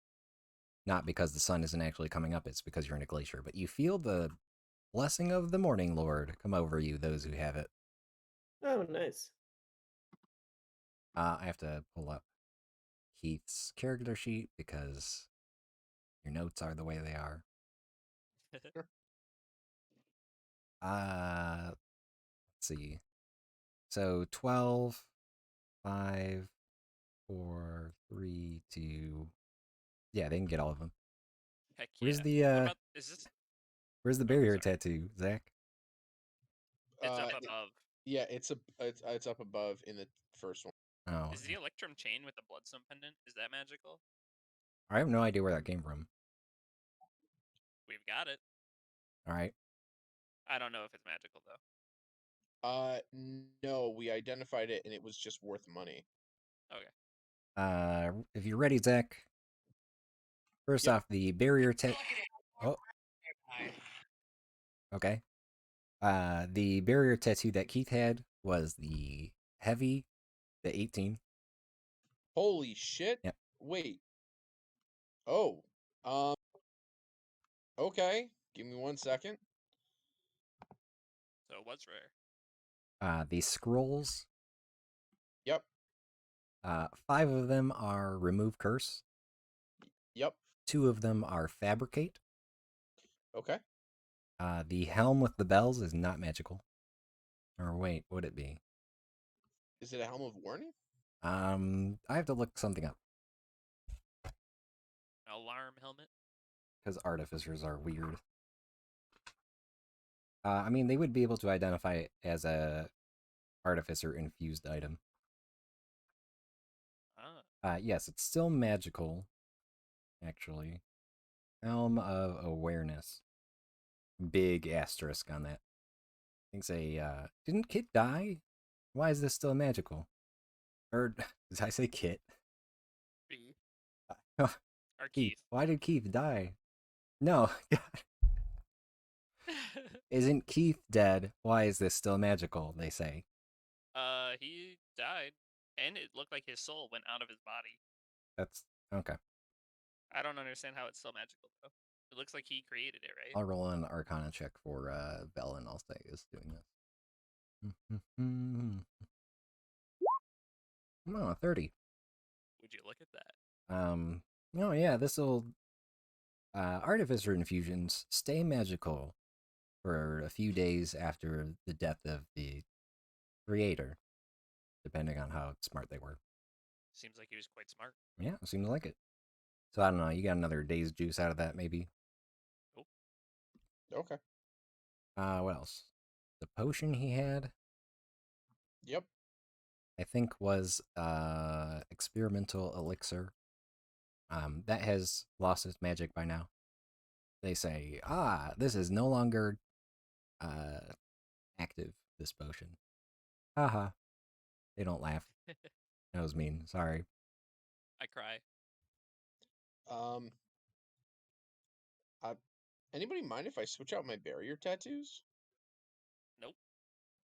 Not because the sun isn't actually coming up, it's because you're in a glacier. But you feel the blessing of the Morning Lord come over you, those who have it. Oh, nice. I have to pull up Keith's character sheet because your notes are the way they are. Let's see. So 12, 5, 4, 3, 2. Yeah, they can get all of them. Heck yeah. Where's the What about is this? where's the Oh, barrier sorry. tattoo, Zach? It's up above. Yeah, it's up above in the first one. Oh, Is the Electrum chain with the Bloodstone pendant? Is that magical? I have no idea where that came from. We've got it. All right. I don't know if it's magical though. No, we identified it and it was just worth money. Okay. If you're ready, Zach. First Yep. off, the barrier tattoo. Oh. Okay. The barrier tattoo that Keith had was the heavy, the 18. Holy shit! Yep. Wait. Oh. Okay. Give me 1 second. So it was rare. The scrolls. Yep. 5 of them are remove curse. Yep. 2 of them are fabricate. Okay. The helm with the bells is not magical. Or wait, would it be? Is it a helm of warning? I have to look something up Alarm helmet. because artificers are weird. I mean, they would be able to identify it as a artificer infused item. Yes, it's still magical, actually. Helm of Awareness. Big asterisk on that. Things didn't Kit die? Why is this still magical? Or, did I say Kit? B. Or Keith. Why did Keith die? No, isn't Keith dead? Why is this still magical? They say. He died, and it looked like his soul went out of his body. That's okay. I don't understand how it's still magical though. It looks like he created it, right? I'll roll an Arcana check for Velen. I'll say is doing this. Oh, 30. Would you look at that? Oh yeah, this'll artificer infusions stay magical for a few days after the death of the creator, depending on how smart they were. Seems like he was quite smart. Yeah, seems like it. So I don't know. You got another day's juice out of that, maybe? Nope. Okay. What else? The potion he had, Yep. I think, was experimental elixir. That has lost its magic by now. They say, this is no longer active, this potion. Haha. They don't laugh. That was mean. Sorry. I cry. Um. Anybody mind if I switch out my barrier tattoos? Nope.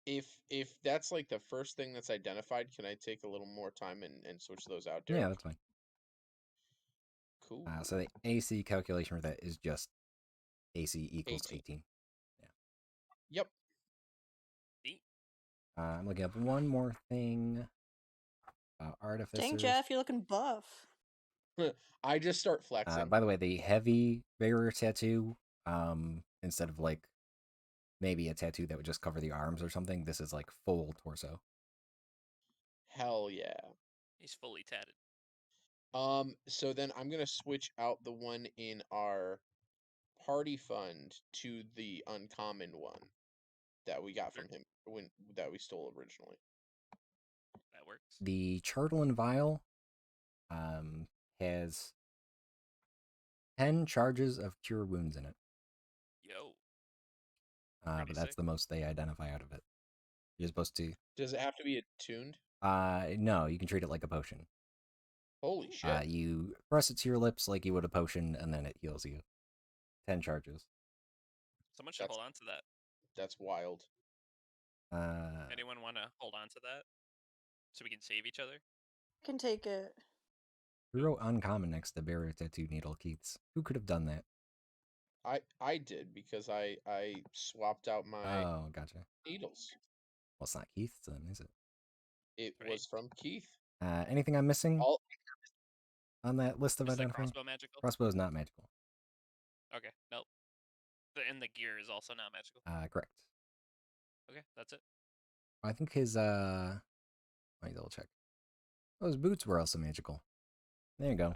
If that's like the first thing that's identified, can I take a little more time and switch those out, Derek? Yeah, that's fine. Cool. So the AC calculation for that is just AC equals 18. 18. Yep. Neat. I'm looking up one more thing. Artificers. Dang, Jeff, you're looking buff. I just start flexing. By the way, the heavy barrier tattoo, instead of like maybe a tattoo that would just cover the arms or something, this is like full torso. Hell yeah. He's fully tatted. So then I'm gonna switch out the one in our party fund to the uncommon one that we got from him that we stole originally. That works. The Chartlan vial has 10 charges of cure wounds in it. Yo. But that's sick. the most they identify out of it. You're supposed to. Does it have to be attuned? No, you can treat it like a potion. Holy shit. You press it to your lips like you would a potion, and then it heals you. 10 charges. Someone should hold on to that. That's wild. Anyone want to hold on to that so we can save each other? I can take it. Who wrote uncommon next to barrier tattoo needle, Keiths? Who could have done that? I did because I swapped out my Oh, gotcha. needles. Well, it's not Keith's then, is it? It was from Keith. Anything I'm missing on that list of Is the identifying? crossbow magical? Crossbow is not magical. Okay, nope. And the gear is also not magical. Correct. Okay, that's it. I think his let me double check. Those boots were also magical. There you go.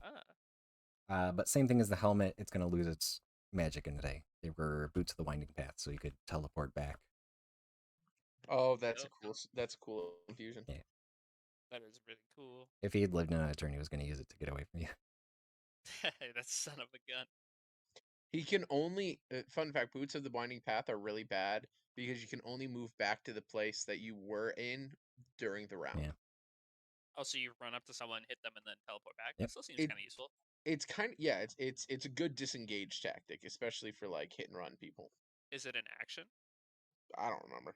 But same thing as the helmet, it's gonna lose its magic in a day. They were boots of the winding path, so you could teleport back. Oh, that's a cool infusion. Yeah. That is really cool. If he had lived in an eternity, he was gonna use it to get away from you. That son of a gun. He can only fun fact, boots of the winding path are really bad because you can only move back to the place that you were in during the round. Yeah. Oh, so you run up to someone, hit them, and then teleport back? Yep. That still seems kind of useful. It's kind of it's a good disengage tactic, especially for like hit and run people. Is it an action? I don't remember.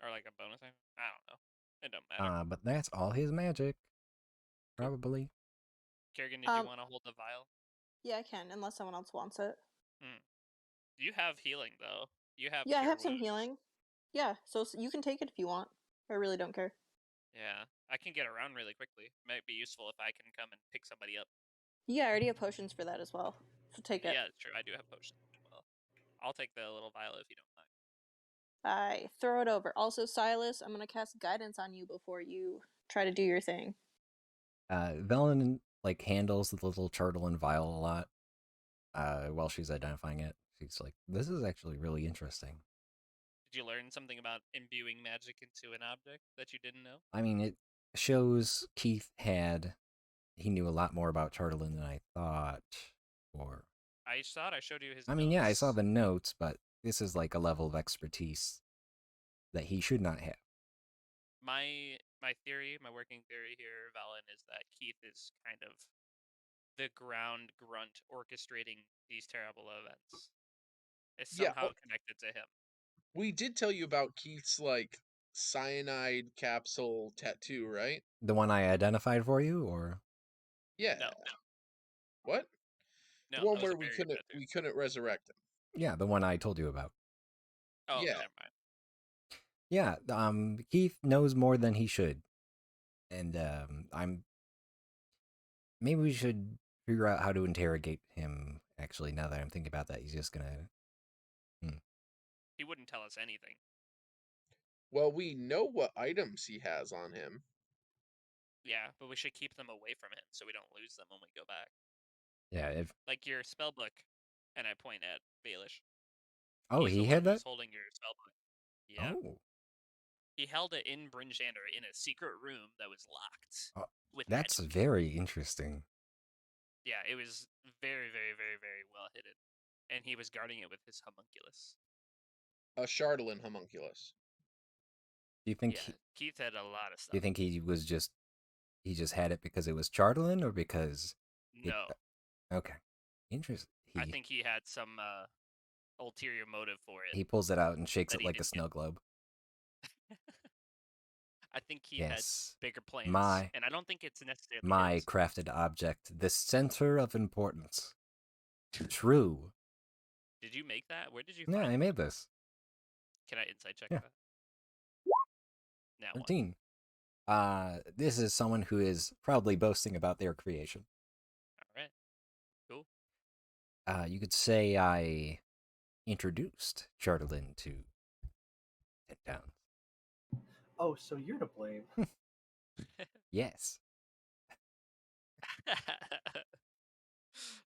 Or like a bonus action? I don't know. It don't matter. But that's all his magic. Probably. Kerrigan, did you want to hold the vial? Yeah, I can, unless someone else wants it. You have healing, though. You have I have wounds. some healing. Yeah, so you can take it if you want. I really don't care. Yeah, I can get around really quickly. Might be useful if I can come and pick somebody up. Yeah, I already have potions for that as well. So take it. Yeah, true. I do have potions as well. I'll take the little vial if you don't mind. I throw it over. Also, Silas, I'm going to cast guidance on you before you try to do your thing. Velen like handles the little turtle and vial a lot. While she's identifying it, she's like, "This is actually really interesting." Did you learn something about imbuing magic into an object that you didn't know? I mean, it shows he knew a lot more about Turtlin than I thought. Or, I thought I showed you his I mean, yeah, I saw notes. the notes, but this is like a level of expertise that he should not have. My theory, my working theory here, Valen, is that Keith is kind of the ground grunt orchestrating these terrible events. It's Yeah, somehow connected to him. we did tell you about Keith's like cyanide capsule tattoo, right? The one I identified for you, or Yeah. No, What? no, The one that was where a barrier tattoo. we couldn't resurrect him. yeah, the one I told you about. Oh, okay, Yeah. never mind. Yeah, Keith knows more than he should, and I'm maybe we should figure out how to interrogate him. Actually, now that I'm thinking about that, he's just gonna. He wouldn't tell us anything. Well, we know what items he has on him. Yeah, but we should keep them away from him so we don't lose them when we go back. Yeah. If Like your spell book, and I point at Baelish. oh, He's he the had one who's that. holding your spell book. Yeah. Oh, He held it in Bryn Shander in a secret room that was locked oh, with that's magic. very interesting. Yeah, it was very, very, very, very well hidden. And he was guarding it with his homunculus. A Chardolin homunculus. Do you think? Yeah, Keith had a lot of Do you stuff. think he just had it because it was Charlton or because it? No, Okay, interesting. I think he had some ulterior motive for it He pulls it out and shakes that it he like a didn't get. snow globe. I think he had Yes, bigger plans, my and I don't think it's necessarily my his. crafted object, the center of importance. True. Did you make that? Where did you Yeah, find I that? made this. Can I insight check Yeah. that? Now what? 13. This is someone who is proudly boasting about their creation. All right, cool. You could say I introduced Charlton to Ten Towns. Oh, so you're to blame. Yes.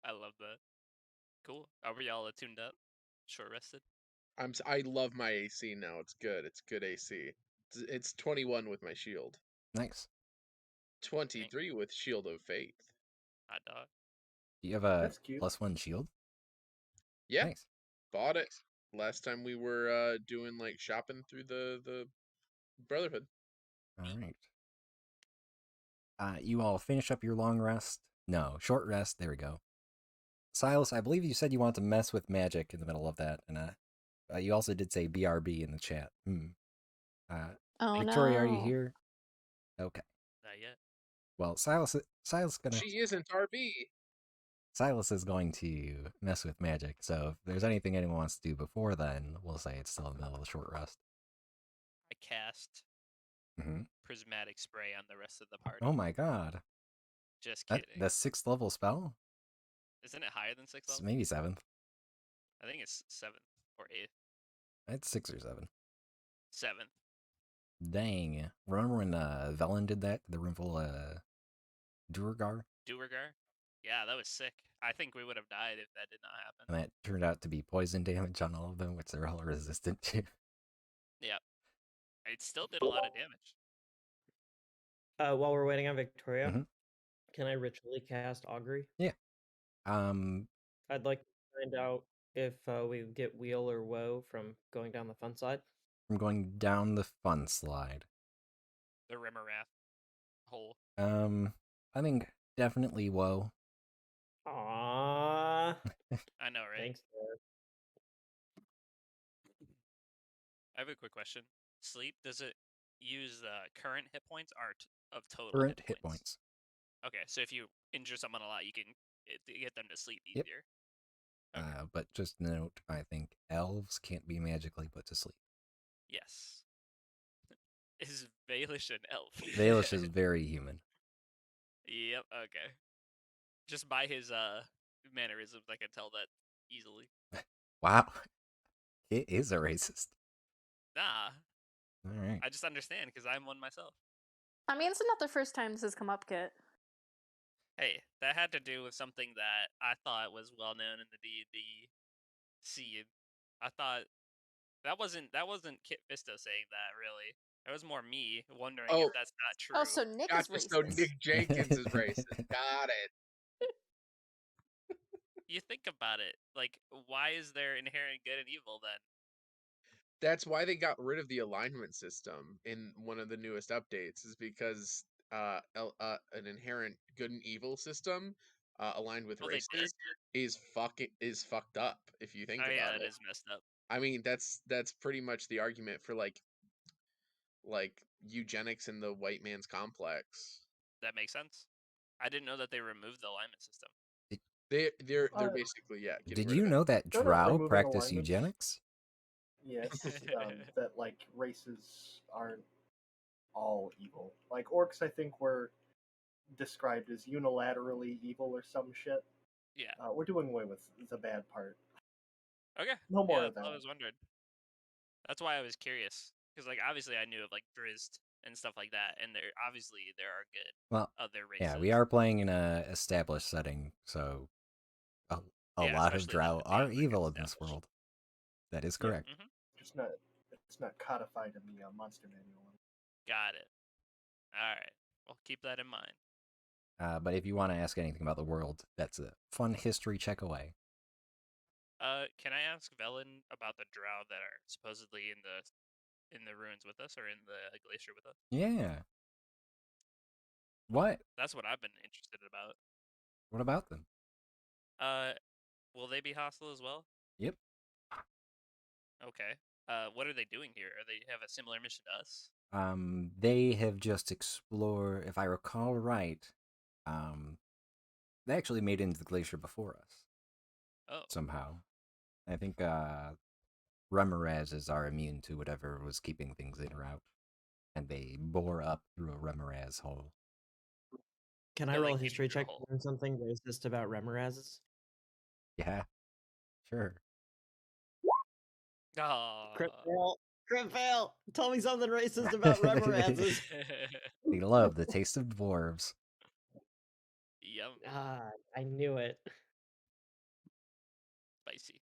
I love that. Cool. Are we all tuned up? Short rested? I love my AC now. It's good. It's good AC. It's 21 with my shield. Nice. 23 with Shield of Faith. Hot dog. Do you have a That's cute. +1 shield? Yeah, Nice. bought it last time we were doing like shopping through the Brotherhood. All right. You all finish up your long rest. No, short rest. There we go. Silas, I believe you said you want to mess with magic in the middle of that, and you also did say BRB in the chat. Oh Victoria, are you no. here? Okay. Not yet. Well, Silas is going to mess with magic. So if there's anything anyone wants to do before then, we'll say it's still in the middle of the short rest. I cast Mm-hmm. prismatic spray on the rest of the party. Oh my god. Just kidding. The 6th level spell? Isn't it higher than 6th It's level? maybe 7th. I think it's 7th or 8th. It's 6 or 7. 7th. Dang. Remember when Velen did that to the room full of Durgar? Duergar? Yeah, that was sick. I think we would have died if that did not happen. And that turned out to be poison damage on all of them, which they're all resistant to. Yeah. It still did a lot of damage. While we're waiting on Victoria, Mhm. can I ritually cast Augury? Yeah. Um, I'd like to find out if we get wheel or woe from going down the fun side. I'm going down the fun slide. The Rimarath hole. I think definitely woe. Aww. I know, right? Thanks, Dad. I have a quick question. Sleep, does it use current hit points or of total Current hit points. Okay, so if you injure someone a lot, you can get them to sleep Yep. easier. Okay. But just note, I think elves can't be magically put to sleep. Yes. Is Baelish an elf? Baelish is very human. Yep, okay. Just by his mannerisms, I can tell that easily. Wow. It is a racist. Nah, All right. I just understand because I'm one myself. I mean, it's not the first time this has come up, Kit. Hey, that had to do with something that I thought was well known in the D&D scene. I thought that wasn't Kit Fisto saying that really. It was more me wondering if Oh, that's not true. Oh, so Nick is gotcha. So racist. Nick Jenkins is racist. Got it. You think about it, like, why is there inherent good and evil then? That's why they got rid of the alignment system in one of the newest updates, is because an inherent good and evil system aligned with Oh, they did? races is fucked up if you think Oh yeah, about that it. is messed up. I mean, that's pretty much the argument for like eugenics in the white man's complex. That makes sense. I didn't know that they removed the alignment system. They're Uh, basically getting Did rid you of it. know that They're not drow removing practice alignments. eugenics? Yes, that like races aren't all evil. Like orcs, I think were described as unilaterally evil or some shit. Yeah. We're doing away with the bad part. Okay. No more Yeah, of that's what I that. was wondering. That's why I was curious, because like obviously I knew of like Drizzt and stuff like that, and there are good Well, other yeah, races. we are playing in a established setting, so a Yeah, lot of especially them drow being are like evil in this established. world. That is Yeah. correct. Mm-hmm. Just not. It's not codified in the monster manual. Got it. All right. Well, keep that in mind. But if you want to ask anything about the world, that's a fun history check away. Can I ask Velen about the drow that are supposedly in the ruins with us, or in the glacier with us? Yeah. What? That's what I've been interested about. What about them? Uh, will they be hostile as well? Yep. Okay. What are they doing here? Are they have a similar mission to us? They have just explored, if I recall right, um, they actually made it into the glacier before us Oh, somehow. I think Remorazes are immune to whatever was keeping things in or out, and they bore up through a Remoraz hole. Can I so they roll a came history through a check to hole. learn something racist about Remorazes? Yeah, sure. Crit Ah. fail. Crit fail. Tell me something racist about Remorazes. They love the taste of dwarves. Yum. Ah, I knew it. Spicy.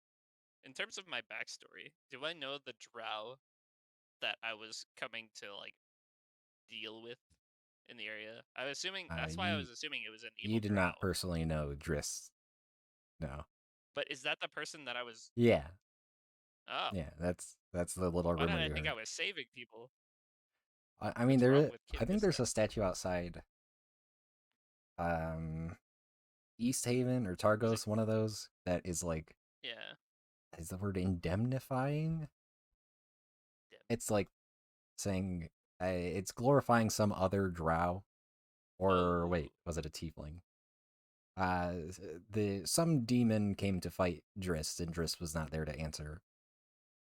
In terms of my backstory, do I know the drow that I was coming to like deal with in the area? I was assuming that's why I You was assuming it was an you evil did drow. not personally know Driss. No. But is that the person that I was? Yeah, Oh, yeah. That's the little why did rumor I you think I heard. was saving people? I mean, What's wrong with Kit I think Fisto? there's a statue outside. Um, East Haven or Is it? Targos, one of those that is like, Yeah. is the word indemnifying? It's like saying it's glorifying some other drow, or Oh. wait, was it a tiefling? The some demon came to fight Driss, and Driss was not there to answer,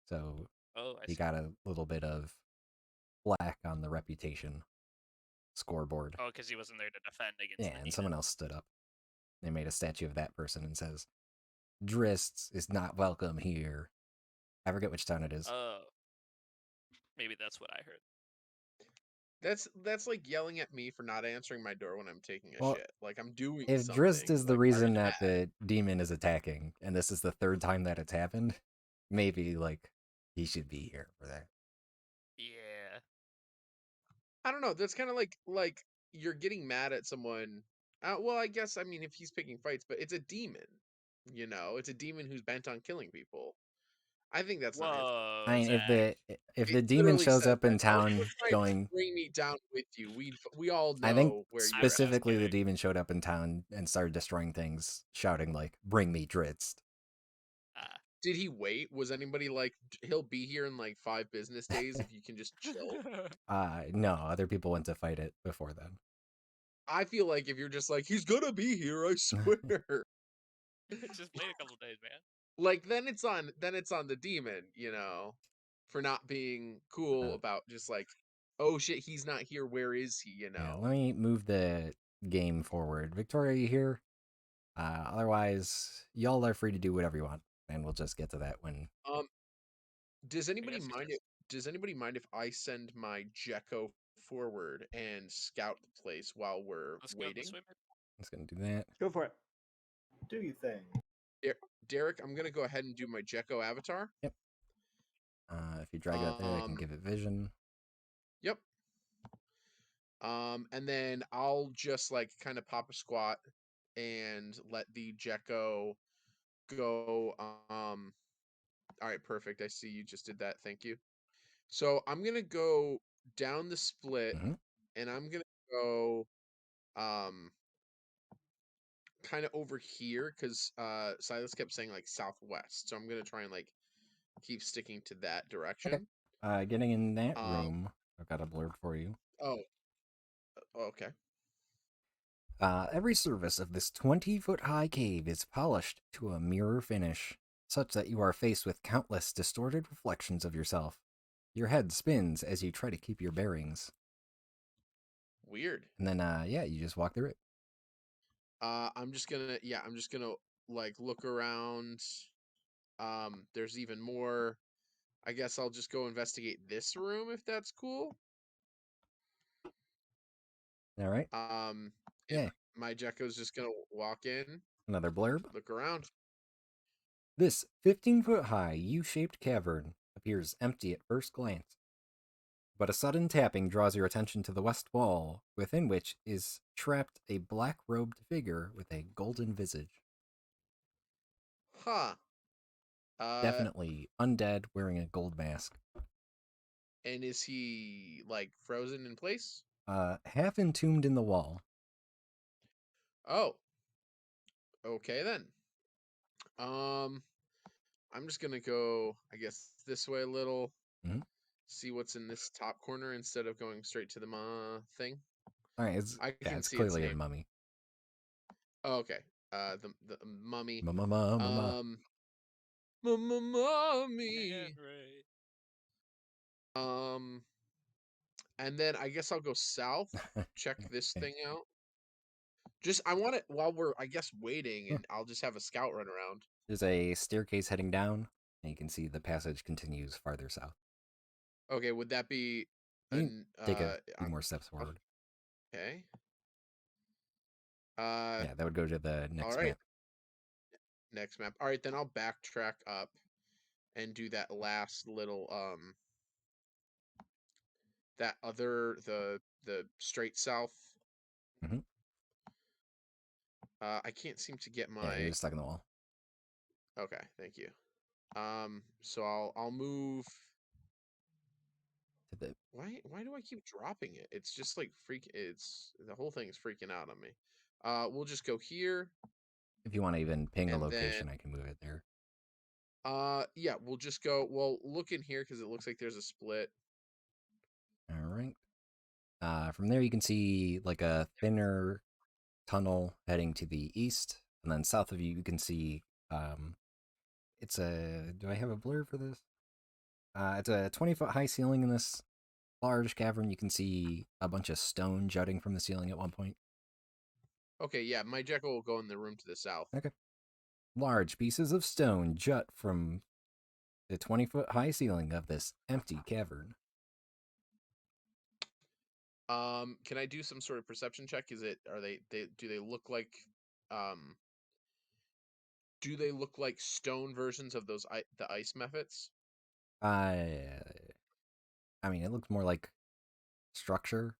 so Oh, I he see. got a little bit of flack on the reputation scoreboard. Oh, because he wasn't there to defend against Yeah, the and demon. someone else stood up. They made a statue of that person and says, "Driss is not welcome here." I forget which town it is. Oh, maybe that's what I heard. That's like yelling at me for not answering my door when I'm taking a Well, shit. Like I'm doing if Drizzt something. is the Like why are reason you that mad? the demon is attacking, and this is the third time that it's happened, maybe like he should be here for that. Yeah. I don't know. That's kind of like you're getting mad at someone. Well, I guess I mean if he's picking fights, but it's a demon. You know, it's a demon who's bent on killing people. I think that's not his. Whoa, I mean, Zach. if It the demon literally shows says up that. in Unless you were town trying to going, bring me down with you, we all I think know where I you're was at. just specifically the kidding. demon showed up in town and started destroying things, shouting like, "Bring me Drizzt." Ah. Did he wait? Was anybody like, he'll be here in like 5 business days if you can just chill? No, other people went to fight it before then. I feel like if you're just like, he's gonna be here, I swear. Just wait a couple days, man. Like then it's on the demon, you know, for not being cool Uh, about just like, oh shit, he's not here, where is he, you yeah, know? let me move the game forward. Victoria, you here? Otherwise, y'all are free to do whatever you want, and we'll just get to that when. Um, does I anybody guess mind yes. it? Does anybody mind if I send my Jekko forward and scout the place while we're Let's go waiting? this way, man. Just gonna do that. Go for it. Do you think? Derek, I'm gonna go ahead and do my Gecko avatar. Yep. If you drag that there, I can give it vision. Yep. And then I'll just like kind of pop a squat and let the Gecko go. All right, perfect. I see you just did that. Thank you. So I'm gonna go down the split, and I'm gonna go kind of over here because Silas kept saying like southwest. So I'm gonna try and like keep sticking to that direction. Okay. Getting in that room, I've got a blurb for you. Oh, okay. Every surface of this 20-foot high cave is polished to a mirror finish, such that you are faced with countless distorted reflections of yourself. Your head spins as you try to keep your bearings. Weird. And then, you just walk through it. I'm just gonna like look around. There's even more. I guess I'll just go investigate this room if that's cool. All right. And Yeah. my Gecko's just gonna walk in, Another blurb. look around. This 15-foot high U-shaped cavern appears empty at first glance. But a sudden tapping draws your attention to the west wall, within which is trapped a black-robed figure with a golden visage. Huh. Definitely undead wearing a gold mask. And is he like frozen in place? Half entombed in the wall. Oh. Okay then. I'm just gonna go, I guess, this way a little. See what's in this top corner instead of going straight to the thing. All right, I can it's see its clearly a name. mummy. Oh, okay. The mummy. Mummy. Mummy. Henry. And then I guess I'll go south. Check this thing out. Just I want it while we're I guess waiting, and I'll just have a scout run around. There's a staircase heading down, and you can see the passage continues farther south. Okay, would that be You can take a few more steps forward. Okay. Yeah, that would go to the next all right. map. Next map. All right, then I'll backtrack up and do that last little that other the straight south. I can't seem to get my. Yeah, you're stuck in the wall. Okay, thank you. So I'll move. To the. Why do I keep dropping it? It's just like it's the whole thing is freaking out on me. We'll just go here. If you want to even ping a and location, then, I can move it there. Yeah, we'll just go. Well, look in here because it looks like there's a split. All right. From there, you can see like a thinner tunnel heading to the east, and then south of you, you can see. It's a. Do I have a blur for this? It's a 20-foot high ceiling in this large cavern. You can see a bunch of stone jutting from the ceiling at one point. Okay, yeah, my Jekyll will go in the room to the south. Okay. Large pieces of stone jut from the 20-foot high ceiling of this empty cavern. Can I do some sort of perception check? Do they look like do they look like stone versions of those the ice mephits? I mean, it looks more like structure.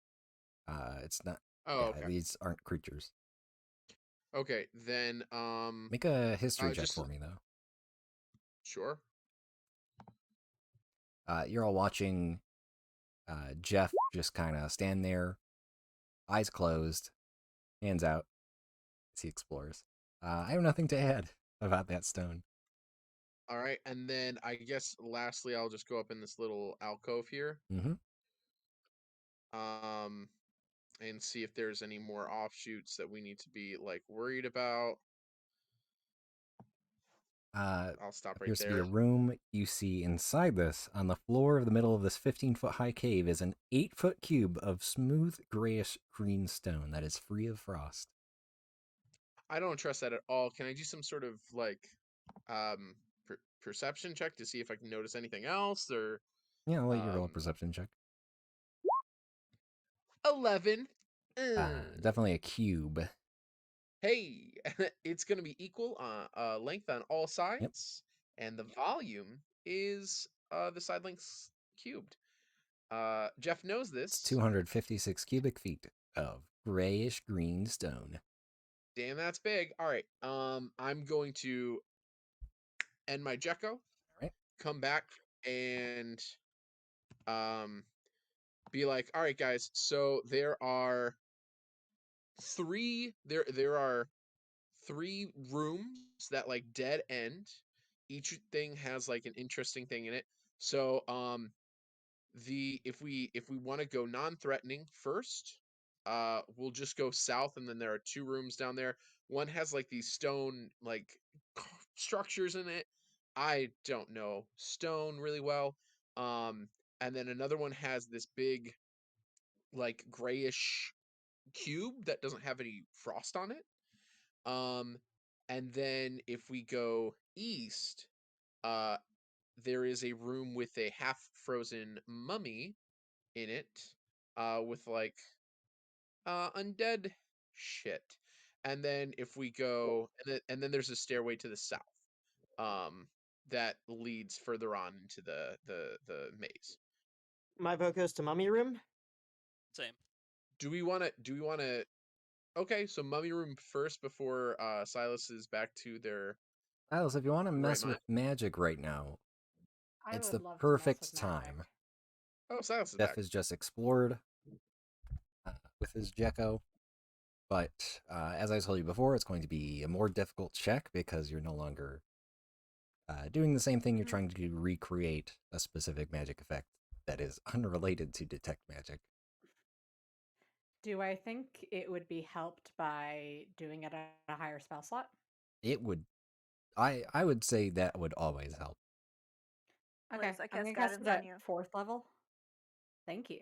It's not. Oh, Yeah, okay. these aren't creatures. Okay, then Make a history check just for me though. Sure. You're all watching Jeff just kind of stand there, eyes closed, hands out as he explores. I have nothing to add about that stone. All right, and then I guess lastly, I'll just go up in this little alcove here. And see if there's any more offshoots that we need to be like worried about. I'll stop right Appears there. to be a room. You see inside this, on the floor of the middle of this 15-foot high cave, is an 8-foot cube of smooth grayish green stone that is free of frost. I don't trust that at all. Can I do some sort of like perception check to see if I can notice anything else? Or yeah, I'll let you roll a perception check. 11. Definitely a cube. Hey, it's going to be equal length on all sides, and the volume is the side lengths cubed. Jeff knows It's this. 256 cubic feet of grayish green stone. Damn, that's big. All right. I'm going to end my Jekko. All right. Come back and um be like, all right, guys. So there are three rooms that like dead end. Each thing has like an interesting thing in it. So the if we want to go non-threatening first, we'll just go south, and then there are two rooms down there. One has like these stone like structures in it. I don't know stone really well. And then another one has this big like grayish cube that doesn't have any frost on it. Um, and then if we go east, uh, there is a room with a half frozen mummy in it, with like undead shit. And then if we go, and then there's a stairway to the south, um, that leads further on into the maze. My vote goes to Mummy Room. Same. Do we want to? Do we want to? Okay, so mummy room first before Silas is back to their Silas, if you want to right mess mind. with magic right now, I it's would the love to mess perfect with magic. time. Oh, Silas is Jeff back. has just explored with his Jekko, but as I told you before, it's going to be a more difficult check because you're no longer doing the same thing. You're trying to recreate a specific magic effect that is unrelated to detect magic. Do I think it would be helped by doing it at a higher spell slot? It would, I would say that would always help. Okay, Liz, I I'm gonna cast cast it guidance on at you. 4th level. Thank you.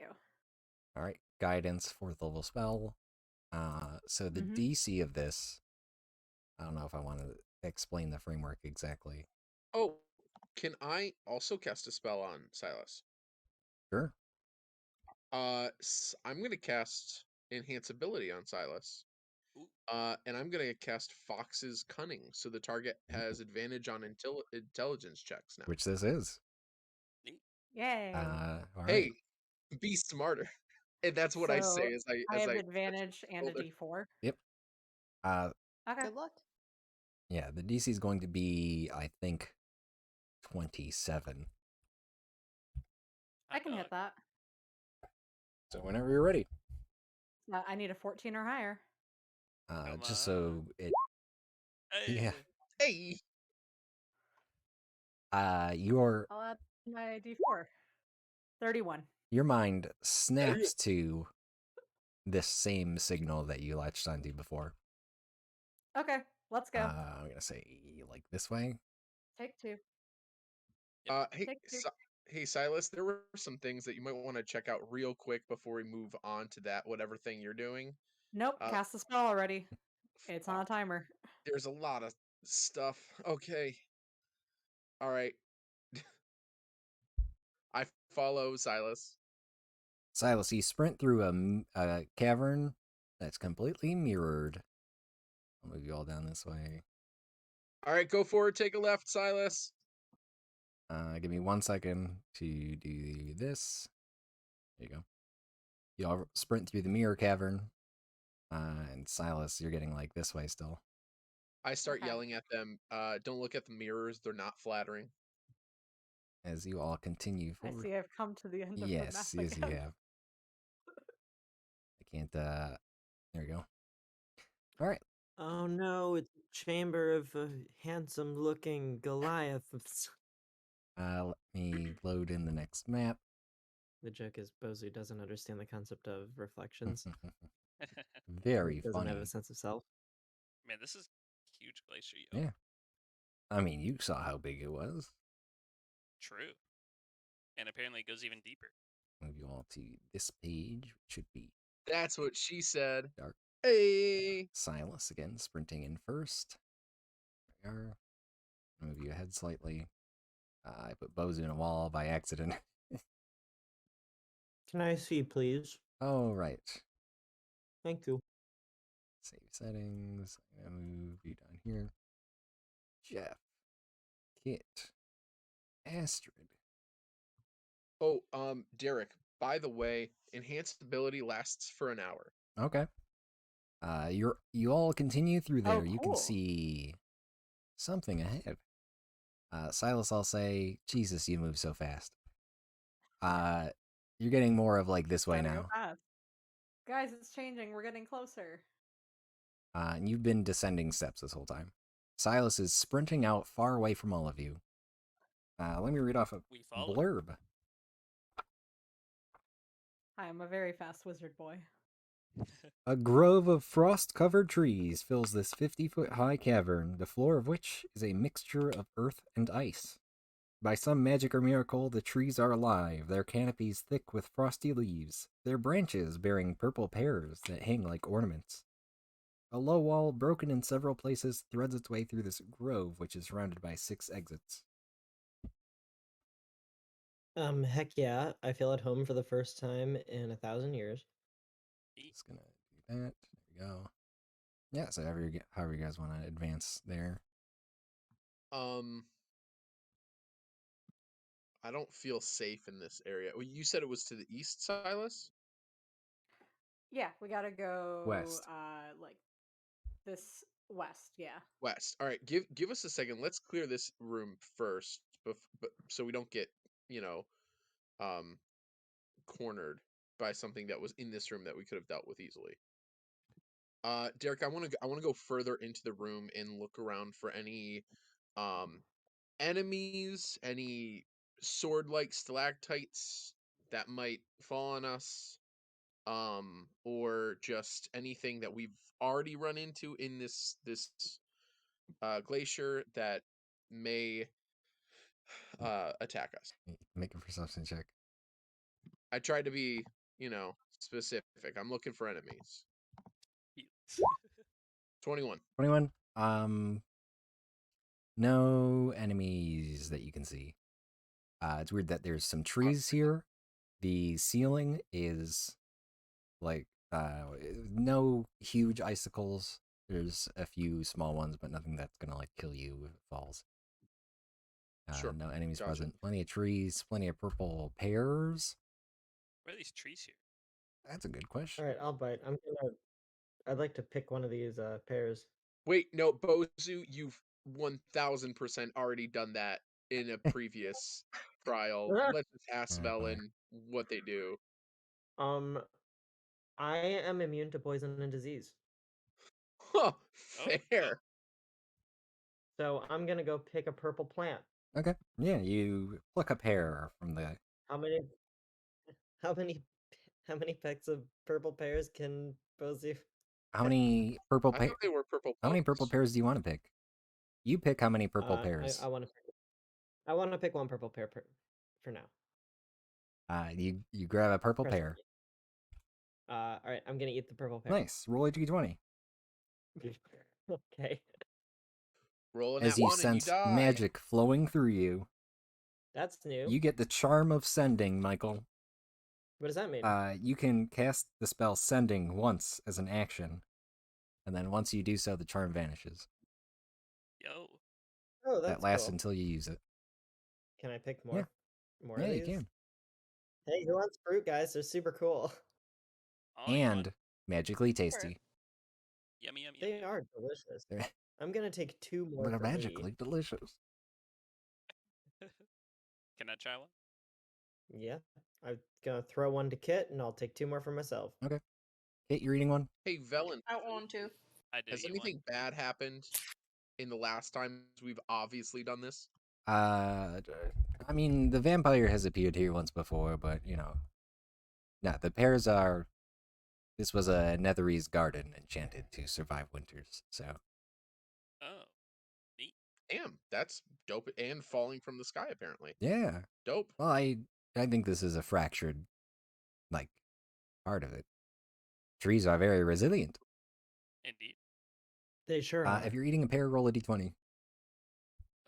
All right, guidance, 4th level spell. So the Mhm. DC of this, I don't know if I want to explain the framework exactly. Oh, can I also cast a spell on Silas? Sure. I'm gonna cast enhance ability on Silas. Ooh. And I'm gonna cast Fox's Cunning, so the target has advantage on intelligence checks now. Which this is. Neat. Yay. All right. Hey, be smarter. And that's what I say So as I I as have I advantage and a shoulder. D4. Yep. Uh, Okay. Good luck. yeah, the DC is going to be, I think, 27. I can hit that. So whenever you're ready. I need a 14 or higher. Come Just on. so it, yeah. Hey. Hey, Your I'll add my D4. 31. your mind snaps to this same signal that you latched onto before. Okay, let's go. I'm gonna say like this way. Take 2. Hey, Take 2. hey, Silas, there were some things that you might want to check out real quick before we move on to that whatever thing you're doing. Nope, Uh, cast the spell already. It's on a fuck. timer. There's a lot of stuff. Okay. All right. I follow Silas. Silas, you sprint through a cavern that's completely mirrored. I'll move you all down this way. All right, go forward, take a left, Silas. Give me 1 second to do this. There you go. You all sprint through the mirror cavern. And Silas, you're getting like this way still. I start Okay. yelling at them. Don't look at the mirrors; they're not flattering. As you all continue I forward. see I've come to the end of the map Yes, yes, you again. have. I can't. There you go. All right. Oh no, it's a chamber of handsome-looking Goliaths. Let me load in the next map. The joke is Bozu doesn't understand the concept of reflections. Very Doesn't have funny. a sense of self. Man, this is huge glacier, yo. Yeah. I mean, you saw how big it was. True. And apparently it goes even deeper. Move you all to this page, which should be That's what she said. dark. Hey. Silas again, sprinting in first. There we are. Move you ahead slightly. I put Bozu in a wall by accident. Can I see, please? Oh, right. Thank you. Save settings. I'm gonna move you down here. Jeff. Kit. Astrid. Oh, Derek, by the way, enhanced ability lasts for an hour. Okay. You all continue through there. Oh, You can cool. see something ahead. Silas, I'll say, Jesus, you move so fast. You're getting more of like this way Gotta go now. fast. Guys, it's changing. We're getting closer. And you've been descending steps this whole time. Silas is sprinting out far away from all of you. Let me read off a We follow. blurb. Hi, I'm a very fast wizard boy. A grove of frost-covered trees fills this 50-foot high cavern, the floor of which is a mixture of earth and ice. By some magic or miracle, the trees are alive, their canopies thick with frosty leaves, their branches bearing purple pears that hang like ornaments. A low wall, broken in several places, threads its way through this grove, which is surrounded by 6 exits. Heck yeah, I feel at home for the first time in 1,000 years. Just gonna do that. There we go. Yeah, so however you guys want to advance there. I don't feel safe in this area. Well, you said it was to the east, Silas? Yeah, we gotta go West. like this west, yeah. West. All right, give us a second. Let's clear this room first, so we don't get, you know, um, cornered by something that was in this room that we could have dealt with easily. Derek, I want to go further into the room and look around for any enemies, any sword-like stalactites that might fall on us, or just anything that we've already run into in this glacier that may attack us. Make a perception check. I tried to be, specific. I'm looking for enemies. 21. 21. No enemies that you can see. It's weird that there's some trees here. The ceiling is like no huge icicles. There's a few small ones, but nothing that's gonna like kill you if it falls. Sure. No enemies Gotcha. present. Plenty of trees, plenty of purple pears. Where are these trees here? That's a good question. All right, I'll bite. I'd like to pick one of these pears. Wait, no, Bozu, you've 1000% already done that in a previous trial. Let's just ask Velen what they do. I am immune to poison and disease. Huh, Oh, fair. So I'm gonna go pick a purple plant. Okay. Yeah, you pluck a pear from the. How many how many how many pecks of purple pears can Bozu? How many purple I pears? thought they were purple How many plants. purple pears do you want to pick? You pick how many purple pears. I want to pick one purple pear for now. You grab a purple Presently. pear. All right, I'm gonna eat the purple pear. Nice. Roll a d20. Okay. Rolling As that you one and you sense die. magic flowing through you, That's new. you get the charm of sending, Michael. What does that mean? You can cast the spell sending once as an action, and then once you do so, the charm vanishes. yo. Oh, that's That lasts cool. until you use it. Can I pick more? Yeah. More Yeah, of you these? can. Hey, who wants fruit, guys? They're super cool. Oh, you want? And magically tasty. Yummy, yummy, They yummy. are delicious. They're, I'm gonna take 2 more they're for me. magically delicious. Can I try one? Yeah. I'm gonna throw one to Kit, and I'll take 2 more for myself. Okay. Kate, you're eating one? Hey, Velen, I want to. I did has eat anything bad happened in the last times we've obviously done this? I mean, the vampire has appeared here once before, but, no, the pears are... This was a Netherese garden enchanted to survive winters, so... one. Oh, neat. Damn, that's dope. And falling from the sky, apparently. Yeah. Dope. Well, I think this is a fractured, like, part of it. Trees are very resilient. Indeed. They sure are. If you're eating a pear, roll a d20.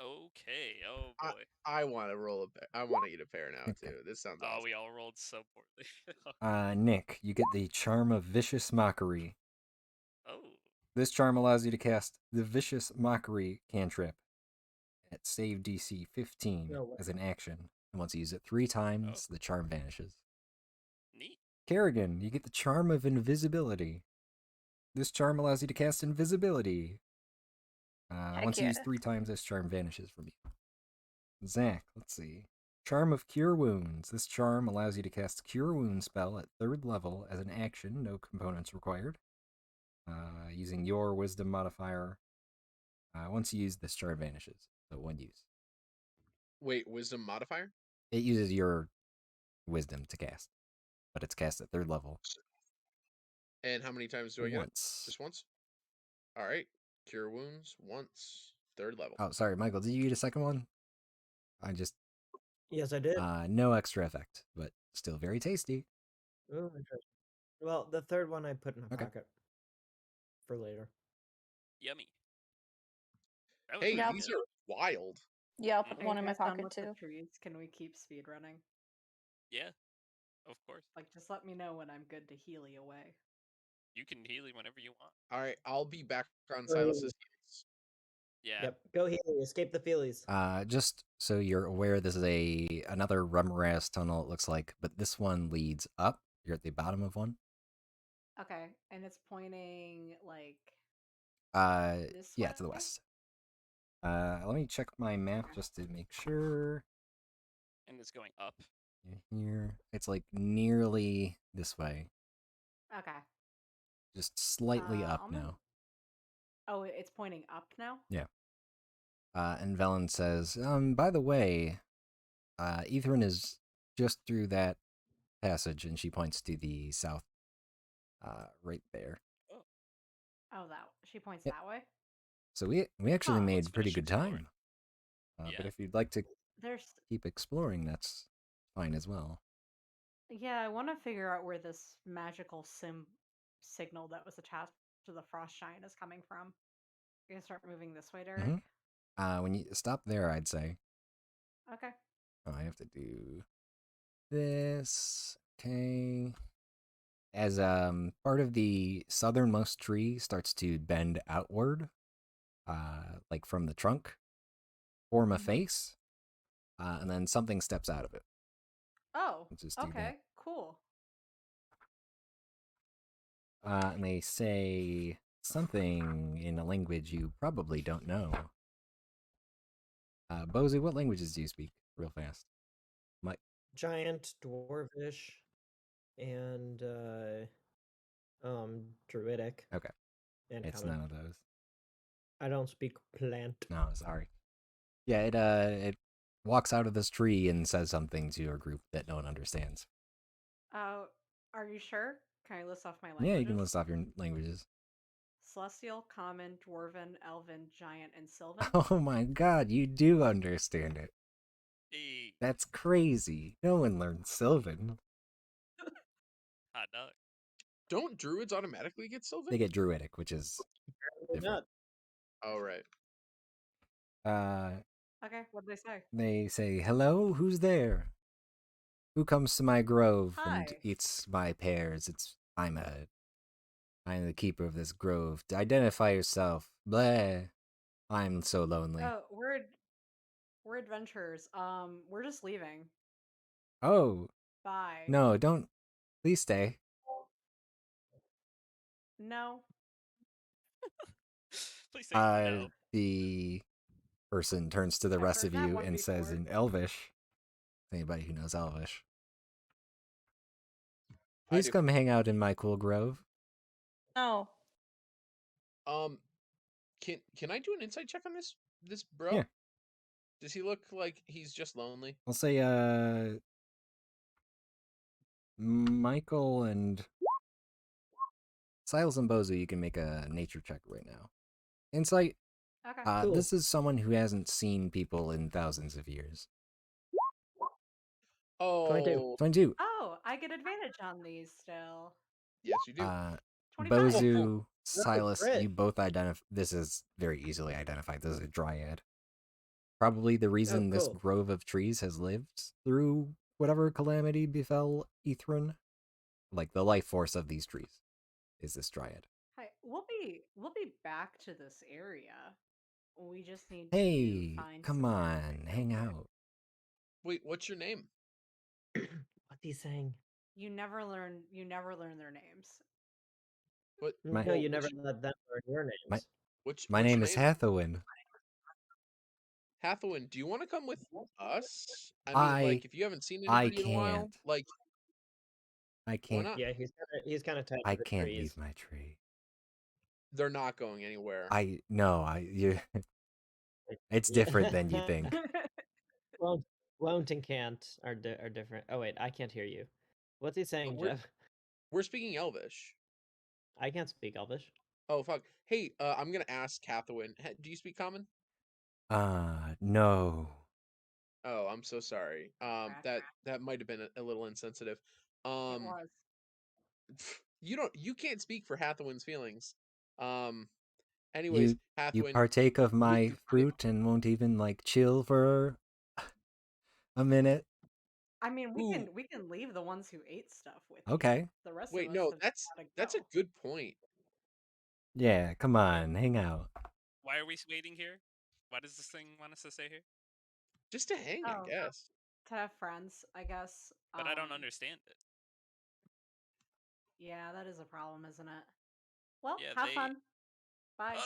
Okay. Oh boy. I want to roll a pear. I want to eat a pear now, Okay. too. This sounds Oh, awesome. we all rolled so poorly. Nick, you get the charm of vicious mockery. Oh. This charm allows you to cast the Vicious Mockery cantrip at save DC 15 No way. as an action. And once you use it 3 times, the charm vanishes. Neat. Kerrigan, you get the Charm of Invisibility. This charm allows you to cast invisibility. Heck Once yeah. used 3 times, this charm vanishes from you. Zach, let's see. Charm of Cure Wounds. This charm allows you to cast Cure Wounds spell at 3rd level as an action, no components required. Using your Wisdom modifier. Once you use this charm vanishes, so 1 use. Wait, wisdom modifier? It uses your Wisdom to cast, but it's cast at 3rd level. And how many times do I get it? Once. Just once? Alright. Cure wounds once. 3rd level. Oh, sorry, Michael, did you eat a second one? I just... Yes, I did. no extra effect, but still very tasty. Oh, interesting. Well, the third one I put in a Okay. pocket for later. Yummy. That was Hey, really Yep. these good. are wild. Yeah, I'll put Are one you in my guys done pocket with the too. trees? Can we keep speed running? Yeah, of course. Like, just let me know when I'm good to Healy away. You can heal him whenever you want. Alright, I'll be back on Oh, Silas's heels. Yeah. Yep. Go Healy. Escape the Feelies. Just so you're aware, this is another Rumraz tunnel, it looks like, but this one leads up. You're at the bottom of one. Okay, and it's pointing, like, this Yeah, way? to the west. Let me check my map just to make sure. And it's going up. Here, it's like nearly this way, Okay. just slightly up I'll move- now. Oh, it's pointing up now? Yeah. And Velen says, by the way, Ethrin is just through that passage, and she points to the south, right there. Oh, she points Yep. that way? So we actually Huh. Let's made pretty finish good exploring. time. But Yeah. if you'd like to There's, keep exploring, that's fine as well. yeah, I want to figure out where this magical signal that was attached to the frost giant is coming from. You gonna start moving this way, Derek? When you stop there, I'd say. Okay. Oh, I have to do this. Okay. As part of the southernmost tree starts to bend outward, like from the trunk, form a Mhm. face, and then something steps out of it. Oh, Let's just do that. okay, cool. And they say something in a language you probably don't know. Bozu, what languages do you speak? Real fast. Mike. Giant, dwarvish, and druidic. Okay. And It's common. none of those. I don't speak plant. No, sorry. Yeah, it walks out of this tree and says something to your group that no one understands. Are you sure? Can I list off my languages? Yeah, you can list off your languages. Celestial, Common, Dwarven, Elven, Giant, and Sylvan. Oh my god, you do understand it. Hey, That's crazy. No one learns Sylvan. hot dog. Don't druids automatically get Sylvan? They get Druidic, which is different. Oh, right. Okay, what'd they say? They say, "Hello, who's there? Who comes to my grove and Hi. eats my pears? I'm the keeper of this grove. To identify yourself. Bleh. I'm so lonely. Oh, we're adventurers. We're just leaving. Oh, Bye. no, don't. Please stay." No. Please say no. The person turns to the I've rest heard of that you one and says before. in Elvish, anybody who knows Elvish, I "Please do. come hang out in my cool grove." Oh, Can I do an insight check on this bro? Yeah. Does he look like he's just lonely? I'll say, Michael and Silas and Bozu, you can make a nature check right now. Insight. Okay. Cool. This is someone who hasn't seen people in thousands of years. Oh, 22. 22. Oh, I get advantage on these still. yes, you do. 25. Bozu, Silas, crit. you both identify. This is very easily identified. This is a dryad. Probably the reason this cool. grove of trees has lived through whatever calamity befell Ethrin. Like the life force of these trees is this dryad. Hi. we'll be back to this area. We just need to Hey, find come somewhere to on, kill hang you. out. Wait, what's your name? What's he saying? You never learn their names. What? My- No, well, you never let them learn your names. My what's name your is name? Hathawin. Hathawin, do you want to come with us? I mean, I like, if you haven't seen I anybody in a while, can't. like, I why can't. not? Yeah, he's kind of tied I to the can't trees. leave my tree. They're not going anywhere. You. It's Yeah. different than you think. Won't and can't are different. Oh wait, I can't hear you. What's he But saying, Jeff? we're speaking Elvish. I can't speak Elvish. Oh fuck. Hey, I'm gonna ask Hathawin. Do you speak Common? No. Oh, I'm so sorry. Crack. That might have been a little insensitive. It Um, was. you can't speak for Hathawin's feelings. Um, anyways, You Hathawin, partake of with my fruit and won't even like chill for a minute. I mean, Ooh, we can leave the ones who ate stuff with Okay. you. The rest of wait, us no, have gotta that's a go. good point. Yeah, come on, hang out. Why are we waiting here? Why does this thing want us to stay here? Just to hang, I Oh, guess. to have friends, I guess. But I don't understand it. Yeah, that is a problem, isn't it? Well, Yeah, have fun. Bye.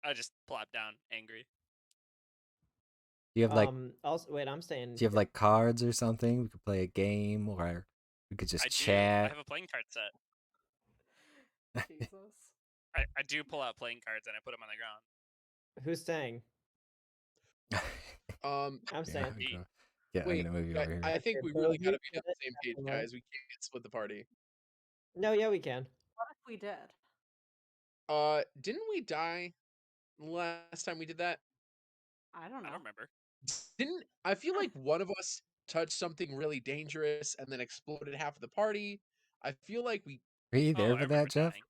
I just plop down, angry. Do you have like Also, wait, I'm staying. do you have like cards or something? We could play a game or we could just I do. I chat. have a playing card set. Jesus. I do pull out playing cards and I put them on the ground. Who's staying? I'm Yeah, staying. yeah, I'm Wait, gonna move you over here. I think we really gotta be on the same page, guys. We can't split the party. No, yeah, we can. What if we did? Didn't we die last time we did that? I don't I know. don't remember. Didn't I feel like one of us touched something really dangerous and then exploded half of the party? I feel like we. Are you Oh, there I for that, remember Jeff? dying.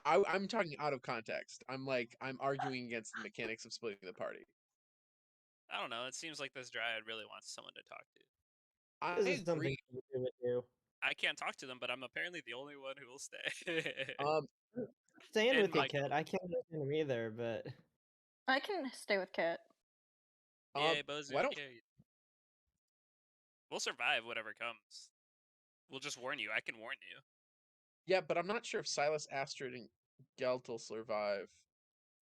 I'm talking out of context. I'm arguing against the mechanics of splitting the party. I don't know. It seems like this dryad really wants someone to talk to. I This is something agree. to do with you. I can't talk to them, but I'm apparently the only one who will stay. Um, Staying In with you, my Kit. I can't understand him either, but I can stay with Kit. Yay, Bozu. why don't Yay. We'll survive whatever comes. We'll just warn you. I can warn you. yeah, but I'm not sure if Silas, Astrid, and Gelt will survive.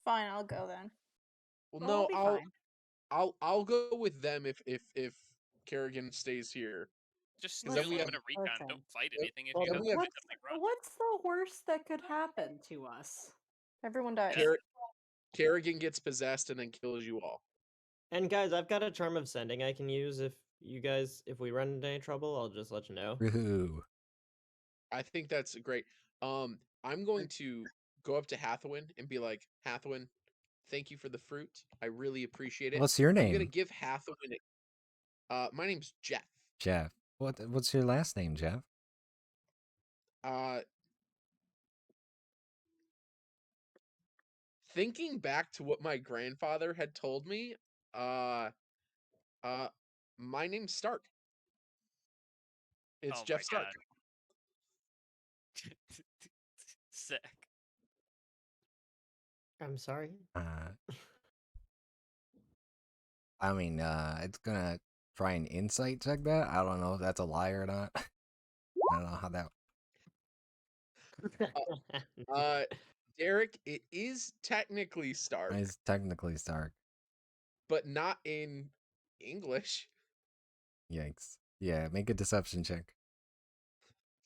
Fine, I'll go then. Well, Well, no, we'll be fine. I'll go with them if Kerrigan stays here. Just Because do then a we little have bit of recon. Listen. Don't fight Then- anything. If well, you then have we to have fight something, run. What's the worst that could happen to us? Everyone dies. Yeah. Kerrigan gets possessed and then kills you all. and guys, I've got a charm of sending I can use if we run into any trouble, I'll just let you know. Woohoo. I think that's great. I'm going to go up to Hathawin and be like, Hathawin, thank you for the fruit. I really appreciate it. What's your I'm gonna name? give Hathawin. My name's Jeff. Jeff. What's your last name, Jeff? Uh, thinking back to what my grandfather had told me, uh, uh, my name's Stark. It's Oh Jeff my Stark. god. Sick. I'm sorry. I mean, it's gonna try and insight check that. I don't know if that's a lie or not. I don't know how that. Derek, it is technically Stark, It's technically Stark. but not in English. Yikes. Yeah, make a deception check.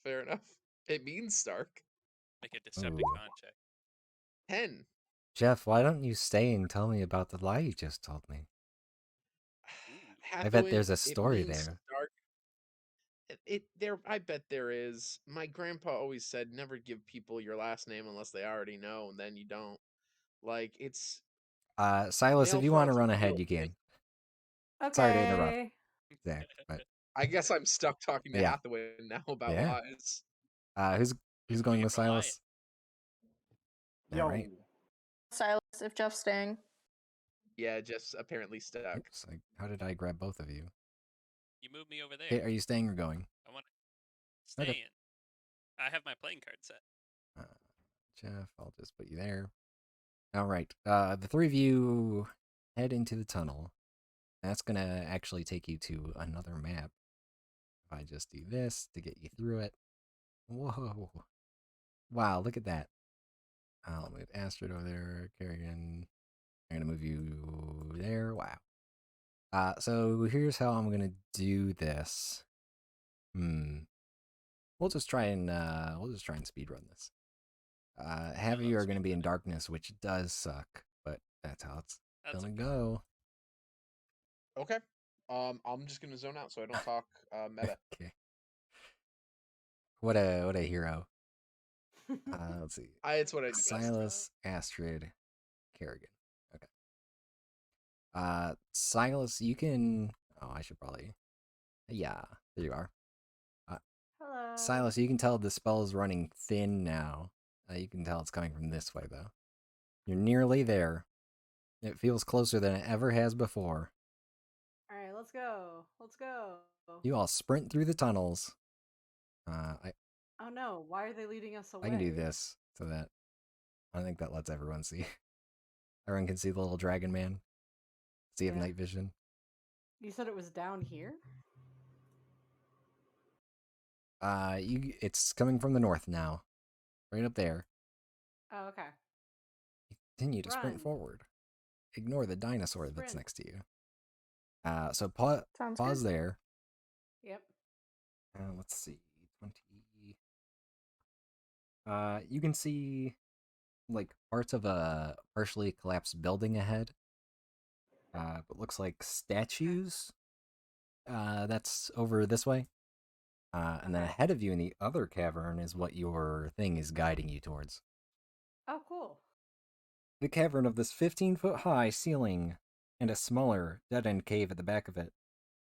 Fair enough. It means Stark. Make a Decepticon check. 10. Jeff, why don't you stay and tell me about the lie you just told me? I bet Hathawin, there's a it story means there. Stark. I bet there is. My grandpa always said never give people your last name unless they already know, and then you don't. Like it's Silas, if male you want to fronts are run real ahead, you thick. can. Okay. Sorry to interrupt, Zach, but I guess I'm stuck talking to Yeah. Hathaway now about Yeah. lies. who's going with Silas? Yo, All right. Silas, if Jeff's staying. Yeah, just apparently stuck. Oops, how did I grab both of you? You moved me over there. Hey, are you staying or going? I want to Okay. stay in. I have my playing card set. Jeff, I'll just put you there. All right. The three of you head into the tunnel. That's gonna actually take you to another map. If I just do this to get you through it. Whoa. Wow, look at that. I'll move Astrid over there, Kerrigan. I'm gonna move you there. Wow. So here's how I'm gonna do this. We'll just try and speedrun this. Half of you are gonna be in darkness, which does suck, but that's how it's gonna go. Okay. I'm just gonna zone out so I don't talk meta. Okay. What a hero. Let's see. It's what I do best. Silas, Astrid, Kerrigan. Okay. Silas, you can. Oh, I should probably. Yeah, there you are. Hello. Silas, you can tell the spell is running thin now. You can tell it's coming from this way, though. You're nearly there. It feels closer than it ever has before. All right, let's go. Let's go. You all sprint through the tunnels. Oh no, why are they leading us away? I can do this so that I think that lets everyone see. Everyone can see the little dragon man. So you have night vision. You said it was down here? It's coming from the north now. Right up there. Oh, okay. Continue to sprint forward. Ignore the dinosaur that's next to you. So pause there. Yep. Let's see. 20. You can see like parts of a partially collapsed building ahead. But looks like statues. That's over this way. And then ahead of you in the other cavern is what your thing is guiding you towards. Oh, cool. The cavern of this 15-foot high ceiling and a smaller dead-end cave at the back of it.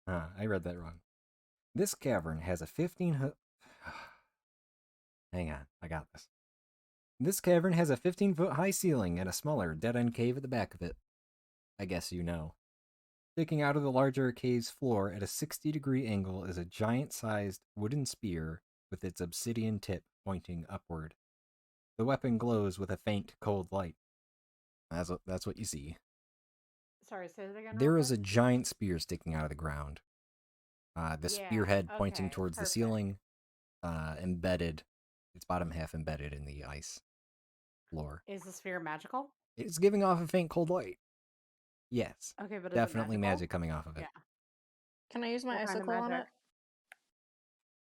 I read that wrong. This cavern has a 15-foot... Hang on, I got this. This cavern has a 15-foot high ceiling and a smaller dead-end cave at the back of it. I guess you know. Sticking out of the larger cave's floor at a 60-degree angle is a giant-sized wooden spear with its obsidian tip pointing upward. The weapon glows with a faint, cold light. That's what you see. Sorry, say that again. There is a giant spear sticking out of the ground. The spearhead pointing towards the ceiling, embedded, its bottom half embedded in the ice floor. Is the sphere magical? It's giving off a faint, cold light. Yes. Okay, but definitely is it magic coming off of it. Yeah. Can I use my icicle on it?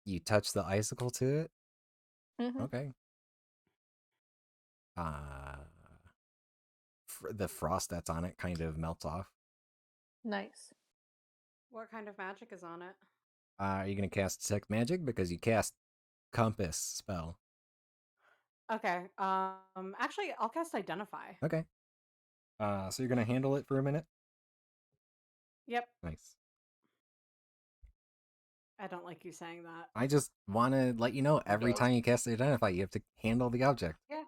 You touch the icicle to it? Mm-hmm. Okay. The frost that's on it kind of melts off. Nice. What kind of magic is on it? Are you going to cast Detect Magic? Because you cast Compass spell. Okay. Actually, I'll cast Identify. Okay. So you're going to handle it for a minute? Yep. Nice. I don't like you saying that. I just want to let you know every time you cast Identify, you have to handle the object. Yeah.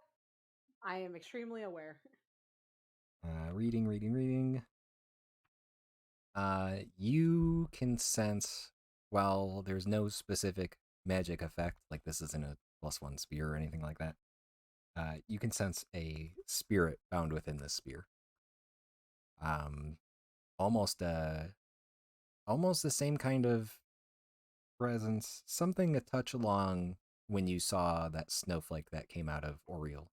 I am extremely aware. Reading. You can sense, while there's no specific magic effect, like this isn't a +1 spear or anything like that, you can sense a spirit bound within this spear. Almost the same kind of presence, something a touch along when you saw that snowflake that came out of Oriel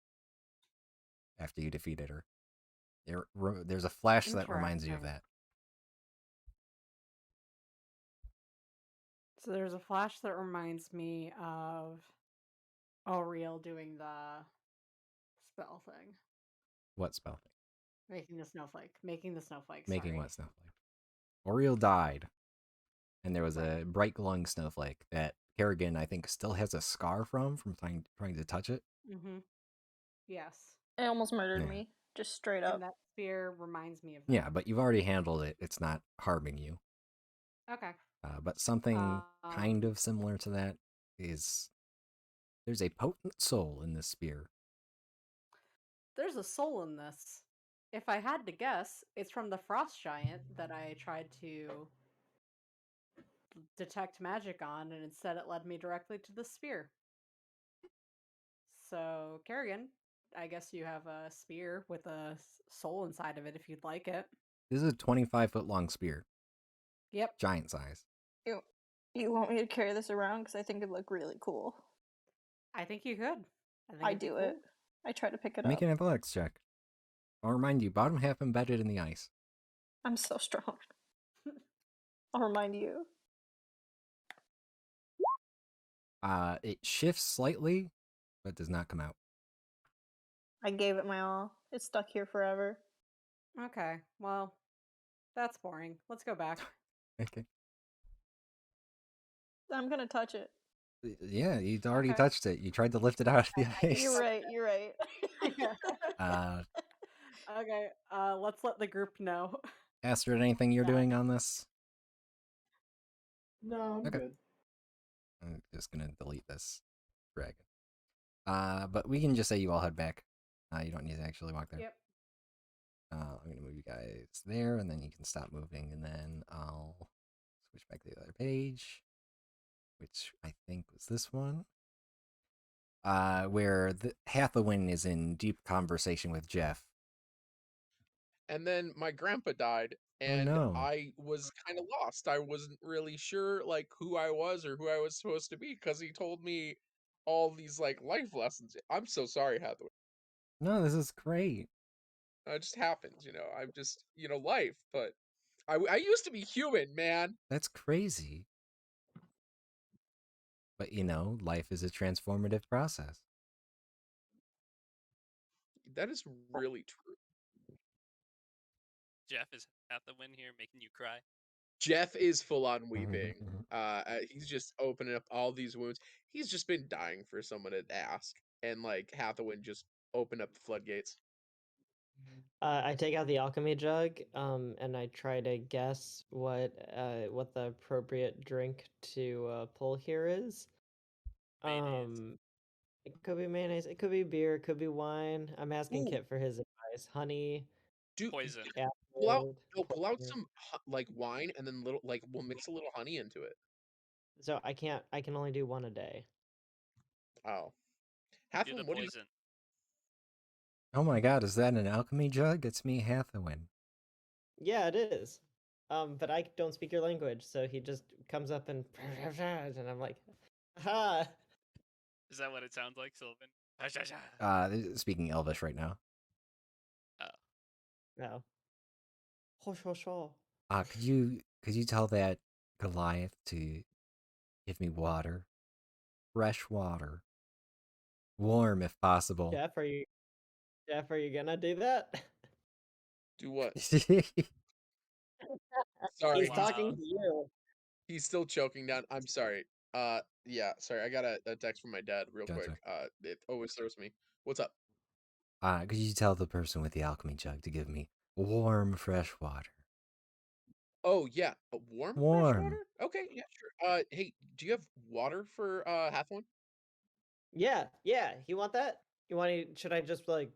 after you defeated her. There's a flash that reminds you of that. So there's a flash that reminds me of Oriel doing the spell thing. What spell thing? Making the snowflake. Making what snowflake? Oriel died, and there was a bright glowing snowflake that Kerrigan, I think, still has a scar from trying to touch it. Mm-hmm. Yes. It almost murdered me, just straight up. And that spear reminds me of that. Yeah, but you've already handled it. It's not harming you. Okay. But something kind of similar to that is there's a potent soul in this spear. There's a soul in this. If I had to guess, it's from the frost giant that I tried to detect magic on, and instead it led me directly to the spear. So, Kerrigan, I guess you have a spear with a soul inside of it if you'd like it. This is a 25-foot long spear, Yep, giant size. You want me to carry this around? Because I think it'd look really cool. I think you could. I think I it'd be do cool. it. I try to pick it Make up. an athletics check. I'll remind you, bottom half embedded in the ice. I'm so strong. I'll remind you. It shifts slightly, but does not come out. I gave it my all. It's stuck here forever. Okay, well, that's boring. Let's go back. Okay. I'm gonna touch it. Yeah, you'd already Okay. touched it. You tried to lift it out of the ice. You're right. You're right. Okay, let's let the group know. Astrid, anything you're Yeah. doing on this? No, I'm Okay. good. I'm just gonna delete this dragon. But we can just say you all head back. You don't need to actually walk there. Yep. I'm gonna move you guys there, and then you can stop moving, and then I'll switch back to the other page, which I think was this one. Where Hathawin is in deep conversation with Jeff. And then my grandpa died, and no. I was kind of lost. I wasn't really sure like who I was or who I was supposed to be because he told me all these like life lessons. I'm so sorry, Hathaway. No, this is great. It just happens, I'm just, life. But I used to be human, man. That's crazy. But life is a transformative process. That is really true. Jeff is at the win here, making you cry. Jeff is full on weeping. He's just opening up all these wounds. He's just been dying for someone to ask, and like Hathaway just opened up the floodgates. I take out the alchemy jug, and I try to guess what the appropriate drink to pull here is. Mayonnaise. It could be mayonnaise, it could be beer, it could be wine. I'm asking Ooh. Kit for his advice. Honey, Poison. Pull out, acid, pull out poison. some like wine, and then we'll mix a little honey into it. So I can only do one a day. Oh, Do Hathaway, the what do you? poison. Oh my god, is that an alchemy jug? It's me, Hathawin. Yeah, it is. But I don't speak your language, so he just comes up and and I'm like, ha. Is that what it sounds like, Sylvan? Speaking Elvish right now. No. Ho ho ho. Could you tell that Goliath to give me water? Fresh water. Warm if possible. Jeff, are you gonna do that? Do what? Sorry. Sorry, He's talking to you. he's still choking down. I'm sorry. Yeah, sorry. I got a text from my dad real quick. Gotcha. It always throws me. What's up? Could you tell the person with the alchemy jug to give me warm, fresh water? Oh yeah, warm fresh Warm. water. Okay, yeah, sure. Hey, do you have water for Hathaway? Yeah. You want that? Should I just like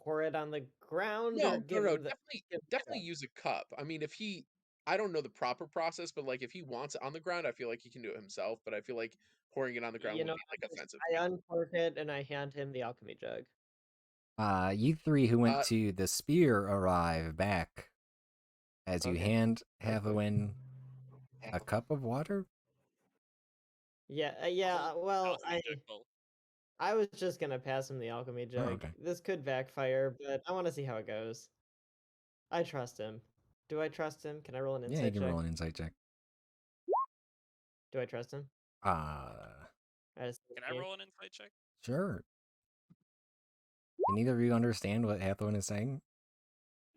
pour it on the ground or No, give him the definitely use a cup. I mean, I don't know the proper process, but like if he wants it on the ground, I feel like he can do it himself. But I feel like pouring it on the ground You would know, be like offensive. I uncork it and I hand him the alchemy jug. You three who went Uh, to the spear arrive back as you Okay. hand Hathawin a cup of water. Yeah, Cold well, alchemy jug full. I was just gonna pass him the alchemy jug. okay. This could backfire, but I want to see how it goes. I trust him. Do I trust him? Can I roll an Yeah, you insight can check? roll an insight check. Do I trust him? Can I roll an insight check? Sure. Can either of you understand what Hathawin is saying?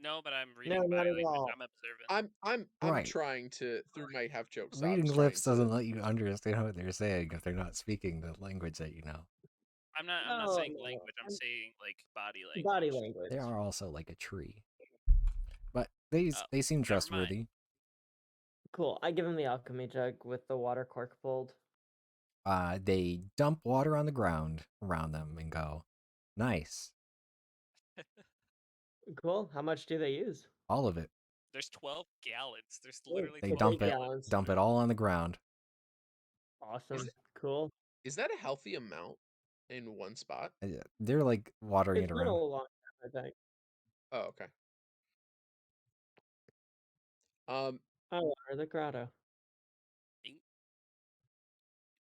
No, but I'm reading No, not body at language. all. I'm observant. I'm Right. trying to through my half joke Reading sobs. lips trying to- doesn't let you understand what they're saying if they're not speaking the language that you know. I'm not No, saying no, language. I'm saying like body language. Body language. They are also like a tree. But they seem never mind. trustworthy. Cool. I give him the alchemy jug with the water cork pulled. They dump water on the ground around them and go, nice. Cool. How much do they use? All of it. There's 12 gallons. There's Cool. literally They 12 dump it gallons. dump it all on the ground. Awesome. Cool. Is that a healthy amount? in one spot. They're like watering It's it been a around. long time, I think. Oh, okay. Um. I water the grotto.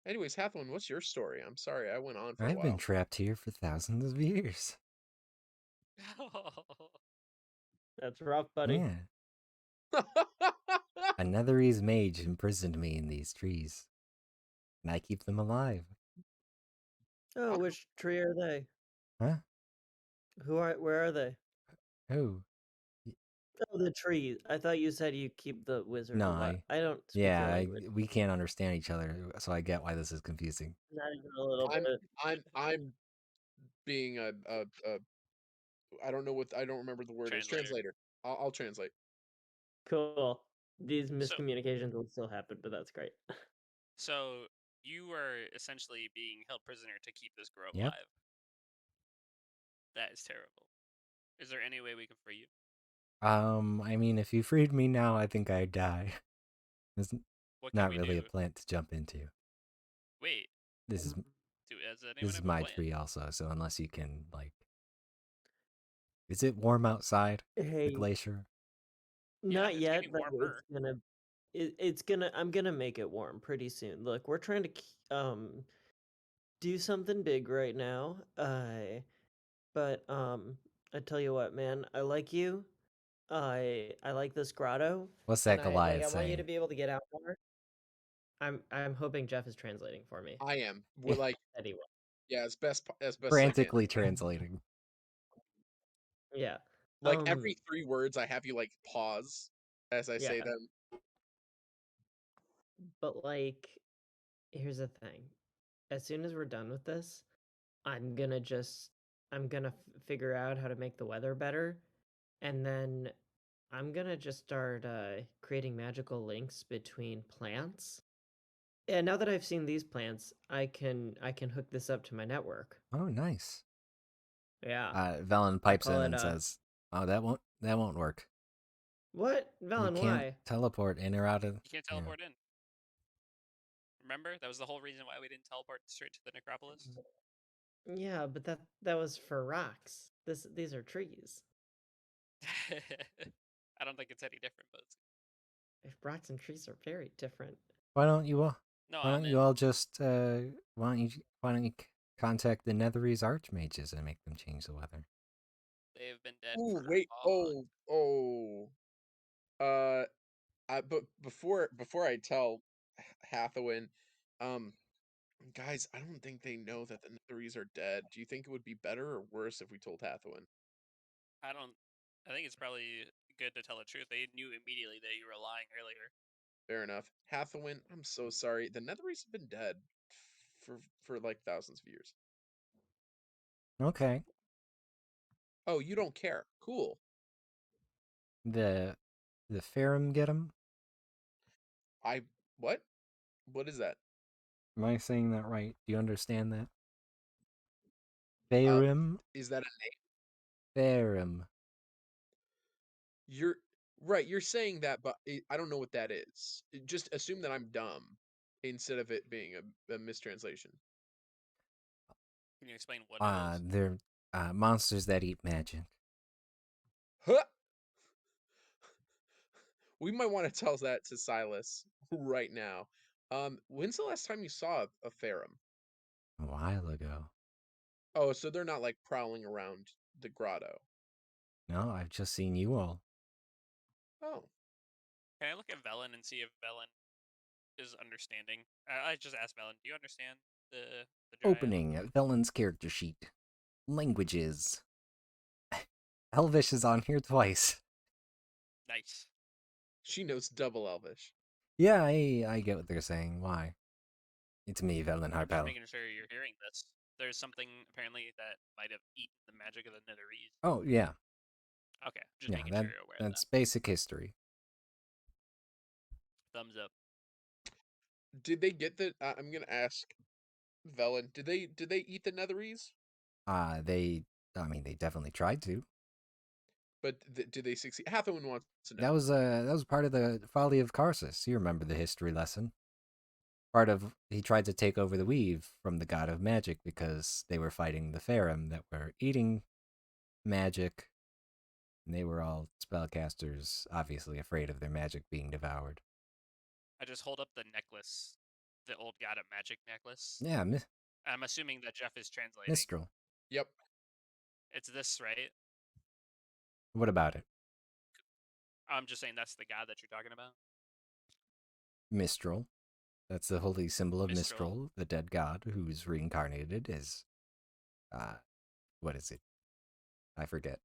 Anyways, Hathawin, what's your story? I'm sorry, I went on for a I've been while. trapped here for thousands of years. That's rough, buddy. Yeah. A Netherese mage imprisoned me in these trees, and I keep them alive. Oh, which tree are they? Huh? Where are they? Oh. Oh, the trees. I thought you said you keep the wizard No, alive. I don't speak yeah, your language. we can't understand each other, so I get why this is confusing. Not even a little I'm bit. I'm being a I don't know what I don't remember the word is. Translator. Translator. I'll translate. Cool. These So- miscommunications will still happen, but that's great. So you are essentially being held prisoner to keep this grove Yep. alive. That is terrible. Is there any way we can free you? I mean, if you freed me now, I think I'd die. It's What can not we really do? a plant to jump into. Wait, This is has anyone this is have a my plan? tree also, so unless you can like, is it warm outside the Hey, glacier? Yeah, not it's yet, getting but warmer. it's gonna I'm gonna make it warm pretty soon. Look, we're trying to do something big right now. But I tell you what, man, I like you. I like this grotto, What's and that I Goliath want you to saying? be able to get out more. I'm hoping Jeff is translating for me. I am. We're like, Anyway, yeah, as best as I can. Frantically translating. yeah. Like every 3 words, I have you like pause as I say Yeah. them. But like, here's the thing. As soon as we're done with this, I'm gonna figure out how to make the weather better, and then I'm gonna just start creating magical links between plants. Yeah, now that I've seen these plants, I can hook this up to my network. Oh, nice. Yeah. Velen I'll pipes call in it and says, "Oh, that won't work. what? You Valen, can't why? teleport in or out of." You can't Yeah. teleport in. Remember? That was the whole reason why we didn't teleport straight to the necropolis. Yeah, but that was for rocks. These are trees. I don't think it's any different, but If rocks and trees are very different. Why don't you all? no, Why I'm don't in. you all just? Why don't you contact the Netherese archmages and make them change the weather? They've been dead Ooh, for a wait. long. Oh. Uh, but before I tell Hathawin, um, guys, I don't think they know that the Netherese are dead. Do you think it would be better or worse if we told Hathawin? I don't. I think it's probably good to tell the truth. They knew immediately that you were lying earlier. Fair enough. Hathawin, I'm so sorry. The Netherese have been dead for like thousands of years. Okay. Oh, you don't care. Cool. The the Ferrum get 'em? I what? What is that? Am I saying that right? Do you understand that? Uh, Ferrum? is that Ferrum. you're right? You're saying that, but I don't know what that is. Just assume that I'm dumb instead of it being a mistranslation. Can you explain what it is? They're monsters that eat magic. Huh! We might want to tell that to Silas right now. When's the last time you saw a Ferrum? A while ago. Oh, so they're not like prowling around the grotto. No, I've just seen you all. Oh, Can I look at Velen and see if Velen is understanding? I just asked Velen, do you understand the giant? Opening Velen's character sheet. Languages. Elvish is on here twice. Nice. she knows double Elvish. Yeah, I get what they're saying. Why? It's me, Velen I'm just Harpel. making sure you're hearing this. There's something apparently that might have eaten the magic of the Netherese. Oh, yeah. Okay, just Yeah, making sure you're aware of that's basic history. that. Thumbs up. Did they get the? I'm gonna ask Velen. Did they eat the Netherese? I mean, they definitely tried to. But did they succeed? Hathawin wants to know. That was part of the folly of Karsus. You remember the history lesson. he tried to take over the weave from the god of magic because they were fighting the Farum that were eating magic, and they were all spellcasters, obviously afraid of their magic being devoured. I just hold up the necklace, the old god of magic necklace. Yeah, I'm assuming that Jeff is translating. Mistral. Yep. It's this, right? What about it? I'm just saying that's the god that you're talking about. Mistral. That's the holy symbol of Mistral. Mistral, the dead god who's reincarnated as, what is it? I forget.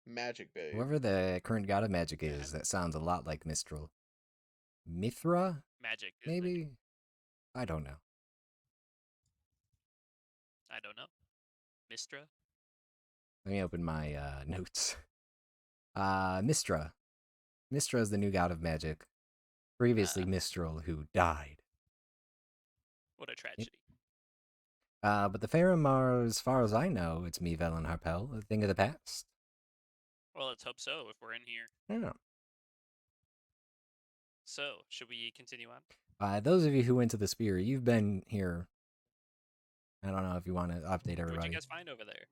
Magic babe. Whoever the current god of magic is, that sounds a lot like Mistral. Mithra? Magic, maybe? I don't know. I don't know. Mistra? Let me open my notes. Mistra. Mistra is the new god of magic. Previously Mistral, who died. What a tragedy. But the Farum are, as far as I know, it's me, Vel, and Harpel, a thing of the past. Well, let's hope so if we're in here. Yeah. So, should we continue on? Those of you who went to the Spear, you've been here. I don't know if you want to update everybody. What'd you guys find over there?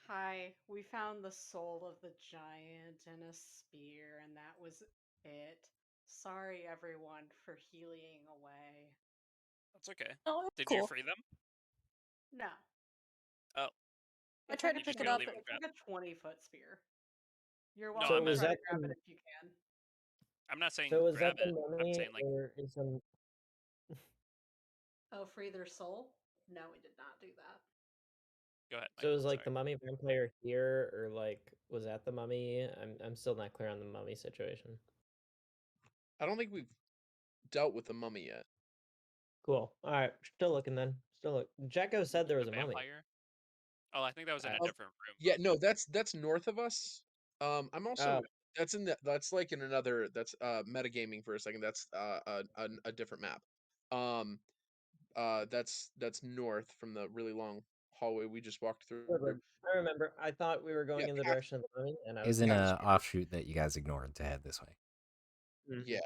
Hi, we found the soul of the giant and a spear, and that was it. Sorry, everyone, for healing away. That's okay. Oh, Did cool. you free them? No. Oh. I tried to You just pick it gotta up. leave It's them like a 20-foot spear. You're No, welcome I'm to not- try to grab it if you can. I'm not saying So is grab that the it. I'm mummy, saying like or is some? Oh, free their soul? No, we did not do that. go ahead. So Michael, is like sorry. the mummy vampire here, or like was that the mummy? I'm still not clear on the mummy situation. I don't think we've dealt with the mummy yet. Cool. All right, still looking then. Still look. Jacko said there was The a mummy. vampire? Oh, I think that was in a different room. Yeah, no, that's north of us. I'm also that's like in another that's metagaming for a second. That's a different map. That's north from the really long hallway we just walked through. I remember. I thought we were going in the direction of the mummy, and I was Is in Yeah, a that's right. offshoot that you guys ignored to head this way. Yeah.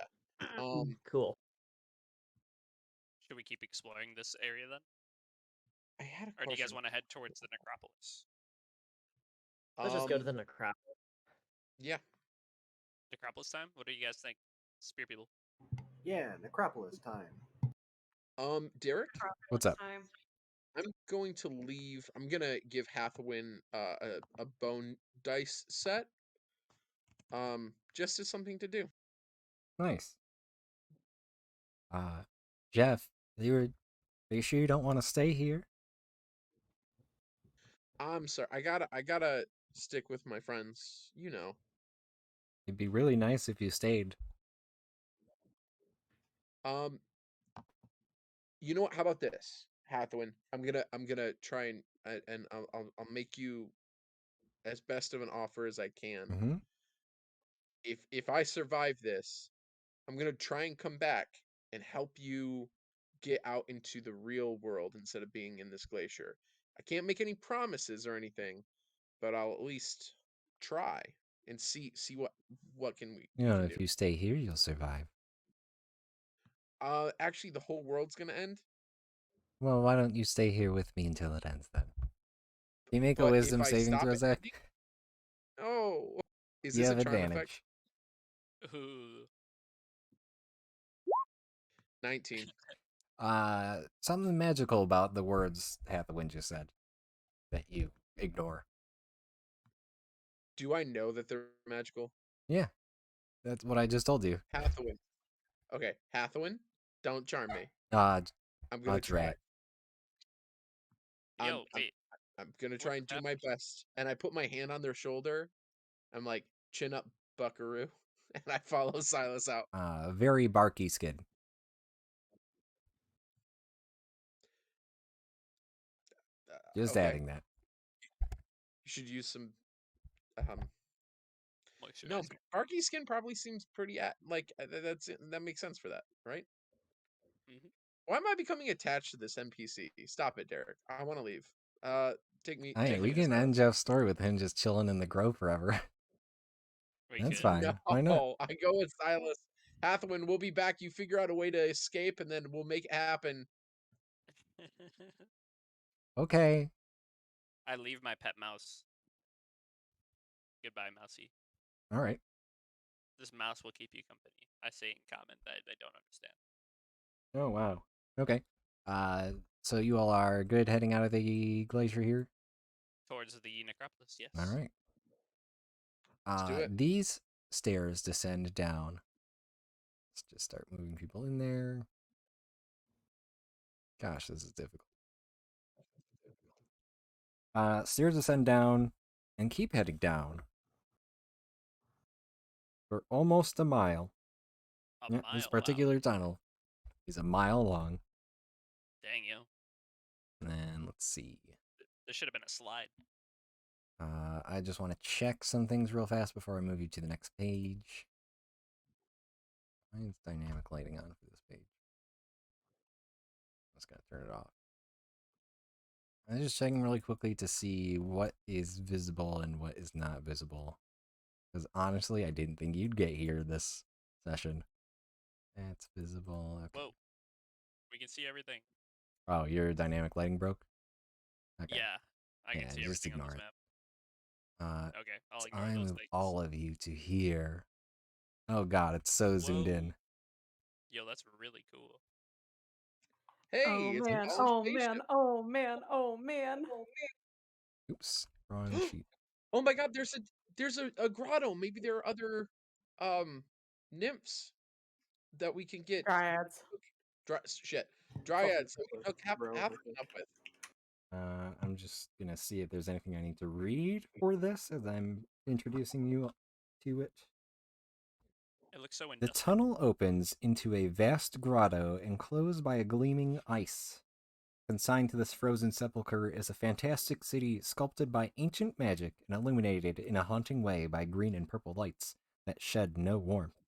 Cool. Should we keep exploring this area then? I had a Or question. do you guys want to head towards the necropolis? Let's just go to the necropolis. Yeah. Necropolis time? What do you guys think? Spear people. Yeah, Necropolis time. Derek, What's up? Time. I'm going to leave. I'm gonna give Hathawin a bone dice set. Just as something to do. Nice. Jeff, are you sure you don't want to stay here? I'm sorry. I gotta stick with my friends. You know. It'd be really nice if you stayed. You know what? How about this, Hathawin? I'm gonna try and I'll make you as best of an offer as I can. Mm-hmm. If I survive this, I'm gonna try and come back and help you get out into the real world instead of being in this glacier. I can't make any promises or anything, but I'll at least try and see what can we You know, can if do. you stay here, you'll survive. Actually, the whole world's gonna end. Well, why don't you stay here with me until it ends then? Can you make a But if wisdom I saving stop throw, it Zach? ending, oh, is You this a have charm effect? advantage. Ooh. 19. Something magical about the words Hathawin just said that you ignore. Do I know that they're magical? Yeah, that's what I just told you. Hathawin. Okay, Hathawin, don't charm me. I'm gonna try. right. Yo, wait. I'm gonna What try and do my best. And I put my hand on their shoulder. I'm like, chin up, buckaroo. And I follow Silas out. Very barky skin. Just Okay. adding that. You should use some. No, Moisturizer. barky skin probably seems pretty that makes sense for that, right? Mhm. Why am I becoming attached to this NPC? Stop it, Derek. I want to leave. Take me. Hey, take we me to can Silas. end Jeff's story with him just chilling in the grove forever. We That's could. fine. Why not? No, I go with Silas Hathawin, we'll be back. You figure out a way to escape, and then we'll make it happen. Okay. I leave my pet mouse. Goodbye, mousey. All right. This mouse will keep you company. I say in common that I don't understand. Oh wow. Okay. So you all are good heading out of the glacier here. Towards the necropolis, yes. All right. Let's do it. These stairs descend down. Let's just start moving people in there. Gosh, this is difficult. Stairs descend down and keep heading down for almost a mile. A Yeah, mile. this Wow. particular tunnel is a mile long. Dang you. And then let's see. This should have been a slide. I just want to check some things real fast before I move you to the next page. Why is dynamic lighting on for this page? I'm just gonna turn it off. I'm just checking really quickly to see what is visible and what is not visible. Because honestly, I didn't think you'd get here this session. That's visible. Okay. Whoa. We can see everything. Oh, your dynamic lighting broke? Okay. Yeah. I can Yeah, see just everything on ignore this it. map. Uh, Okay, I'll so ignore I those move things. all of you to here. Oh god, it's so zoomed Whoa. in. Yo, that's really cool. Hey, Oh it's man, Alan's oh man, spaceship. oh man, oh man. Oops, wrong sheet. Oh my God, there's a grotto. Maybe there are other nymphs that we can get. Dryads. Dryads that we can hook Row over Hathawin here. up with. I'm just gonna see if there's anything I need to read for this as I'm introducing you to it. It looks so The industrial. tunnel opens into a vast grotto enclosed by a gleaming ice. Consigned to this frozen sepulchre is a fantastic city sculpted by ancient magic and illuminated in a haunting way by green and purple lights that shed no warmth.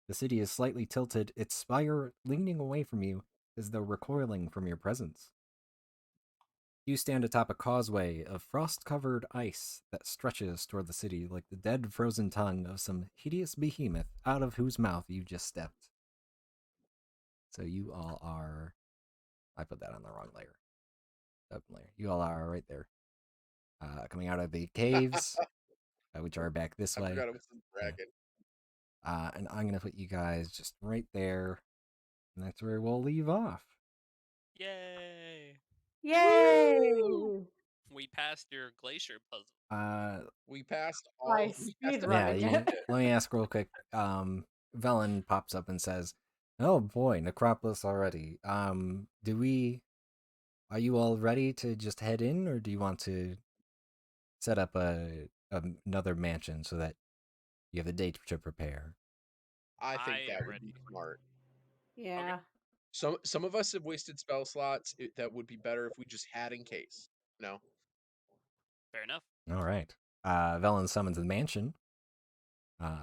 The city is slightly tilted, its spire leaning away from you as though recoiling from your presence. You stand atop a causeway of frost-covered ice that stretches toward the city like the dead frozen tongue of some hideous behemoth out of whose mouth you just stepped. So you all are... I put that on the wrong layer. Layer. You all are right there. Coming out of the caves, which are back this I way. forgot it was the dragon. And I'm going to put you guys just right there. And that's where we'll leave off. Yay! Yay! We passed your glacier puzzle. We passed By all. We passed speed Yeah, running you, it. let me ask real quick. Velen pops up and says, "Oh boy, Necropolis already. Are you all ready to just head in, or do you want to set up another mansion so that you have a date to prepare?" I think I that am would ready. be smart. Yeah. Some of us have wasted spell slots. That would be better if we just had in case. No. Fair enough. All right. Velen summons the mansion.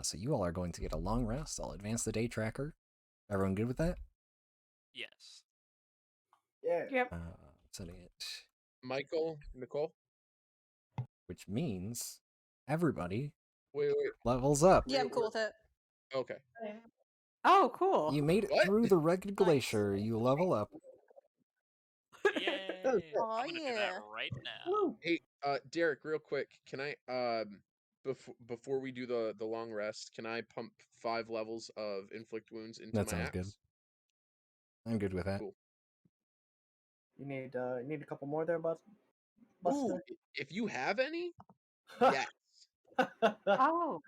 So you all are going to get a long rest. I'll advance the day tracker. Everyone good with that? Yes. Yeah. Yep. Setting it, Michael, Nicole. which means everybody Wait. levels up. Yeah, I'm cool with it. Okay. Oh, cool. You made it What? through the rugged Nice. glacier. You level up. Yay! Oh I'm gonna do that yeah. right now. Woo. Hey, Derek, real quick, can I before we do the long rest, can I pump 5 levels of inflict wounds into That my sounds axe? good. I'm good with that. Cool. You need a couple more there, Ooh, Buster. if you have any, yes. Oh,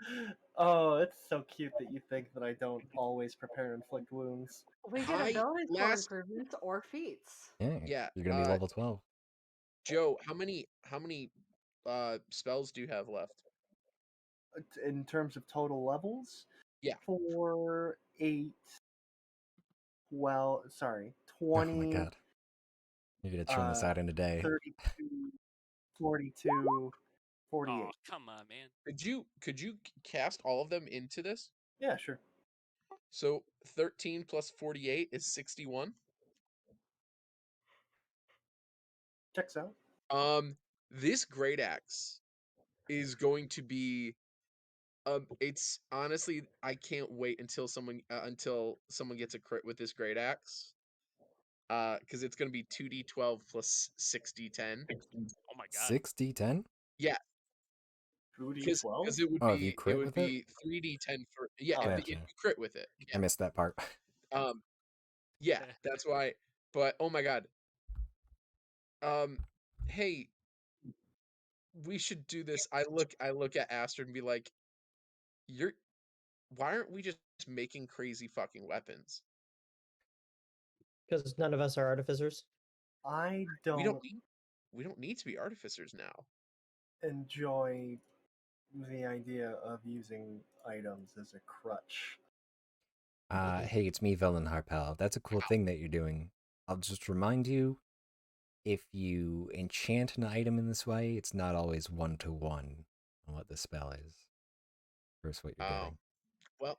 Oh, it's so cute that you think that I don't always prepare inflict wounds. we get I ability score last improvements or feats. Yeah, you're gonna be yeah. level 12. Joe, how many spells do you have left? In terms of total levels, Yeah. 4, 8, 12, sorry, Oh my 20, god. You're gonna churn this out in a day. 32, 42, 48. Oh, come on, man. Could you cast all of them into this? Yeah, sure. So 13 plus 48 is 61. Checks out. This great axe is going to be It's honestly, I can't wait until someone gets a crit with this great axe. Because it's gonna be 2d12 plus 6d10. Oh my god. 6d10? Yeah, 2d12? because Oh, if you crit with it? 3d10 for if Oh. if you Gotcha. crit with it. I missed that part. Um, yeah, that's why. But oh my god. Um, hey, we should do this. I look at Astrid and be like, you're why aren't we just making crazy fucking weapons? Because none of us are artificers. I We don't don't need to be artificers now. enjoy the idea of using items as a crutch. Hey, it's me, Villain Harpel. That's a cool thing that you're doing. I'll just remind you, if you enchant an item in this way, it's not always 1-to-1 on what the spell is versus what you're Oh, doing.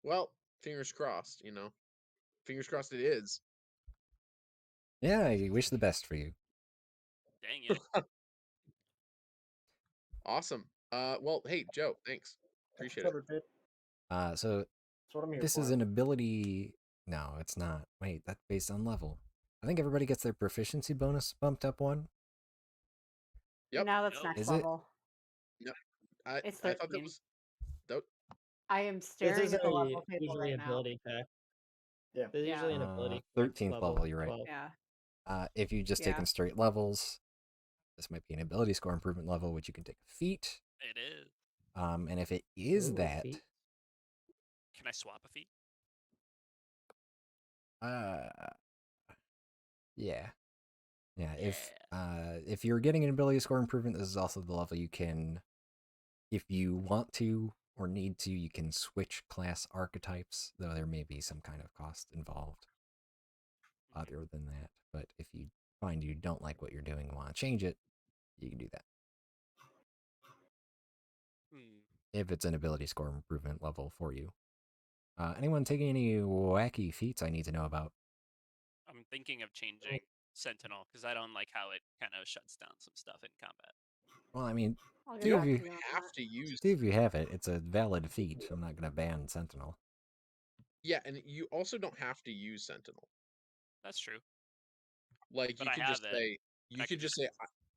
well, fingers crossed, Fingers crossed it is. Yeah, I wish the best for you. Dang it. Awesome. Well, hey, Joe, thanks. Appreciate it. Covered, babe. So That's what I'm here this for. is an ability. No, it's not. Wait, that's based on level. I think everybody gets their proficiency bonus bumped up one. Yep. No, that's Nope. next Is it? level. Yep. It's I thought that 13. was that. I am This staring is at the level table usually right now. ability check. Yeah. This is usually an Yeah. ability check 13th level, you're right. 12. Yeah. If you just Yeah. taken straight levels, this might be an ability score improvement level, which you can take a feat. It is. And if it is Ooh, that, feet. Can I swap a feat? yeah. Yeah, Yeah. if you're getting an ability score improvement, this is also the level you can, if you want to or need to, you can switch class archetypes, though there may be some kind of cost involved other than that. But if you find you don't like what you're doing and want to change it, you can do that. Hmm. If it's an ability score improvement level for you. Anyone taking any wacky feats I need to know about? I'm thinking of changing Sentinel because I don't like how it kind of shuts down some stuff in combat. Well, I mean, I'll get see if back you to you on Have that. to use. see if you have it. It's a valid feat. I'm not gonna ban Sentinel. Yeah, and you also don't have to use Sentinel. That's true. Like But you I could have just it, say and I could just.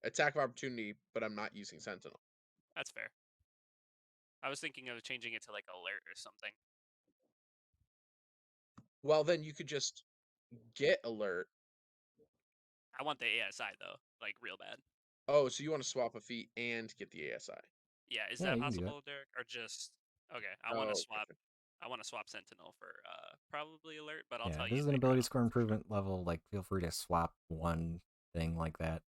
attack of opportunity, but I'm not using Sentinel. That's fair. I was thinking of changing it to like alert or something. Well, then you could just get alert. I want the ASI though, like real bad. Oh, so you want to swap a feat and get the ASI? Yeah, is Yeah, that you can do that. possible, Derek? Or just okay? I Oh, want to swap. gotcha. I want to swap Sentinel for probably alert, but I'll Yeah, tell this you is an later ability on. score improvement level. Like, feel free to swap one thing like that.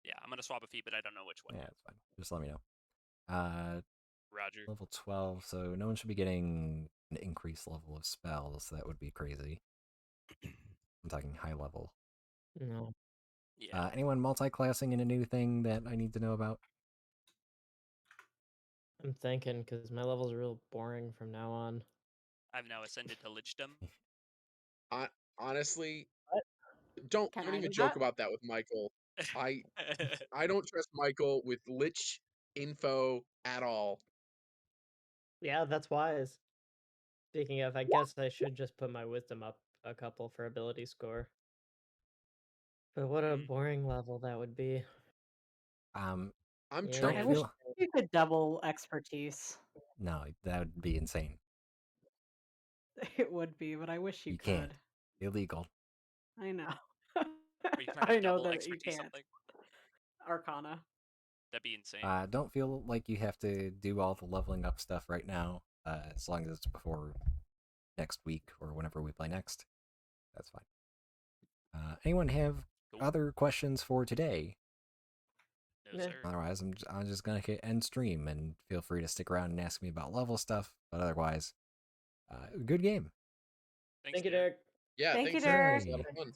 Yeah, I'm gonna swap a feat, but I don't know which one Yeah, yet. it's fine. Just let me know. Roger. Level 12, so no one should be getting an increased level of spells. That would be crazy. I'm talking high level. No. Yeah. Anyone multi-classing in a new thing that I need to know about? I'm thinking because my level's real boring from now on. I've now ascended to Lichdom. Honestly, What? don't Can don't I even do joke that? about that with Michael. I don't trust Michael with lich info at all. Yeah, that's wise. Speaking of, I guess I should just put my wisdom up a couple for ability score. But what a boring level that would be. Um, I'm Yeah. don't I trying. wish feel. you could double expertise. No, that would be insane. It would be, but I wish you You could. can't. Illegal. I know. Are you trying to I know double that you expertise can't. something? Arcana. That'd be insane. Don't feel like you have to do all the leveling up stuff right now. As long as it's before next week or whenever we play next, that's fine. Anyone have Cool. other questions for today? No, Yeah. sir. Otherwise, I'm just gonna hit end stream, and feel free to stick around and ask me about level stuff. But otherwise, good game. Thanks, Thank you, Derek. Derek. Yeah, Thank you, thanks. It was Derek. a lot Yay. of fun.